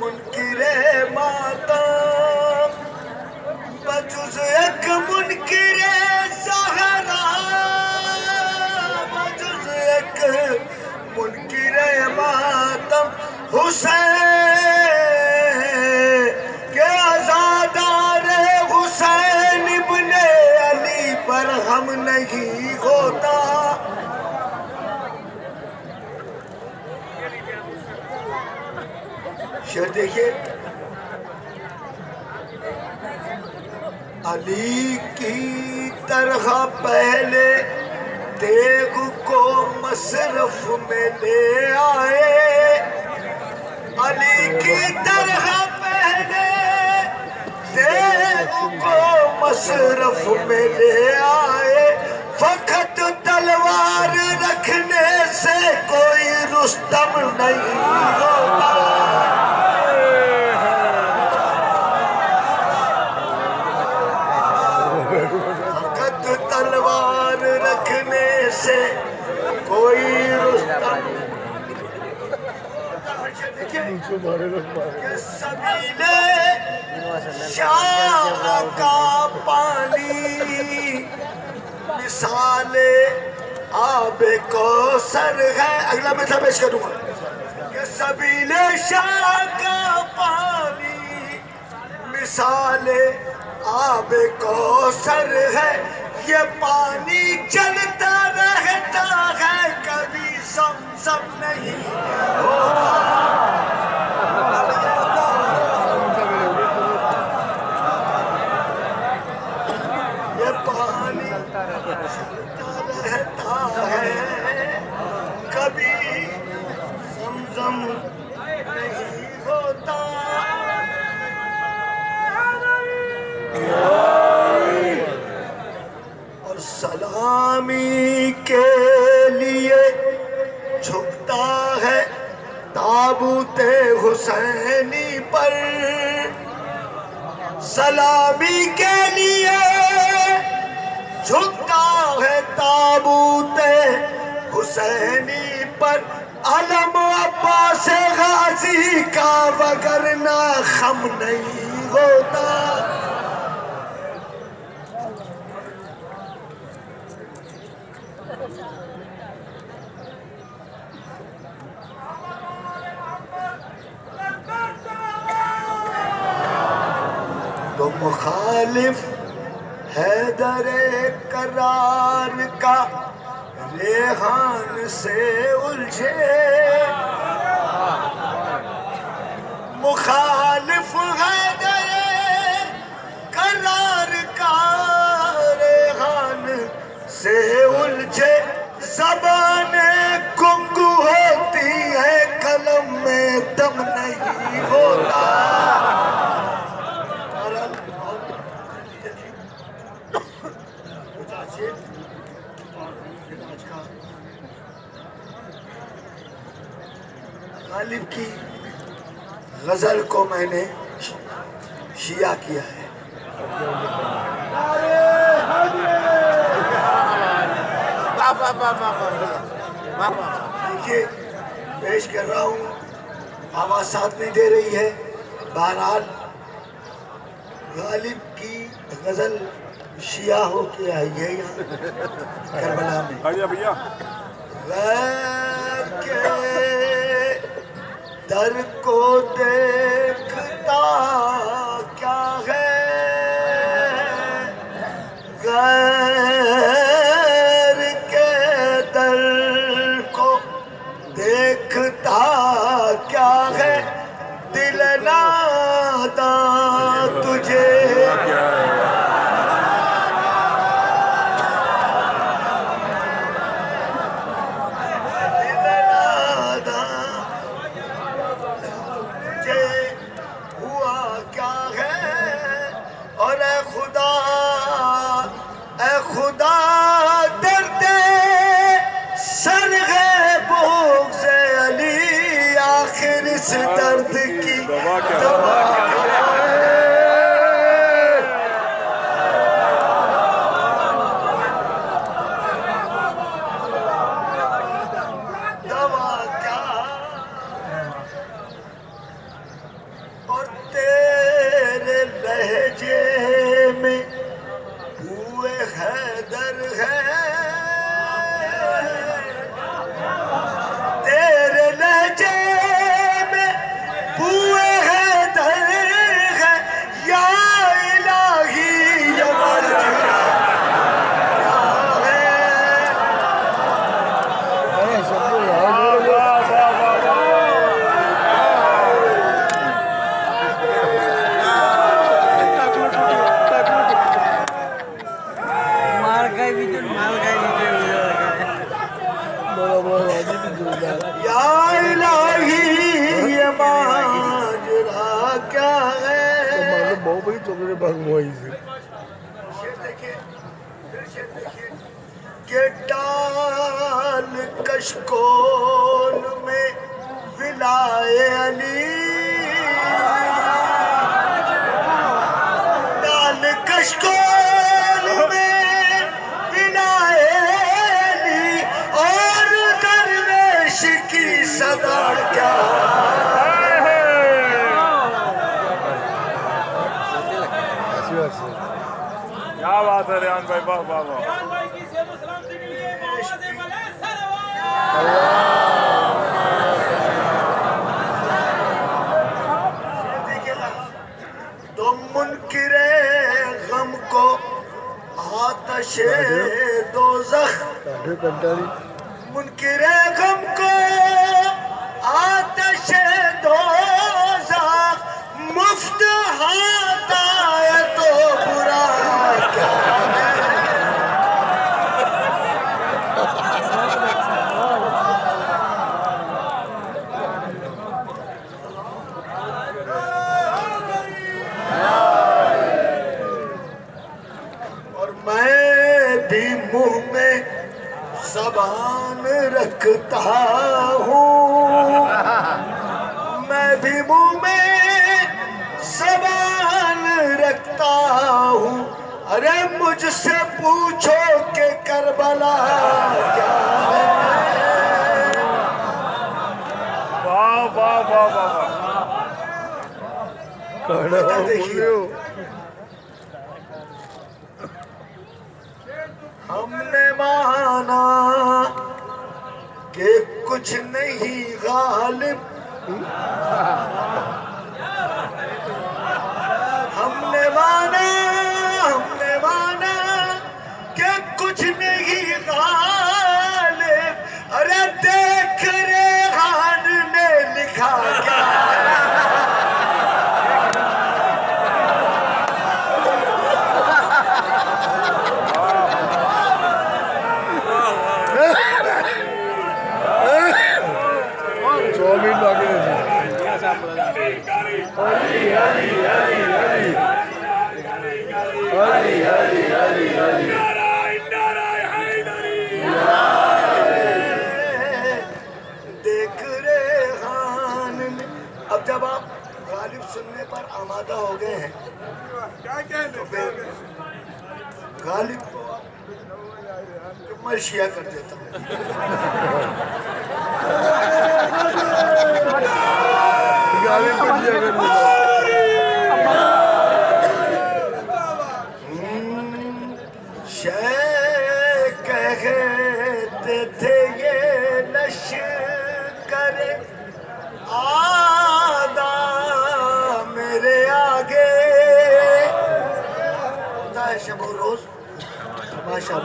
मुनकिरे मातम, बजुज़ एक मुनकिरे ज़हरा, बजुज़ एक मुनकिरे मातम। हुसैन के आज़ादारे हुसैन इब्ने अली पर हम नहीं होता। शेर देखिए, अली की तरह पहले तेग को मसरफ में ले आए, अली की तरह पहले तेग को मसरफ में ले आए। फकत तलवार रखने से कोई रुस्तम नहीं होता। तलवार रखने से कोई रुस्तम। सबीले शाह का पानी मिसाले आबे कौसर है। अगला मैं था पेश करूंगा कि सबीले शाह का पानी मिसाले आबे कौसर है। ये पानी चलता रहता है, कभी समसम नहीं होता। सलामी के लिए झुकता है ताबूत हुसैनी पर अलम अब्बास गाजी का, वगरना खम नहीं होता। तो मुखालिफ हैदरे करार का रेहान से उलझे, मुखालिफ हैदरे करार का रेहान से उलझे, ज़बाने गुंगू होती है, कलम में दम नहीं होता। गालिब की गजल को मैंने शिया किया है। देखिए पेश कर रहा हूँ, आवाज साथ नहीं दे रही है। बहरहाल गालिब की गजल शिया हो के आई है यहाँ करबला में। भैया गैर के दर को देखता क्या है, गैर के दर को देखता क्या है, दिल नादा तुझे इस दर्द की दवा क्या, और तेरे लहजे में हुए हैदर है, तेरे लहजे हुए हैदर है, या इलाही ये मर्ज़ या इलाही ये माजरा क्या है। मालूम बहुत बड़ी चौकड़े भगवाई से के डाल कशकोल में विलाए अली, डाल कशकोल में विलाए अली, और दरवेश की सदा क्या बात है रेहान भाई, वाह वाह वाह। तो मुनकिरे गम को आतशे दोज़ख, मुनकिरे गम को आतशे दोज़ख, मुफ्त हाथ आए तो बुरा क्या है। और मैं भी मुंह में ज़बान रखता हूँ, मैं भी मुंह में अरे मुझसे पूछो कि करबला क्या है। वाह वाह वाह वाह देखिए हमने माना कि कुछ नहीं गालिब, हमने माना कि कुछ नहीं गालिब। अरे देख रेहान ने लिखा क्या देख रेहान ने। अब जब आप गालिब सुनने पर आमादा हो गए हैं तो फिर गालिब को मैं शिया कर देता हूँ। गालिब को शिया कर देता हूँ। कहते थे ये लश्कर आदा मेरे आगे होता है शब रोज तमाशा।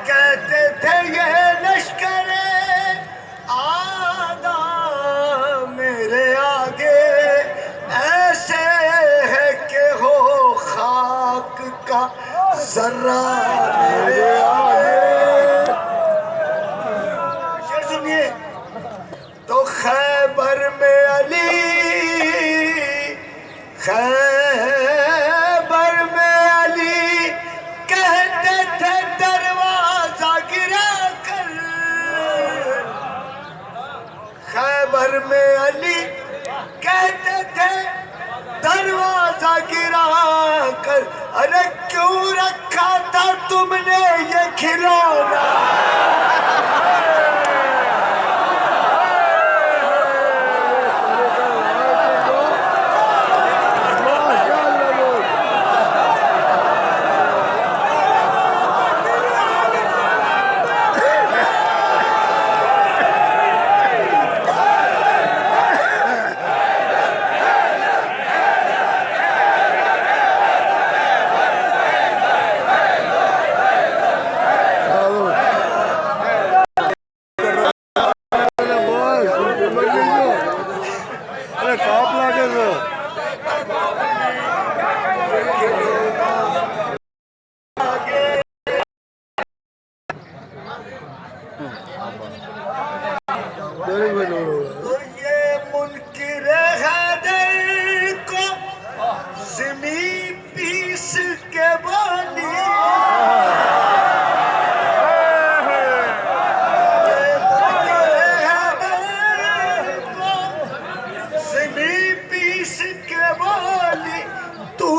कहते थे ये लश्कर आदा मेरे आगे ऐसे है कि हो खाक का जर्रा मेरे आगे। शेर सुनिए तो खैबर में अली, खैबर में अली कहते थे दरवाजा गिरा कर। खैबर में अली कहते थे दरवाजा गिरा कर। अरे क्यों रखा था तुमने ये खिलौना। तो ये मुनकिर हैदर को ज़मी पीस के बोली। ये मुनकिर हैदर को ज़मी पीस के बोली। तू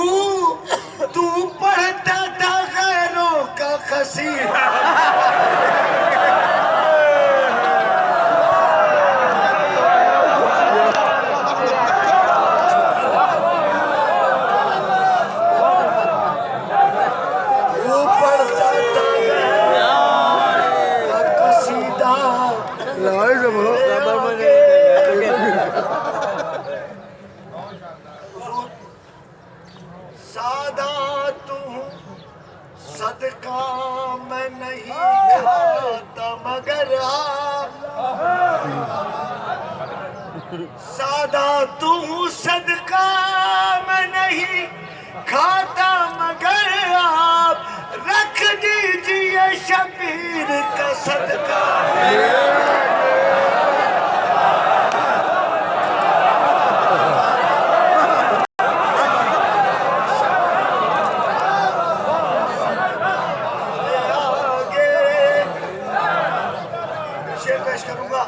पढ़ता था गैरों का खसीदा। सादा तू सदका मैं नहीं खाता मगर सादा तू सदका मैं नहीं खाता मगर आप रख दीजिए शबीर का सदका। पेश करूंगा।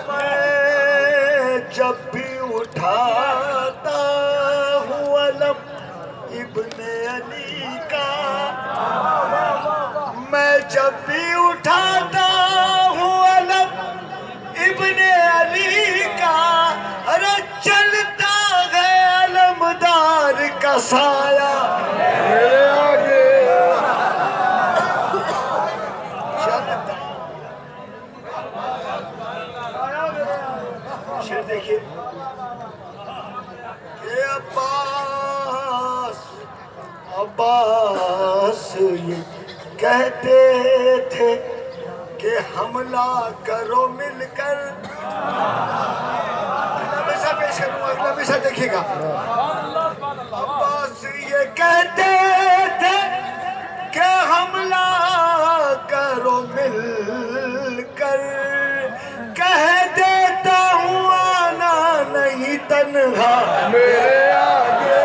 मैं जब भी उठाता हूँ अलम इब्ने अली का मैं जब भी उठाता हूँ अलम इब्ने अली का, अरे चलता है अलमदार का साया मेरे आगे चलता। शेर देखिए कि अब्बास ये कहते थे कि हमला करो मिलकर। हमेशा पेश करूंगा, अगला हमेशा देखिएगा। अब्बास ये कहते थे कि हमला करो मिलकर, कह देता हूँ आना नहीं तन्हा मेरे आगे।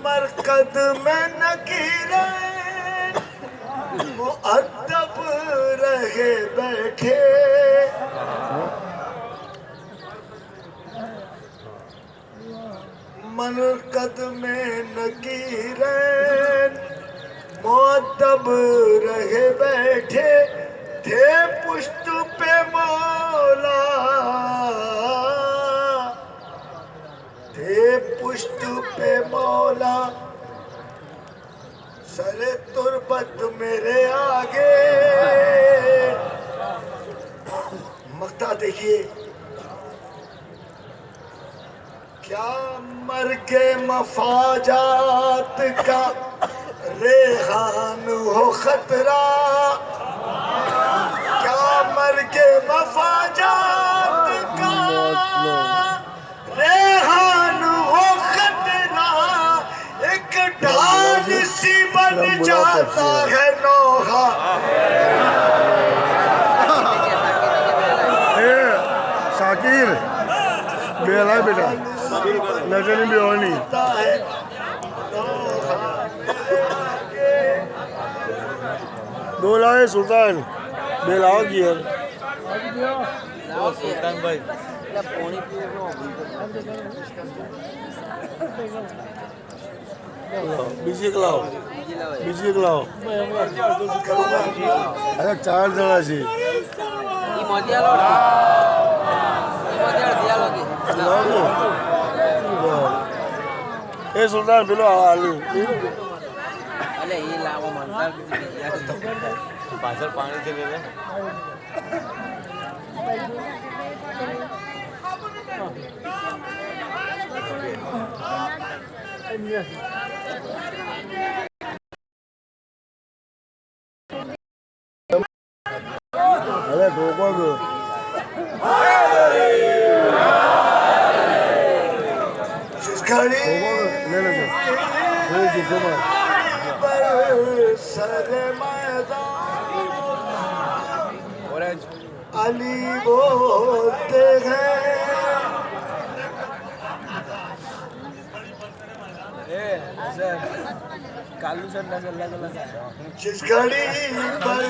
मरकद में नकीरे मुअद्दब रहे बैठे, मरकद में नकीरे मुअद्दब रहे बैठे थे पुश्त पे मौला, थे पुश्त पे मौला, सरे तुरबत मेरे आगे। मक्ता देखिए, क्या मर्गे मफाजात का रेहान हो खतरा, क्या मर्गे मफाजात का रेहान हो खतरा, एक ढाल सी बन जाता है नौहा। शाकिर बेला बेटा नजर भी और नहीं दो लाए सुल्तान बेलाओ की यार सुल्तान भाई बीजी खिलाओ बीजी खिलाओ अरे 4 जना से ए सुल्तान बिलो आलू अरे ये लावा मंदार पाछળ પાણી છે લે अरे ढोको को खड़ी ले ले सर मैदान अली बोलते हैं, जिस घड़ी पर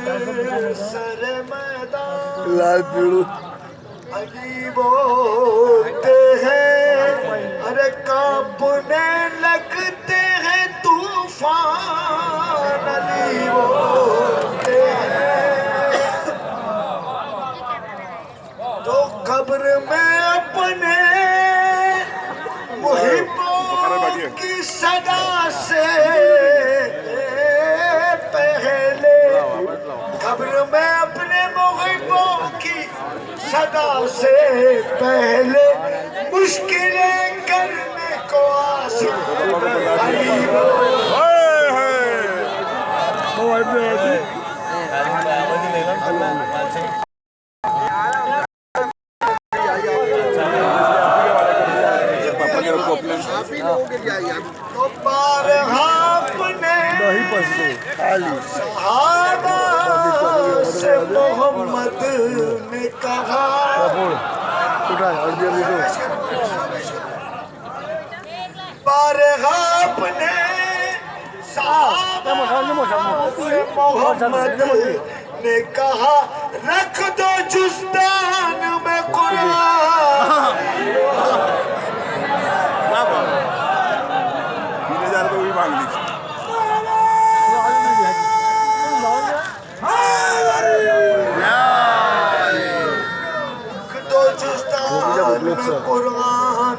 सर मैदान लाल पीड़ू अली बोलते हैं, अरे कांपने लगते हैं तूफान अली बोलते हैं, तो कब्र में अपने मुहिब्बों की सदा से पहले, कब्र में अपने मुहिब्बों की सदा से पहले मुश्किलें करने को आसान ओ वापस दो खाली सहाबा से मोहम्मद ने कहा उठा और दिया दो बारहा अपने सहाबा से मोहम्मद ने कहा रख दो जुस्तान में कुरान। 3000 तो भी मांग ली रख दो जुस्तान में कुरान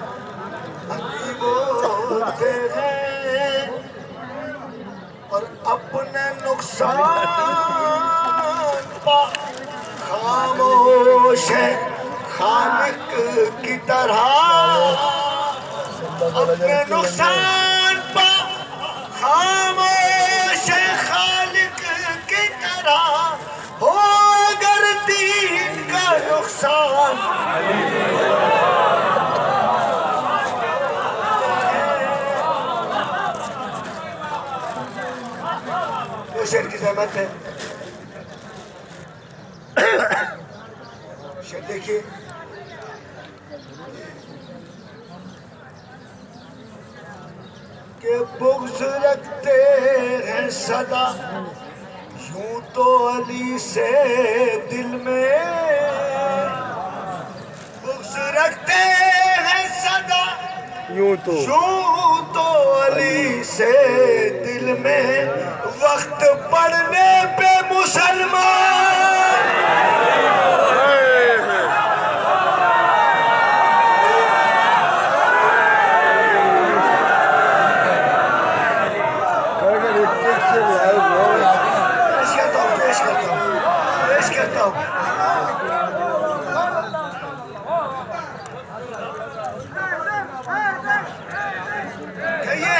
बोलते हैं और अपने नुकसान पर खामोश है खालिक की तरह। अपने नुकसान पर खामोश है खालिक की तरह। हो अगर दीन का नुकसान शेर की जहमत है। शेर देखिए कि बुग़्ज़ रखते हैं सदा यूं तो अली से दिल में। बुग़्ज़ रखते हैं सदा यूं तो अली से दिल में। वक्त पड़ने पे मुसलमान पेश करता हूँ। ये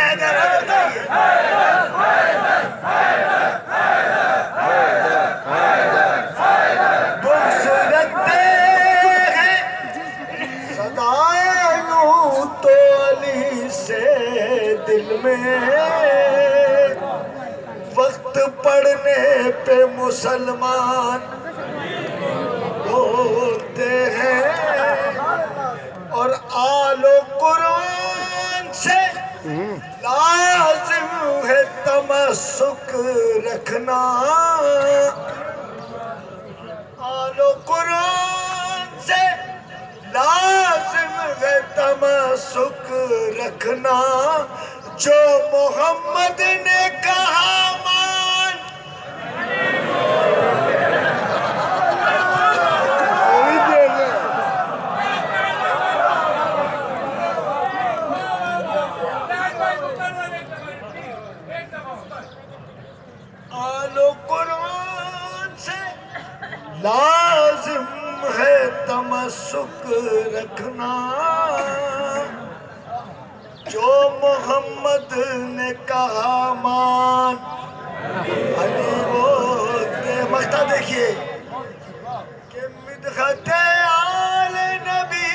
बुग़्ज़ रखते हैं सदा यूं तो अली से दिल में। वक्त पड़ने पे मुसलमान बोलते हैं और आलो कुरान से लाजिम है तमस्सुक रखना। आलो कुरान से लाजिम है तमस्सुक रखना। जो मोहम्मद ने कहा मान आलो कुरान से लाजिम है तमस्सुक रखना। जो मोहम्मद ने कहा मान अली वो मक्ता देखिए कि मिदहते आले नबी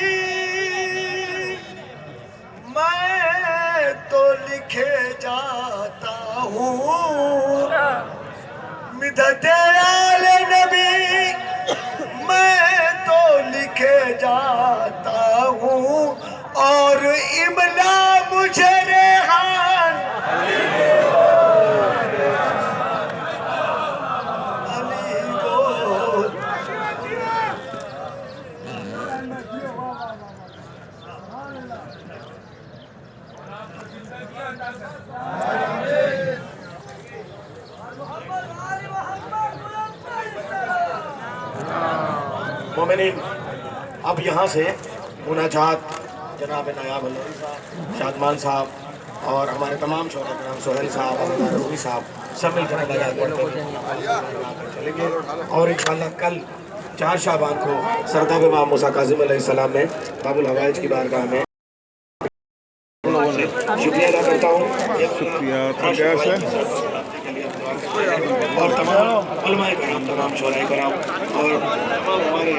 मैं तो लिखे जाता हूँ। मिदहते आले नबी मैं तो लिखे जाता हूँ और इमला मुझे रेहान अली बोल। मोमिनीन अब यहाँ से मुनाजात जनाब नायाब अल्लाह साहब, शादमान साहब और हमारे तमाम शोहरा कराम सोहेल साहब और रसूली साहब सब मिलकर चलेंगे। और इंशाअल्लाह कल 4 शाबान को सरदार इमाम मूसा काज़िम अलैहिस्सलाम में बाबुल हवाइज की बारगाह में शुक्रिया अदा करता हूँ। और तमाम उलमाए कराम, तमाम शोहरा कराम और तमाम हमारे